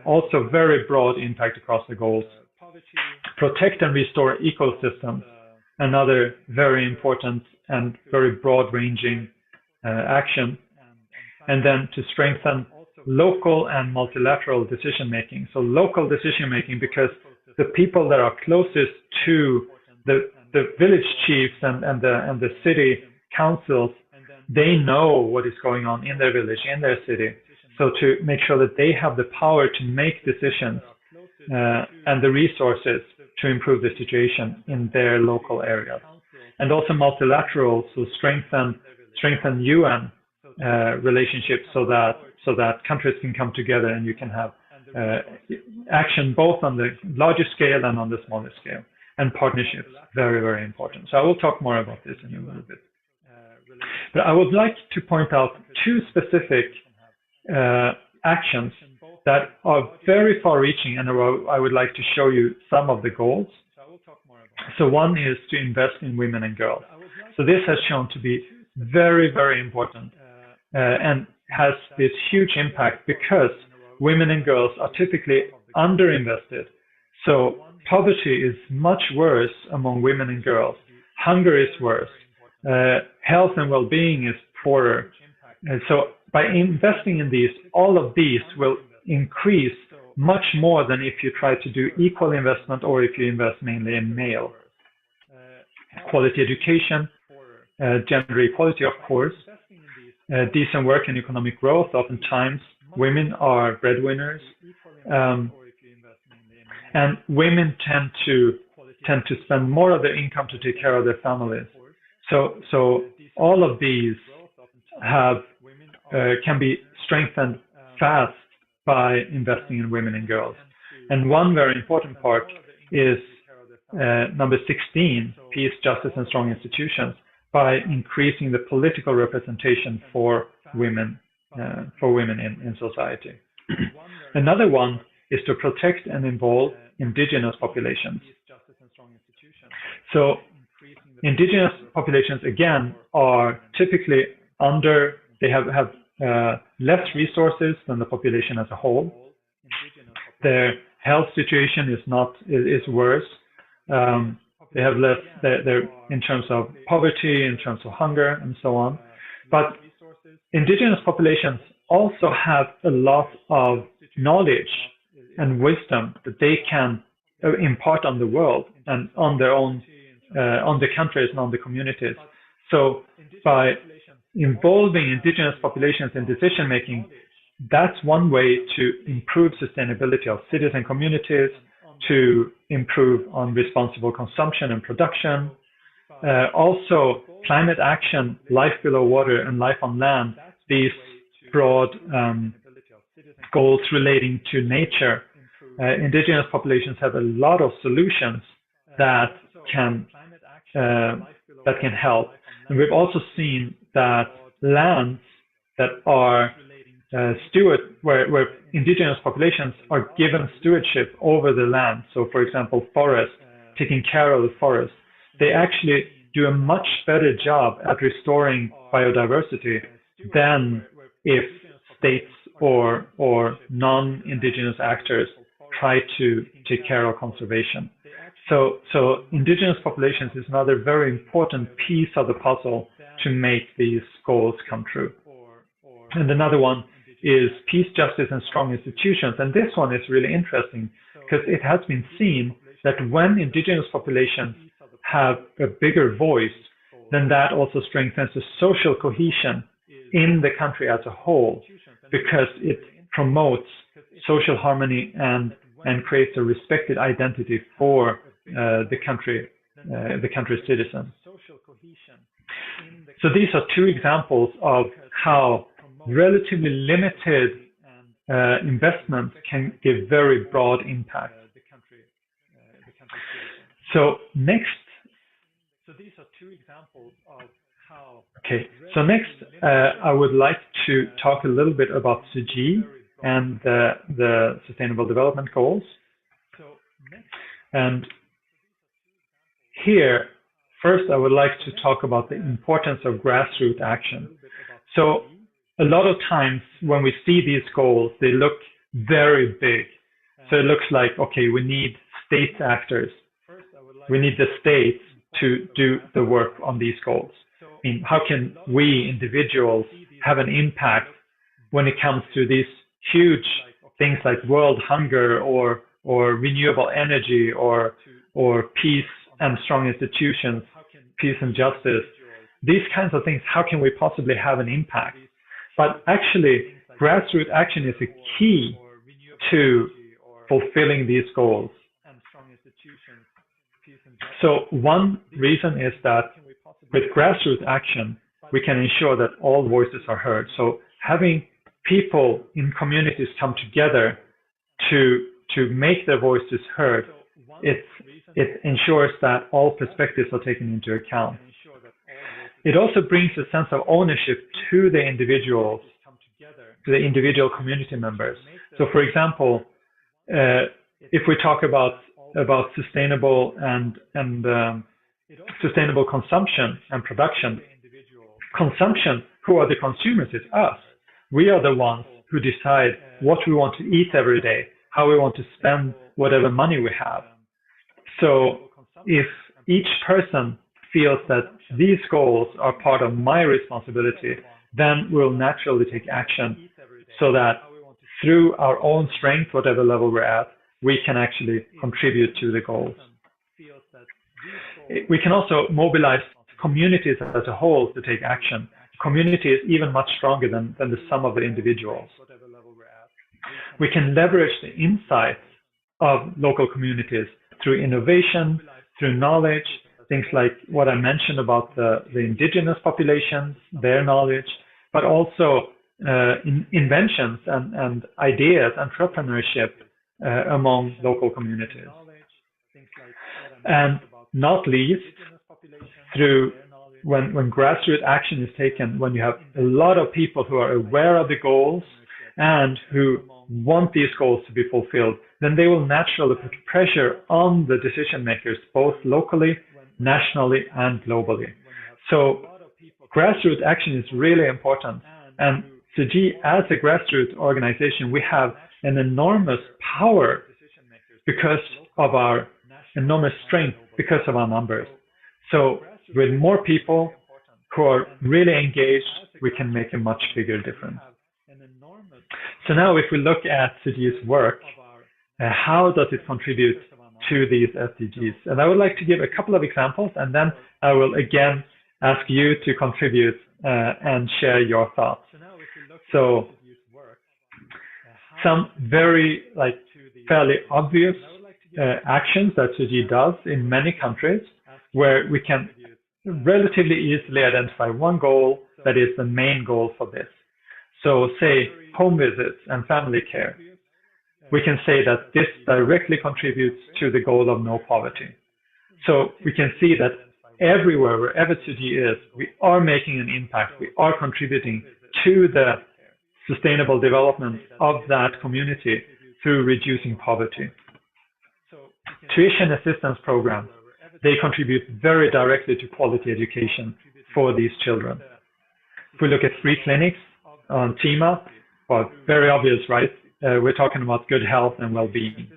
Also very broad impact across the goals. Protect and restore ecosystems, another very important and very broad-ranging action. And then to strengthen local and multilateral decision-making. So local decision-making, because the people that are closest to the village chiefs and the city councils, they know what is going on in their village, in their city. So to make sure that they have the power to make decisions and the resources to improve the situation in their local areas. And also multilateral, so strengthen UN relationships so that countries can come together and you can have action both on the larger scale and on the smaller scale. And partnerships, very, very important. So I will talk more about this in a little bit. But I would like to point out two specific actions that are very far-reaching, and I would like to show you some of the goals. So one is to invest in women and girls. So this has shown to be very, very important and has this huge impact because women and girls are typically underinvested. So poverty is much worse among women and girls. Hunger is worse. Health and well-being is poorer. And so by investing in these, all of these will increase much more than if you try to do equal investment or if you invest mainly in male. Quality education, gender equality, of course, decent work and economic growth. Oftentimes, women are breadwinners, and women tend to spend more of their income to take care of their families. So all of these can be strengthened fast by investing in women and girls. And one very important part is number 16, peace, justice, and strong institutions, by increasing the political representation for women in society. Another one is to protect and involve indigenous populations. So indigenous populations, again, are typically they have less resources than the population as a whole. Their health situation is worse. They have less, they're in terms of poverty, in terms of hunger, and so on. But indigenous populations also have a lot of knowledge and wisdom that they can impart on the world and on their own, on the countries and on the communities. So by involving indigenous populations in decision making, that's one way to improve sustainability of cities and communities, to improve on responsible consumption and production. Also, climate action, life below water, and life on land, these broad goals relating to nature. Indigenous populations have a lot of solutions that can help. And we've also seen that lands that are where indigenous populations are given stewardship over the land. So, for example, forests, taking care of the forest, they actually do a much better job at restoring biodiversity than if states or non-indigenous actors try to take care of conservation. So indigenous populations is another very important piece of the puzzle to make these goals come true. And another one is peace, justice, and strong institutions. And this one is really interesting because it has been seen that when indigenous populations have a bigger voice, then that also strengthens the social cohesion in the country as a whole, because it promotes social harmony and creates a respected identity for the country's citizens. So these are two examples of how relatively limited investment can give very broad impact. So next, I would like to talk a little bit about Tzu Chi and the Sustainable Development Goals. And here, first, I would like to talk about the importance of grassroots action. So a lot of times when we see these goals, they look very big. So it looks like, okay, we need state actors. We need the states to do the work on these goals. I mean, how can we individuals have an impact when it comes to these huge things like world hunger or renewable energy or peace and strong institutions, peace and justice? These kinds of things, how can we possibly have an impact? But actually, grassroots action is a key to fulfilling these goals. So one reason is that with grassroots action, we can ensure that all voices are heard. So having people in communities come together to make their voices heard, it ensures that all perspectives are taken into account. It also brings a sense of ownership to the individuals, to the individual community members. So, for example, if we talk about sustainable and sustainable consumption and production, consumption, who are the consumers? Is us. We are the ones who decide what we want to eat every day, how we want to spend whatever money we have. So if each person feels that these goals are part of my responsibility, then we'll naturally take action so that through our own strength, whatever level we're at, we can actually contribute to the goals. We can also mobilize communities as a whole to take action. Community is even much stronger than the sum of the individuals. We can leverage the insights of local communities through innovation, through knowledge, things like what I mentioned about the indigenous populations, their knowledge, but also inventions and ideas, entrepreneurship among local communities. And not least, through when grassroots action is taken, when you have a lot of people who are aware of the goals and who want these goals to be fulfilled, then they will naturally put pressure on the decision makers, both locally, nationally, and globally. So grassroots action is really important. And Tzu Chi, as a grassroots organization, we have an enormous power because of our enormous strength, because of our numbers. So with more people who are really engaged, we can make a much bigger difference. So now if we look at Tzu Chi's work, how does it contribute to these SDGs. And I would like to give a couple of examples, and then I will again ask you to contribute and share your thoughts. So some very fairly obvious actions that SDG does in many countries, where we can relatively easily identify one goal that is the main goal for this. So say home visits and family care. We can say that this directly contributes to the goal of no poverty. So we can see that everywhere, wherever SDG is, we are making an impact. We are contributing to the sustainable development of that community through reducing poverty. Tuition assistance programs, they contribute very directly to quality education for these children. If we look at free clinics on TIMA, well, very obvious, right? We're talking about good health and well-being.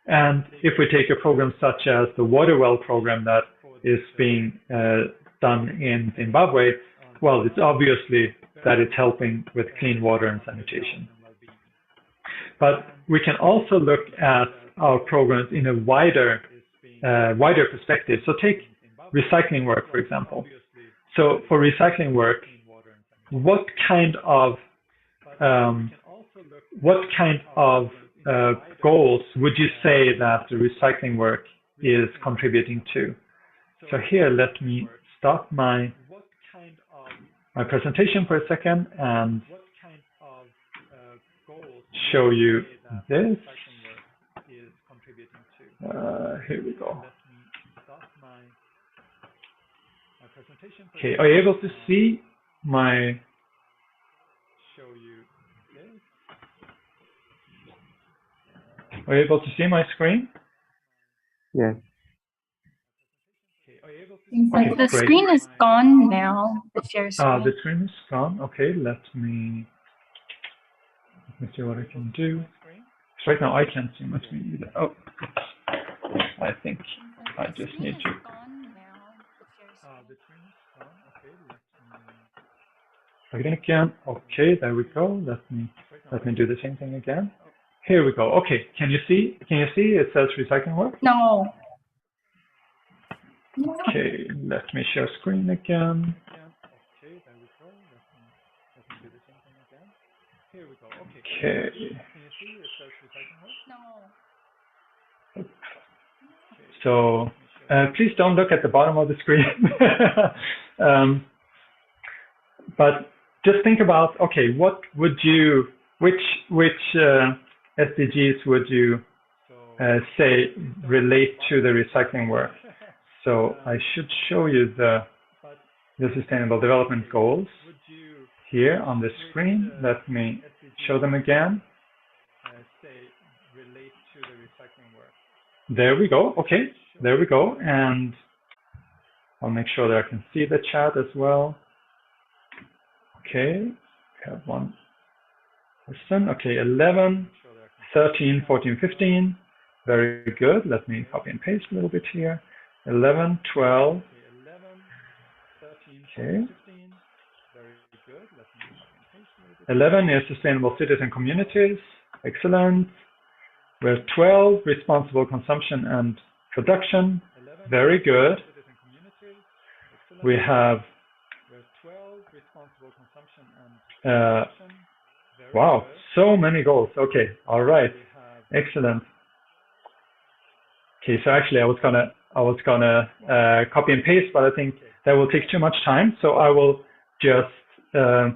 And if we take a program such as the Water Well program that is being done in Zimbabwe, well, it's obviously that it's helping with clean water and sanitation. But we can also look at our programs in a wider perspective. So take recycling work, for example. So for recycling work, what kind of goals would you say that the recycling work is contributing to? So here, let me stop my presentation for a second and show you this. Here we go. Okay, are you able to see my? Are you able to see my screen? Yes. The great. screen is gone now. The share screen. The screen is gone. Okay, let me see what I can do. Right now I can't see my screen either. Oh, I think I just need to. Again. Okay, there we go. Let me do the same thing again. Here we go. Okay, can you see? It says recycling work? No. Okay, let me share screen again. Okay. So please don't look at the bottom of the screen. But just think about, okay, what would you, which SDGs would you say relate to the recycling work? So I should show you the Sustainable Development Goals here on the screen. Let me show them again. There we go. Okay, there we go. And I'll make sure that I can see the chat as well. Okay, we have one person. Okay, 11, 13, 14, 15. Very good. Let me copy and paste a little bit here. 11, 12. Okay. 11 is sustainable cities and communities. Excellent. We have 12, responsible consumption and production. Very good. We have wow, so many goals. Okay, all right, excellent. Okay, so actually I was gonna copy and paste, but I think that will take too much time. So I will just go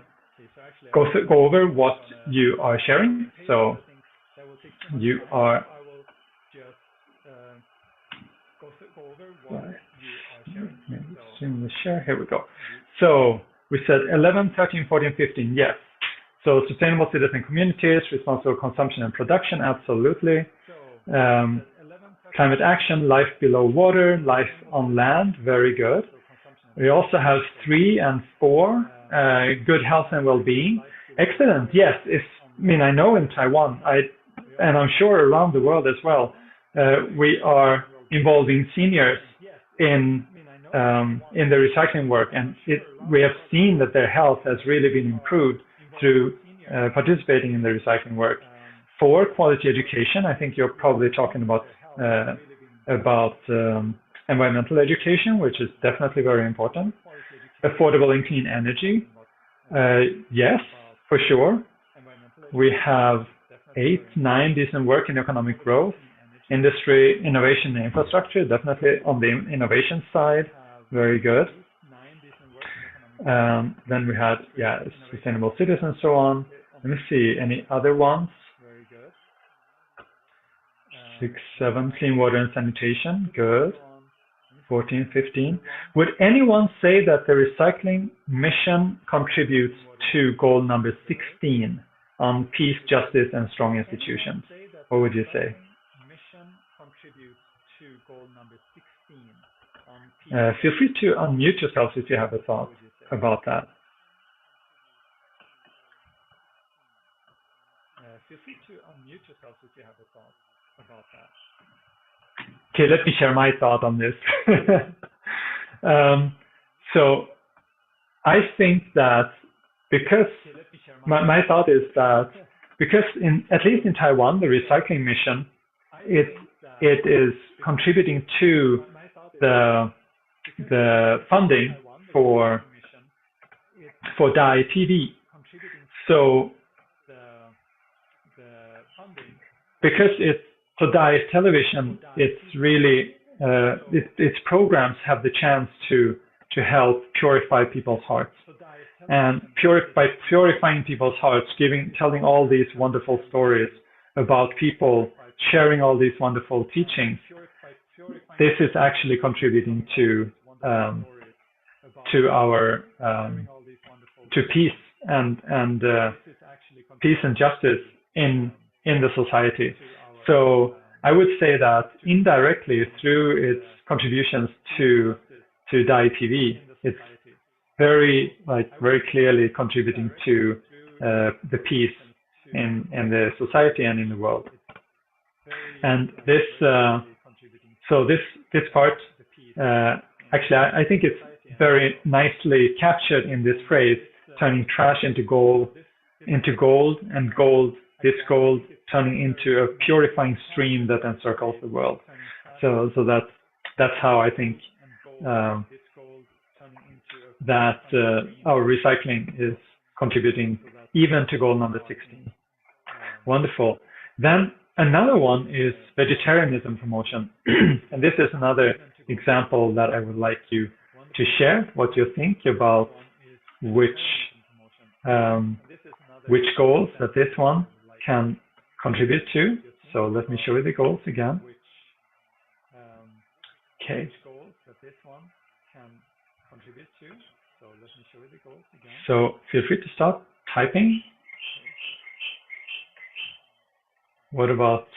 over what you are sharing. So you are the share. Here we go. So we said 11, 13, 14, 15. Yes. So sustainable cities and communities, responsible consumption and production. Absolutely. Climate action, life below water, life on land. Very good. We also have 3 and 4, good health and well-being. Excellent. Yes. I know in Taiwan, and I'm sure around the world as well, we are involving seniors in the recycling work, and we have seen that their health has really been improved through participating in the recycling work. For quality education, I think you're probably talking about about environmental education, which is definitely very important. Affordable and clean energy. Yes, for sure. We have 8, 9 decent work in economic growth. Industry, innovation, and infrastructure, definitely on the innovation side, very good. Then we had, sustainable cities and so on. Let me see, any other ones? 6, 7, clean water and sanitation, good. 14, 15. Would anyone say that the recycling mission contributes to goal number 16 on peace, justice, and strong institutions? What would you say? Feel free to unmute yourself if you have a thought about that. Okay, let me share my thought on this. So I think that because my thought is that because at least in Taiwan, the recycling mission, it is contributing to the funding for Dai TV. So because for Dai television, it's really its programs have the chance to help purify people's hearts, and by purifying people's hearts, telling all these wonderful stories about people, sharing all these wonderful teachings. This is actually contributing to our to peace and peace and justice in the society. So I would say that indirectly through its contributions to Dai TV, it's very clearly contributing to the peace in the society and in the world. And this this part actually I think it's very nicely captured in this phrase, turning trash into gold, and this gold turning into a purifying stream that encircles the world. So that's how I think that our recycling is contributing even to goal number 16. Wonderful. Then another one is vegetarianism promotion. And this is another example that I would like you to share what you think about which goals that this one can contribute to. So let me show you the goals again. Okay. So feel free to start typing. What about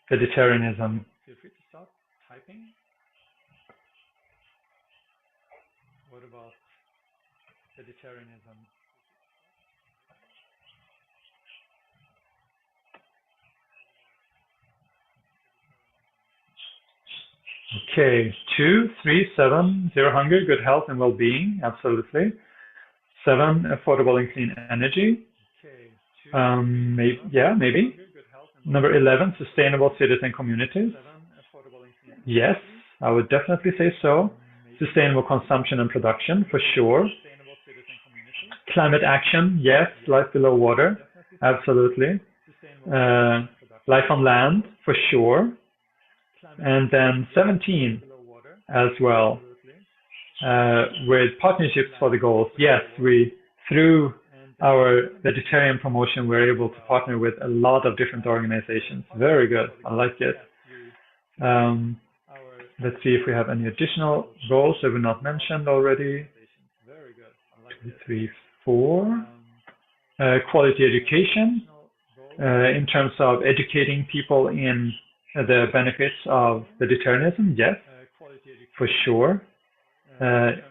vegetarianism? Feel free to start typing. What about vegetarianism? Okay, 2, 3, 7, zero hunger, good health and well-being, absolutely. 7, affordable and clean energy. Maybe. Number 11, sustainable cities and communities. Yes, I would definitely say so. Sustainable consumption and production, for sure. Climate action, yes. Life below water, absolutely. Life on land, for sure. And then 17 as well, with partnerships for the goals. Yes, through our vegetarian promotion, we're able to partner with a lot of different organizations. Very good. I like it. Let's see if we have any additional goals that were not mentioned already. 2, 3, 4. Quality education, in terms of educating people in the benefits of vegetarianism. Yes, for sure.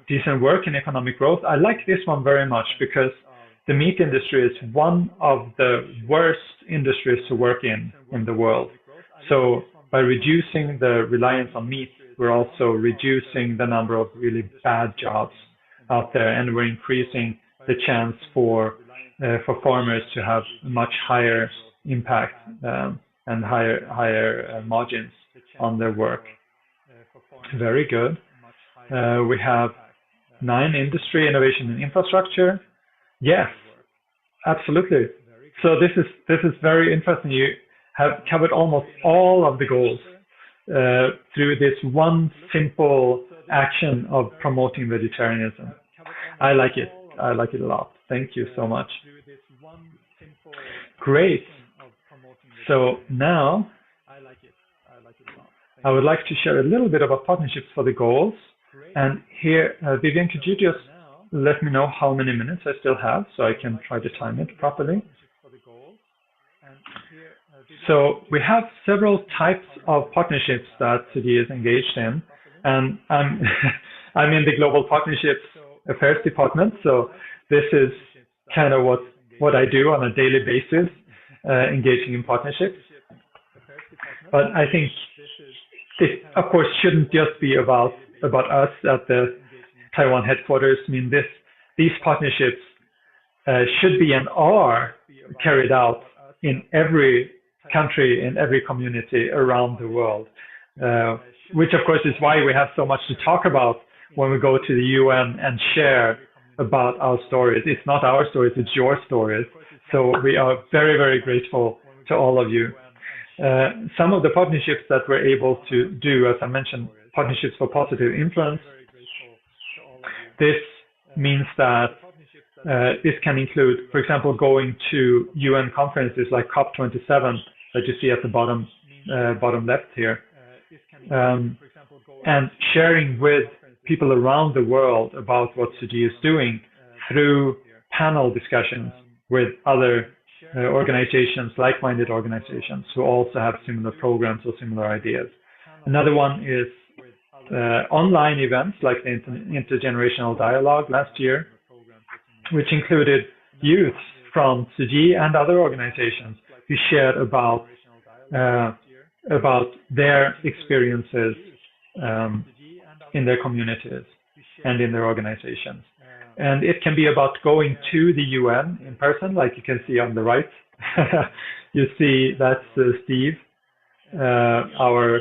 Decent work and economic growth. I like this one very much because the meat industry is one of the worst industries to work in the world. So by reducing the reliance on meat, we're also reducing the number of really bad jobs out there, and we're increasing the chance for farmers to have a much higher impact and higher margins on their work. Very good. We have 9 industry, innovation, and infrastructure. Yes, absolutely. So this is very interesting. You have covered almost all of the goals through this one simple action of promoting vegetarianism. I like it. I like it a lot. Thank you so much. Great. So now I would like to share a little bit about partnerships for the goals. And here, Vivian, could you just let me know how many minutes I still have so I can try to time it properly? So we have several types of partnerships that Tzu Chi is engaged in. And I'm in the Global Partnerships Affairs Department. So this is kind of what I do on a daily basis, engaging in partnerships. But I think it, of course, shouldn't just be about us at the Taiwan headquarters. I mean, these partnerships should be and are carried out in every country, in every community around the world, which of course is why we have so much to talk about when we go to the UN and share about our stories. It's not our stories, it's your stories. So we are very, very grateful to all of you. Some of the partnerships that we're able to do, as I mentioned, partnerships for positive influence. This means that this can include, for example, going to UN conferences like COP27 that you see at the bottom left here, and sharing with people around the world about what Tzu Chi is doing through panel discussions with other organizations, like-minded organizations who also have similar programs or similar ideas. Another one is online events like the Intergenerational Dialogue last year, which included youth from Tzu Chi and other organizations who shared about their experiences in their communities and in their organizations. And it can be about going to the UN in person, like you can see on the right. You see that's Steve, our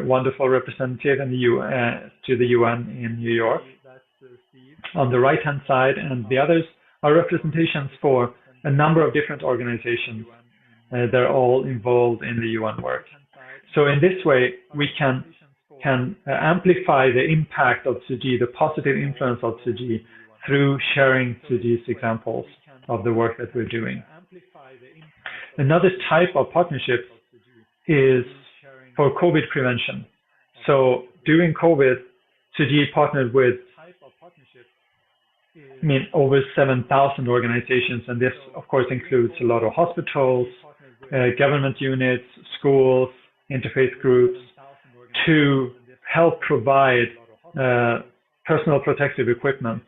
wonderful representative in the UN, to the UN in New York. On the right-hand side, and the others are representations for a number of different organizations. They're all involved in the UN work. So in this way, we can amplify the impact of Tzu Chi, the positive influence of Tzu Chi, through sharing Tzu Chi's examples of the work that we're doing. Another type of partnership is for COVID prevention. So during COVID, Tzu Chi partnered with over 7,000 organizations, and this, of course, includes a lot of hospitals, government units, schools, interfaith groups, to help provide personal protective equipment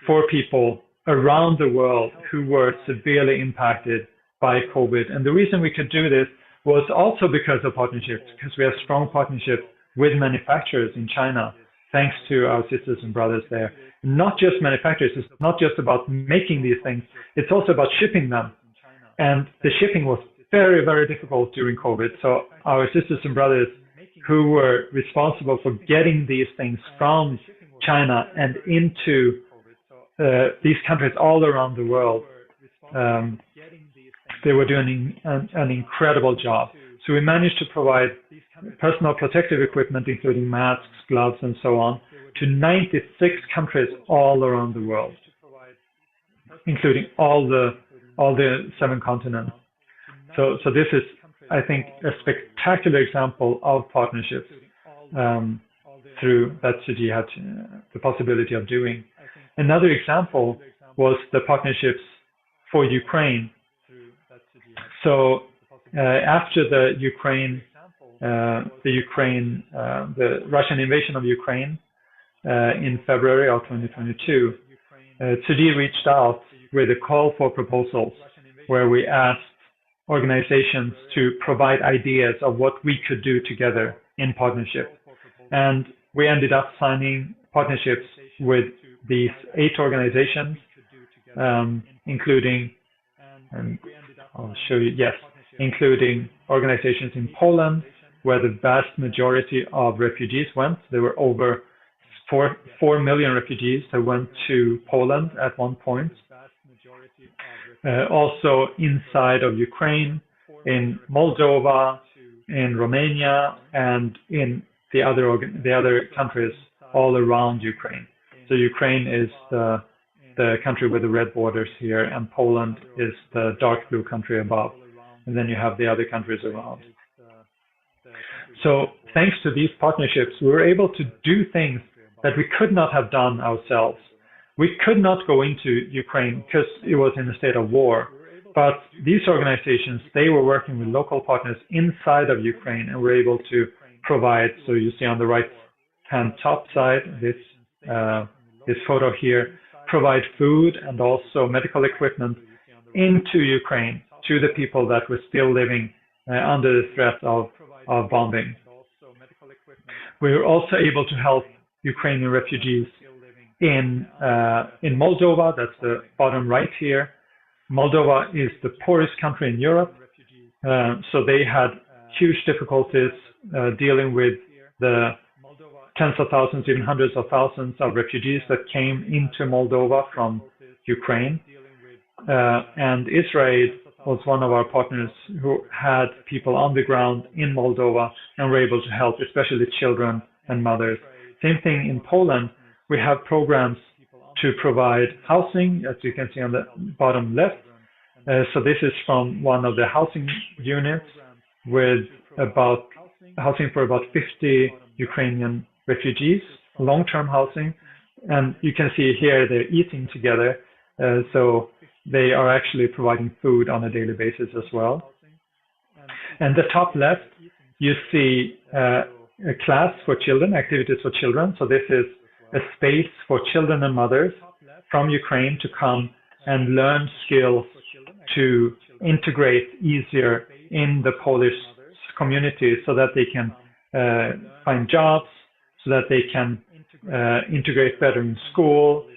for people around the world who were severely impacted by COVID. And the reason we could do this was also because of partnerships, because we have strong partnerships with manufacturers in China, thanks to our sisters and brothers there. Not just manufacturers, it's not just about making these things, it's also about shipping them. And the shipping was very, very difficult during COVID. So our sisters and brothers who were responsible for getting these things from China and into these countries all around the world, they were doing an incredible job. So we managed to provide personal protective equipment, including masks, gloves, and so on, to 96 countries all around the world, including all the 7 continents. So this is, I think, a spectacular example of partnerships through that Tzu Chi had the possibility of doing. Another example was the partnerships for Ukraine. So after the Russian invasion of Ukraine in February of 2022, Tzu Chi reached out with a call for proposals where we asked organizations to provide ideas of what we could do together in partnership. And we ended up signing partnerships with these 8 organizations, including I'll show you, yes, including organizations in Poland, where the vast majority of refugees went. There were over 4 million refugees that went to Poland at one point. Also inside of Ukraine, in Moldova, in Romania, and in the other countries all around Ukraine. So Ukraine is the country with the red borders here, and Poland is the dark blue country above. And then you have the other countries around. So thanks to these partnerships, we were able to do things that we could not have done ourselves. We could not go into Ukraine because it was in a state of war. But these organizations, they were working with local partners inside of Ukraine and were able to provide, so you see on the right-hand top side, this photo here, provide food and also medical equipment into Ukraine to the people that were still living under the threat of bombing. We were also able to help Ukrainian refugees in Moldova. That's the bottom right here. Moldova is the poorest country in Europe, so they had huge difficulties dealing with the tens of thousands, even hundreds of thousands of refugees that came into Moldova from Ukraine. And Israel was one of our partners who had people on the ground in Moldova and were able to help, especially children and mothers. Same thing in Poland. We have programs to provide housing, as you can see on the bottom left. So this is from one of the housing units with about housing for about 50 Ukrainian refugees, long-term housing. And you can see here they're eating together. So they are actually providing food on a daily basis as well. And the top left, you see a class for children, activities for children. So this is a space for children and mothers from Ukraine to come and learn skills to integrate easier in the Polish community so that they can find jobs, so that they can integrate better in school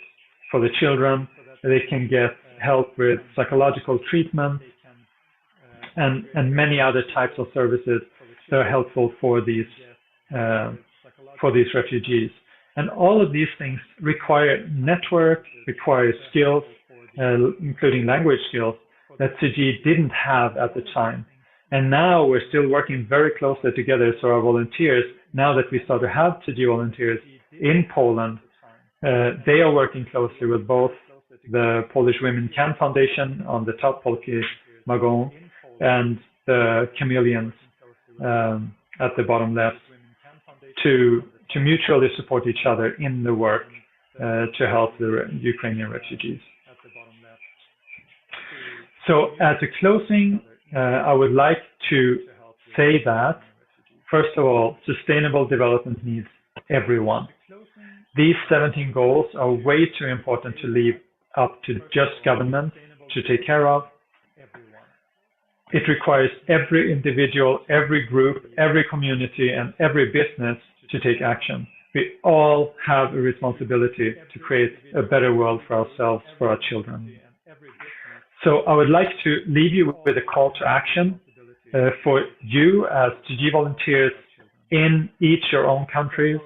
for the children, they can get help with psychological treatment and many other types of services that are helpful for these refugees. And all of these things require network, require skills, including language skills, that Tzu Chi didn't have at the time. And now we're still working very closely together. So our volunteers, now that we start to have Tzu Chi volunteers in Poland, they are working closely with both the Polish Women Can Foundation on the top, Polki Mogą, and the Chameleons at the bottom left to mutually support each other in the work to help the Ukrainian refugees. So as a closing, I would like to say that, first of all, sustainable development needs everyone. These 17 goals are way too important to leave up to just government to take care of. It requires every individual, every group, every community, and every business to take action. We all have a responsibility to create a better world for ourselves, for our children. So I would like to leave you with a call to action for you as Tzu Chi volunteers in each your own countries.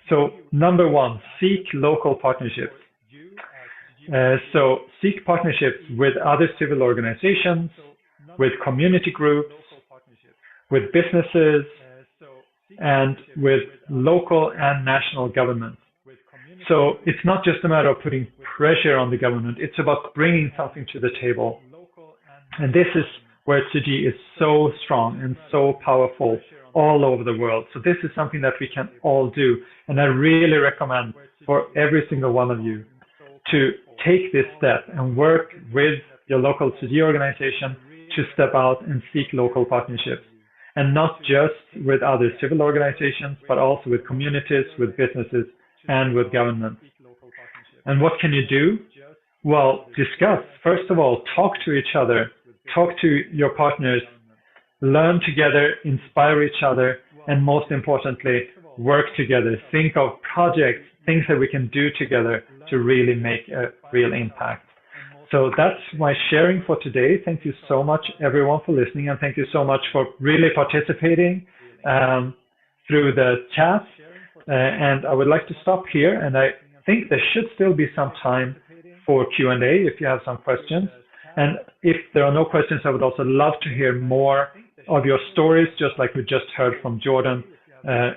So number one, seek local partnerships. So seek partnerships with other civil organizations, with community groups, with businesses, and with local and national governments. So it's not just a matter of putting pressure on the government, it's about bringing something to the table. And this is where Tzu Chi is so strong and so powerful all over the world. So this is something that we can all do. And I really recommend for every single one of you to take this step and work with your local Tzu Chi organization to step out and seek local partnerships. And not just with other civil organizations, but also with communities, with businesses, and with governments. And what can you do? Well, discuss. First of all, talk to each other, talk to your partners, learn together, inspire each other, and most importantly, work together. Think of projects, things that we can do together to really make a real impact. So that's my sharing for today. Thank you so much, everyone, for listening, and thank you so much for really participating through the chat. And I would like to stop here, and I think there should still be some time for Q&A if you have some questions. And if there are no questions, I would also love to hear more of your stories, just like we just heard from Jordan,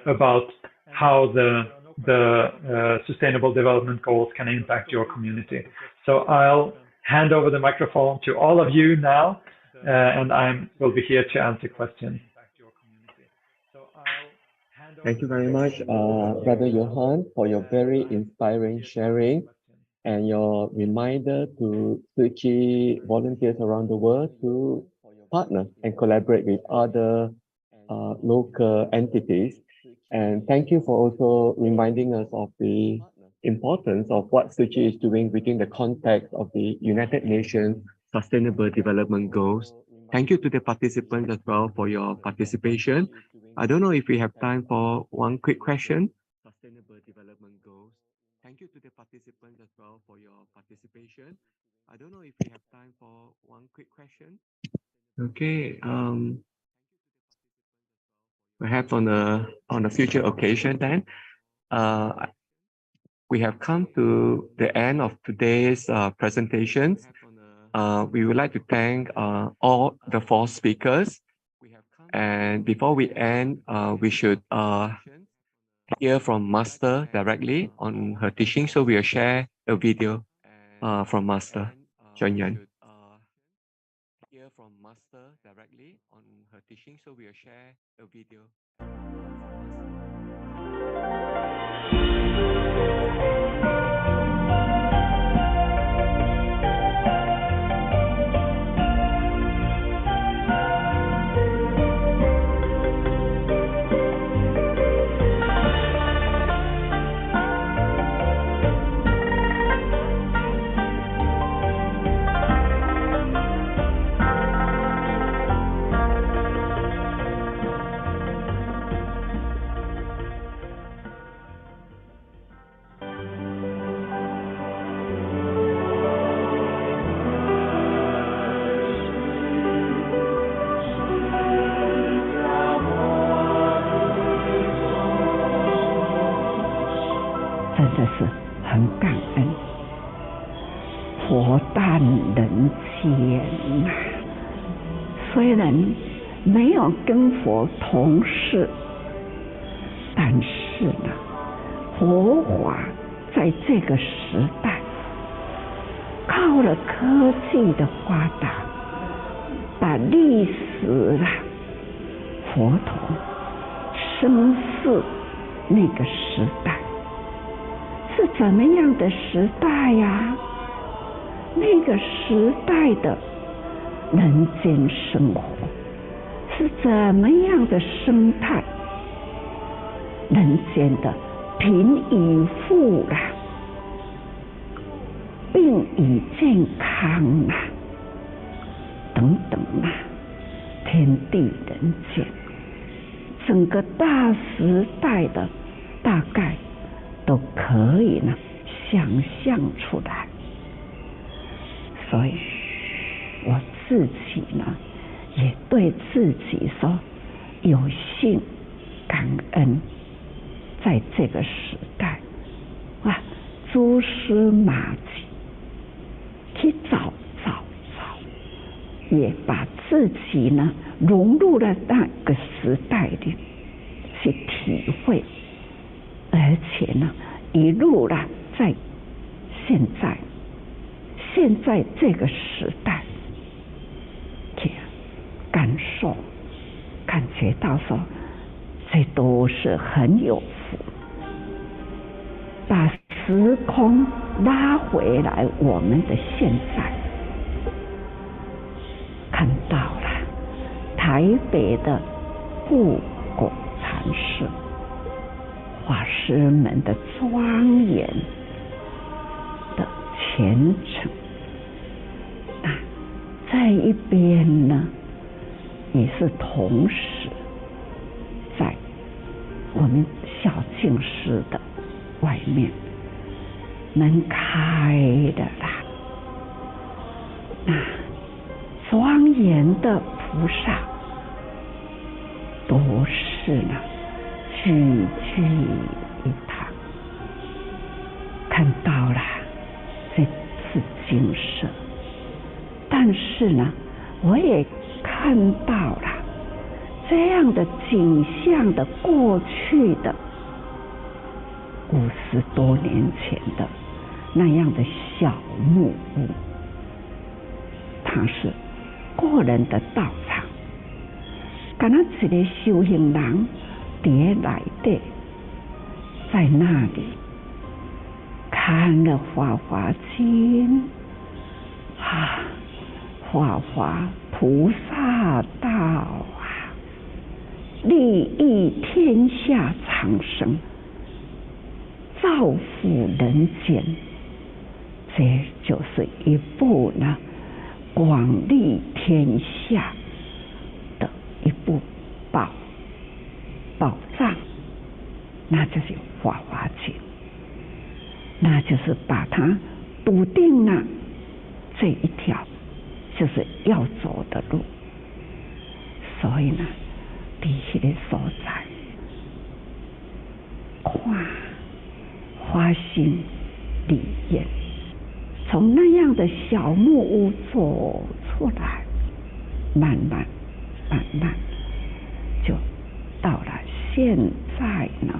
about how the Sustainable Development Goals can impact your community. So I'll hand over the microphone to all of you now, and I will be here to answer questions. Thank you very much, Brother Johan, for your very inspiring sharing and your reminder to Tzu Chi volunteers around the world to partner and collaborate with other local entities. And thank you for also reminding us of the importance of what Tzu Chi is doing within the context of the United Nations Sustainable Development Goals. Thank you to the participants as well for your participation. I don't know if we have time for one quick question. Sustainable Development Goals. Thank you to the participants as well for your participation. I don't know if we have time for one quick question. Okay. Perhaps on a future occasion then. We have come to the end of today's presentations. We would like to thank all the 4 speakers. And before we end, we should hear from Master directly on her teaching. So we'll share a video from Master Chuen Yen. Hear from Master directly on her teaching. So we'll share a video. 真的是很感恩，佛诞人间呐。虽然没有跟佛同世，但是呢，佛法在这个时代，靠了科技的发达，把历史啦、佛陀生世那个时代是怎么样的时代呀？那个时代的人间生活是怎么样的生态？人间的贫与富啦，病与健康啦，等等啦，天地人间，整个大时代的大概都可以呢想象出来。所以我自己呢也对自己说有幸感恩，在这个时代蛛丝马迹去找，也把自己呢融入了那个时代里去体会，而且呢一路啦在现在这个时代去感受感觉到说这都是很有福，把时空拉回来我们的现在，看到了台北的护国禅寺，法师们的庄严的虔诚，这一边呢也是同时在我们小净寺的外面门开的啦，那庄严的菩萨都是呢聚聚一堂，看到了这次景色，但是呢，我也看到了这样的景象的过去的50多年前的那样的小木屋，它是个人的道场，敢若一个修行人在内底，在那里看了《法华经》啊，法华菩萨道啊，利益天下苍生，造福人间，这就是一部呢广利天下的一部宝藏，那就是《法华经》，那就是把它笃定了这一条就是要走的路。所以呢，在那个所在看发心理念，从那样的小木屋走出来，慢慢就到了现在呢，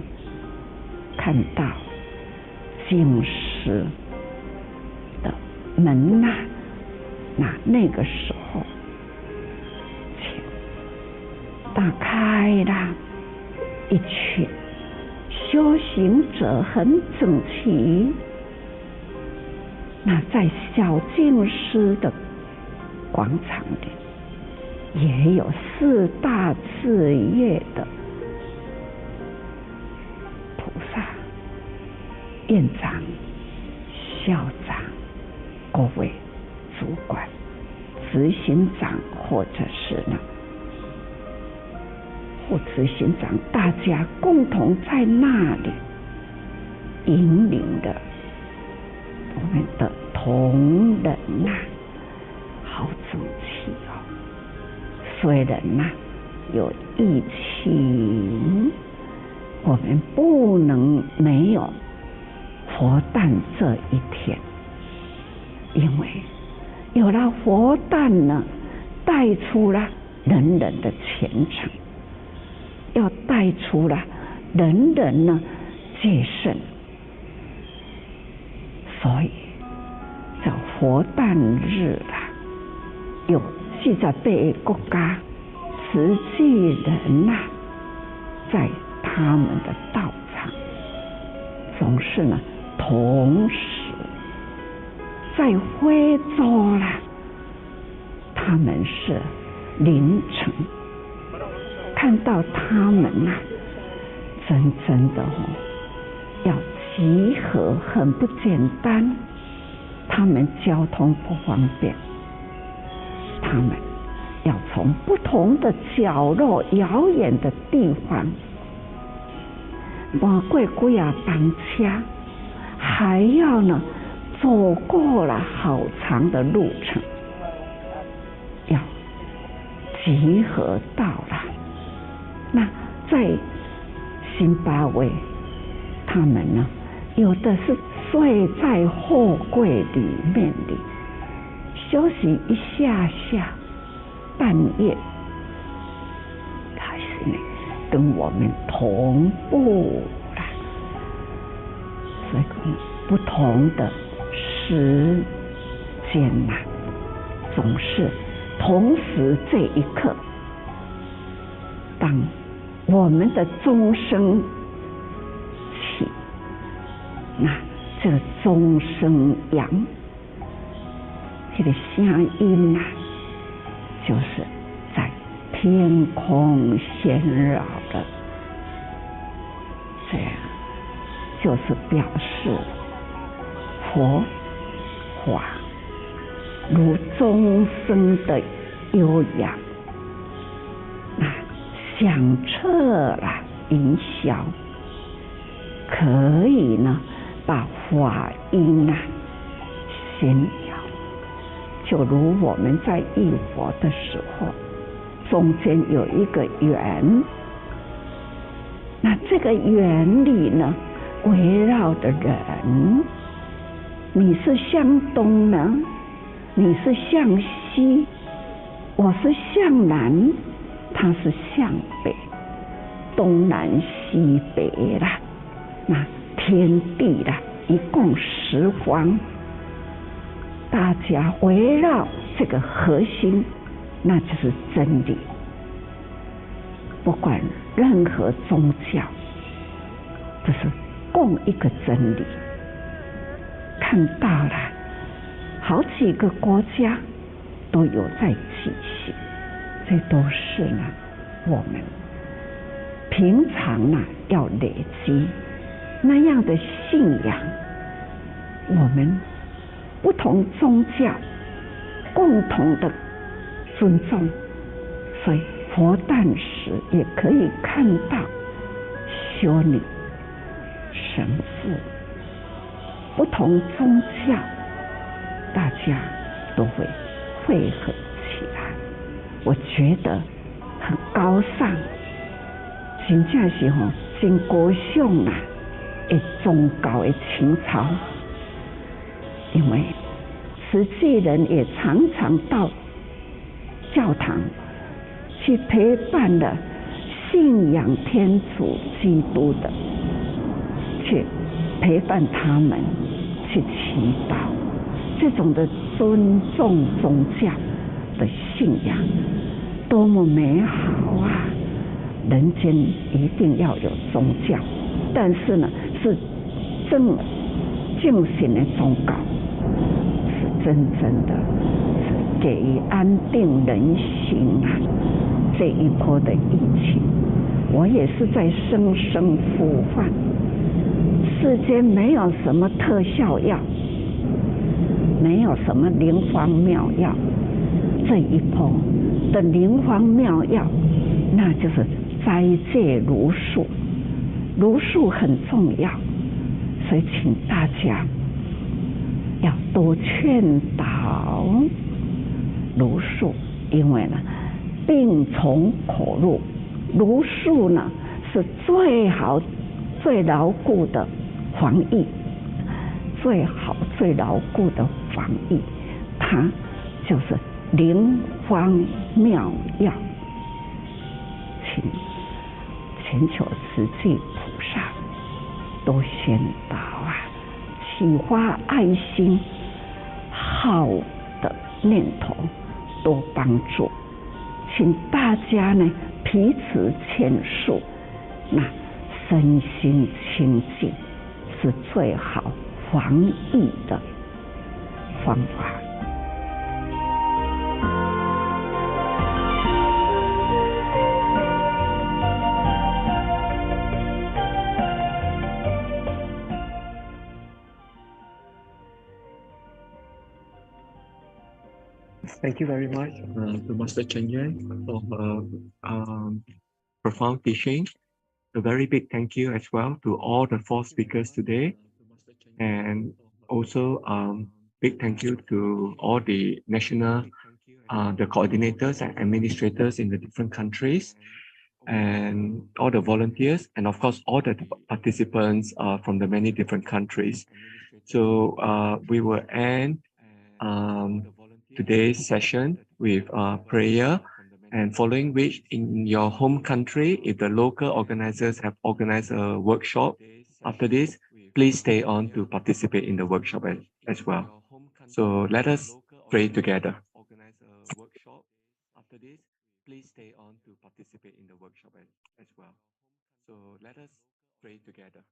看到净师的门呐，那个时候打开了一群修行者，很整齐。那在小净师的广场里，也有4大志业的菩萨、院长、校长、各位主管、执行长，或者是呢副执行长，大家共同在那里引领的我们的同仁呐，好整齐哦。虽然呐有疫情，我们不能没有佛诞这一天，因为有了佛诞呢，带出了人人的虔诚，要带出了人人呢戒慎，所以叫佛诞日啦。有48个国家慈济人呐，在他们的道场总是呢同时在徽州啦，他们是凌晨看到他们呐，真的要集合很不简单，他们交通不方便，他们要从不同的角落、遥远的地方，跨过几啊班车，还要呢走过了好长的路程，要集合到了。那在辛巴威，他们呢有的是睡在货柜里面休息一下下，半夜还是呢跟我们同步啦。所以不同的时间呐，总是同时这一刻，当我们的钟声起，那这个钟声扬，这个声音呐，就是在天空旋绕的，这样就是表示佛法如钟声的悠扬，那响彻了云霄，可以呢把法音啊就如我们在忆佛的时候，中间有一个圆，那这个圆里呢，围绕的人，你是向东呢，你是向西，我是向南，他是向北，东南西北啦，那天地啦，一共10方，大家围绕这个核心，那就是真理。不管任何宗教，就是共一个真理。看到了好几个国家都有在举行，这都是呢我们平常呢要累积那样的信仰，我们不同宗教共同的尊重，所以佛诞时也可以看到修女、神父，不同宗教大家都会汇合起来，我觉得很高尚，真正是真高尚啦的宗教的情操。因为慈济人也常常到教堂去陪伴了信仰天主基督的，去陪伴他们去祈祷，这种的尊重宗教的信仰多么美好啊！人间一定要有宗教，但是呢是正信的宗教，是真正的是给予安定人心啊。这一波的疫情，我也是在生生呼唤，世间没有什么特效药，没有什么灵方妙药，这一波的灵方妙药，那就是斋戒如数，如数很重要，所以请大家要多劝导如数，因为呢病从口入，如数呢是最好最牢固的防疫，最好最牢固的防疫，它就是灵方妙药。请求慈济菩萨多宣导啊，启发爱心，好的念头多帮助，请大家呢彼此劝述，那身心清净是最好防疫的方法。Thank you very much to Master Chen Yuan for profound teaching. A very big thank you as well to all the 4 speakers today. And also big thank you to all the national, the coordinators and administrators in the different countries, and all the volunteers, and of course all the participants from the many different countries. So we will end today's session with prayer, and following which in your home country, if the local organizers have organized a workshop after this, please stay on to participate in the workshop as well. So let us pray together. Please stay on to participate in the workshop as well. So let us pray together.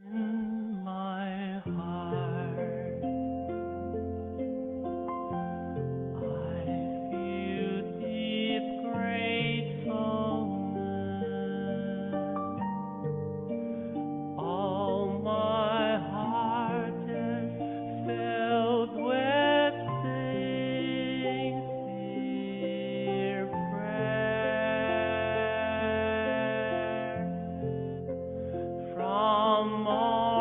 In my heart, I feel deep gratefulness. All my heart is filled with sincere prayer. From all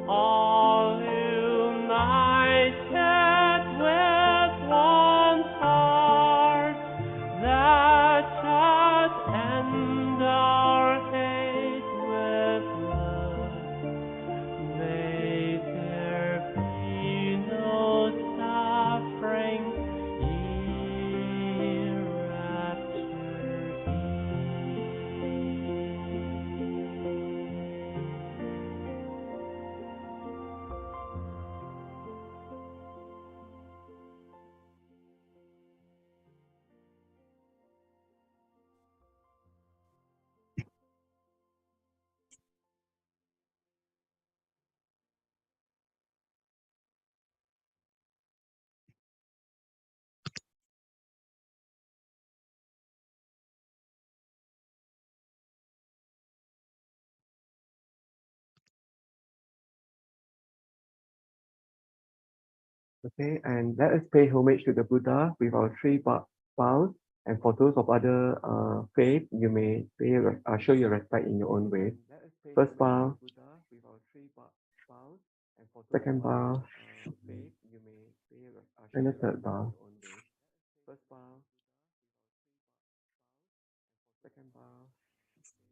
all united with one heart, that us end our hate with love. May there be no suffering hereafter. Okay, and let us pay homage to the Buddha with our three bows. And for those of other faith, you may show your respect in your own way. First bow, second bow, and the third bow.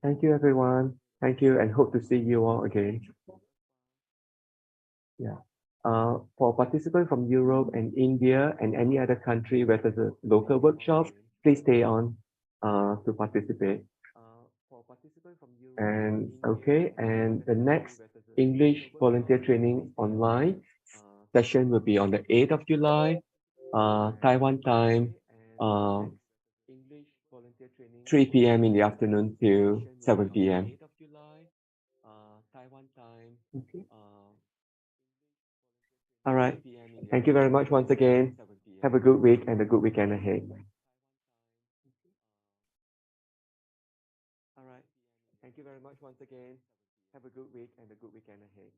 Thank you, everyone. Thank you, and hope to see you all again. Yeah. For participants from Europe and India and any other country where there's a local workshop, please stay on to participate. And okay, and the next English volunteer training online session will be on the 8th of July, Taiwan time, 3 p.m. in the afternoon till 7 p.m. Okay. All right. Thank you very much once again. Have a good week and a good weekend ahead. All right. Thank you very much once again. Have a good week and a good weekend ahead.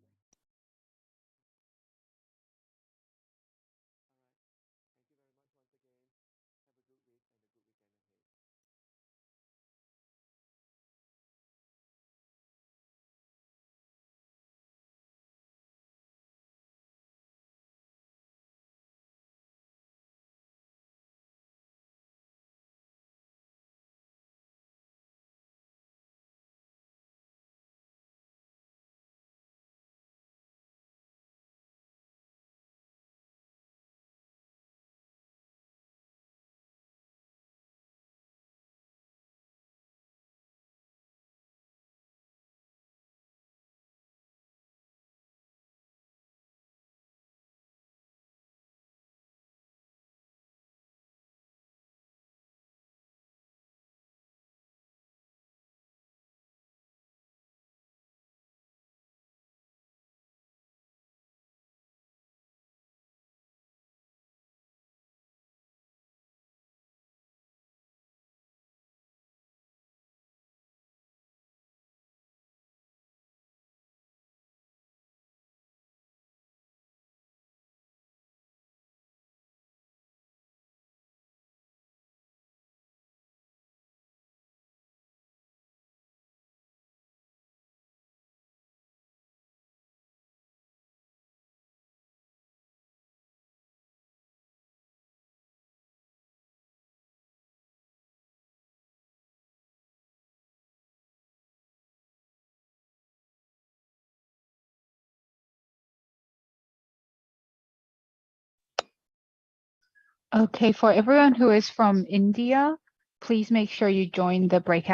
Okay, for everyone who is from India, please make sure you join the breakout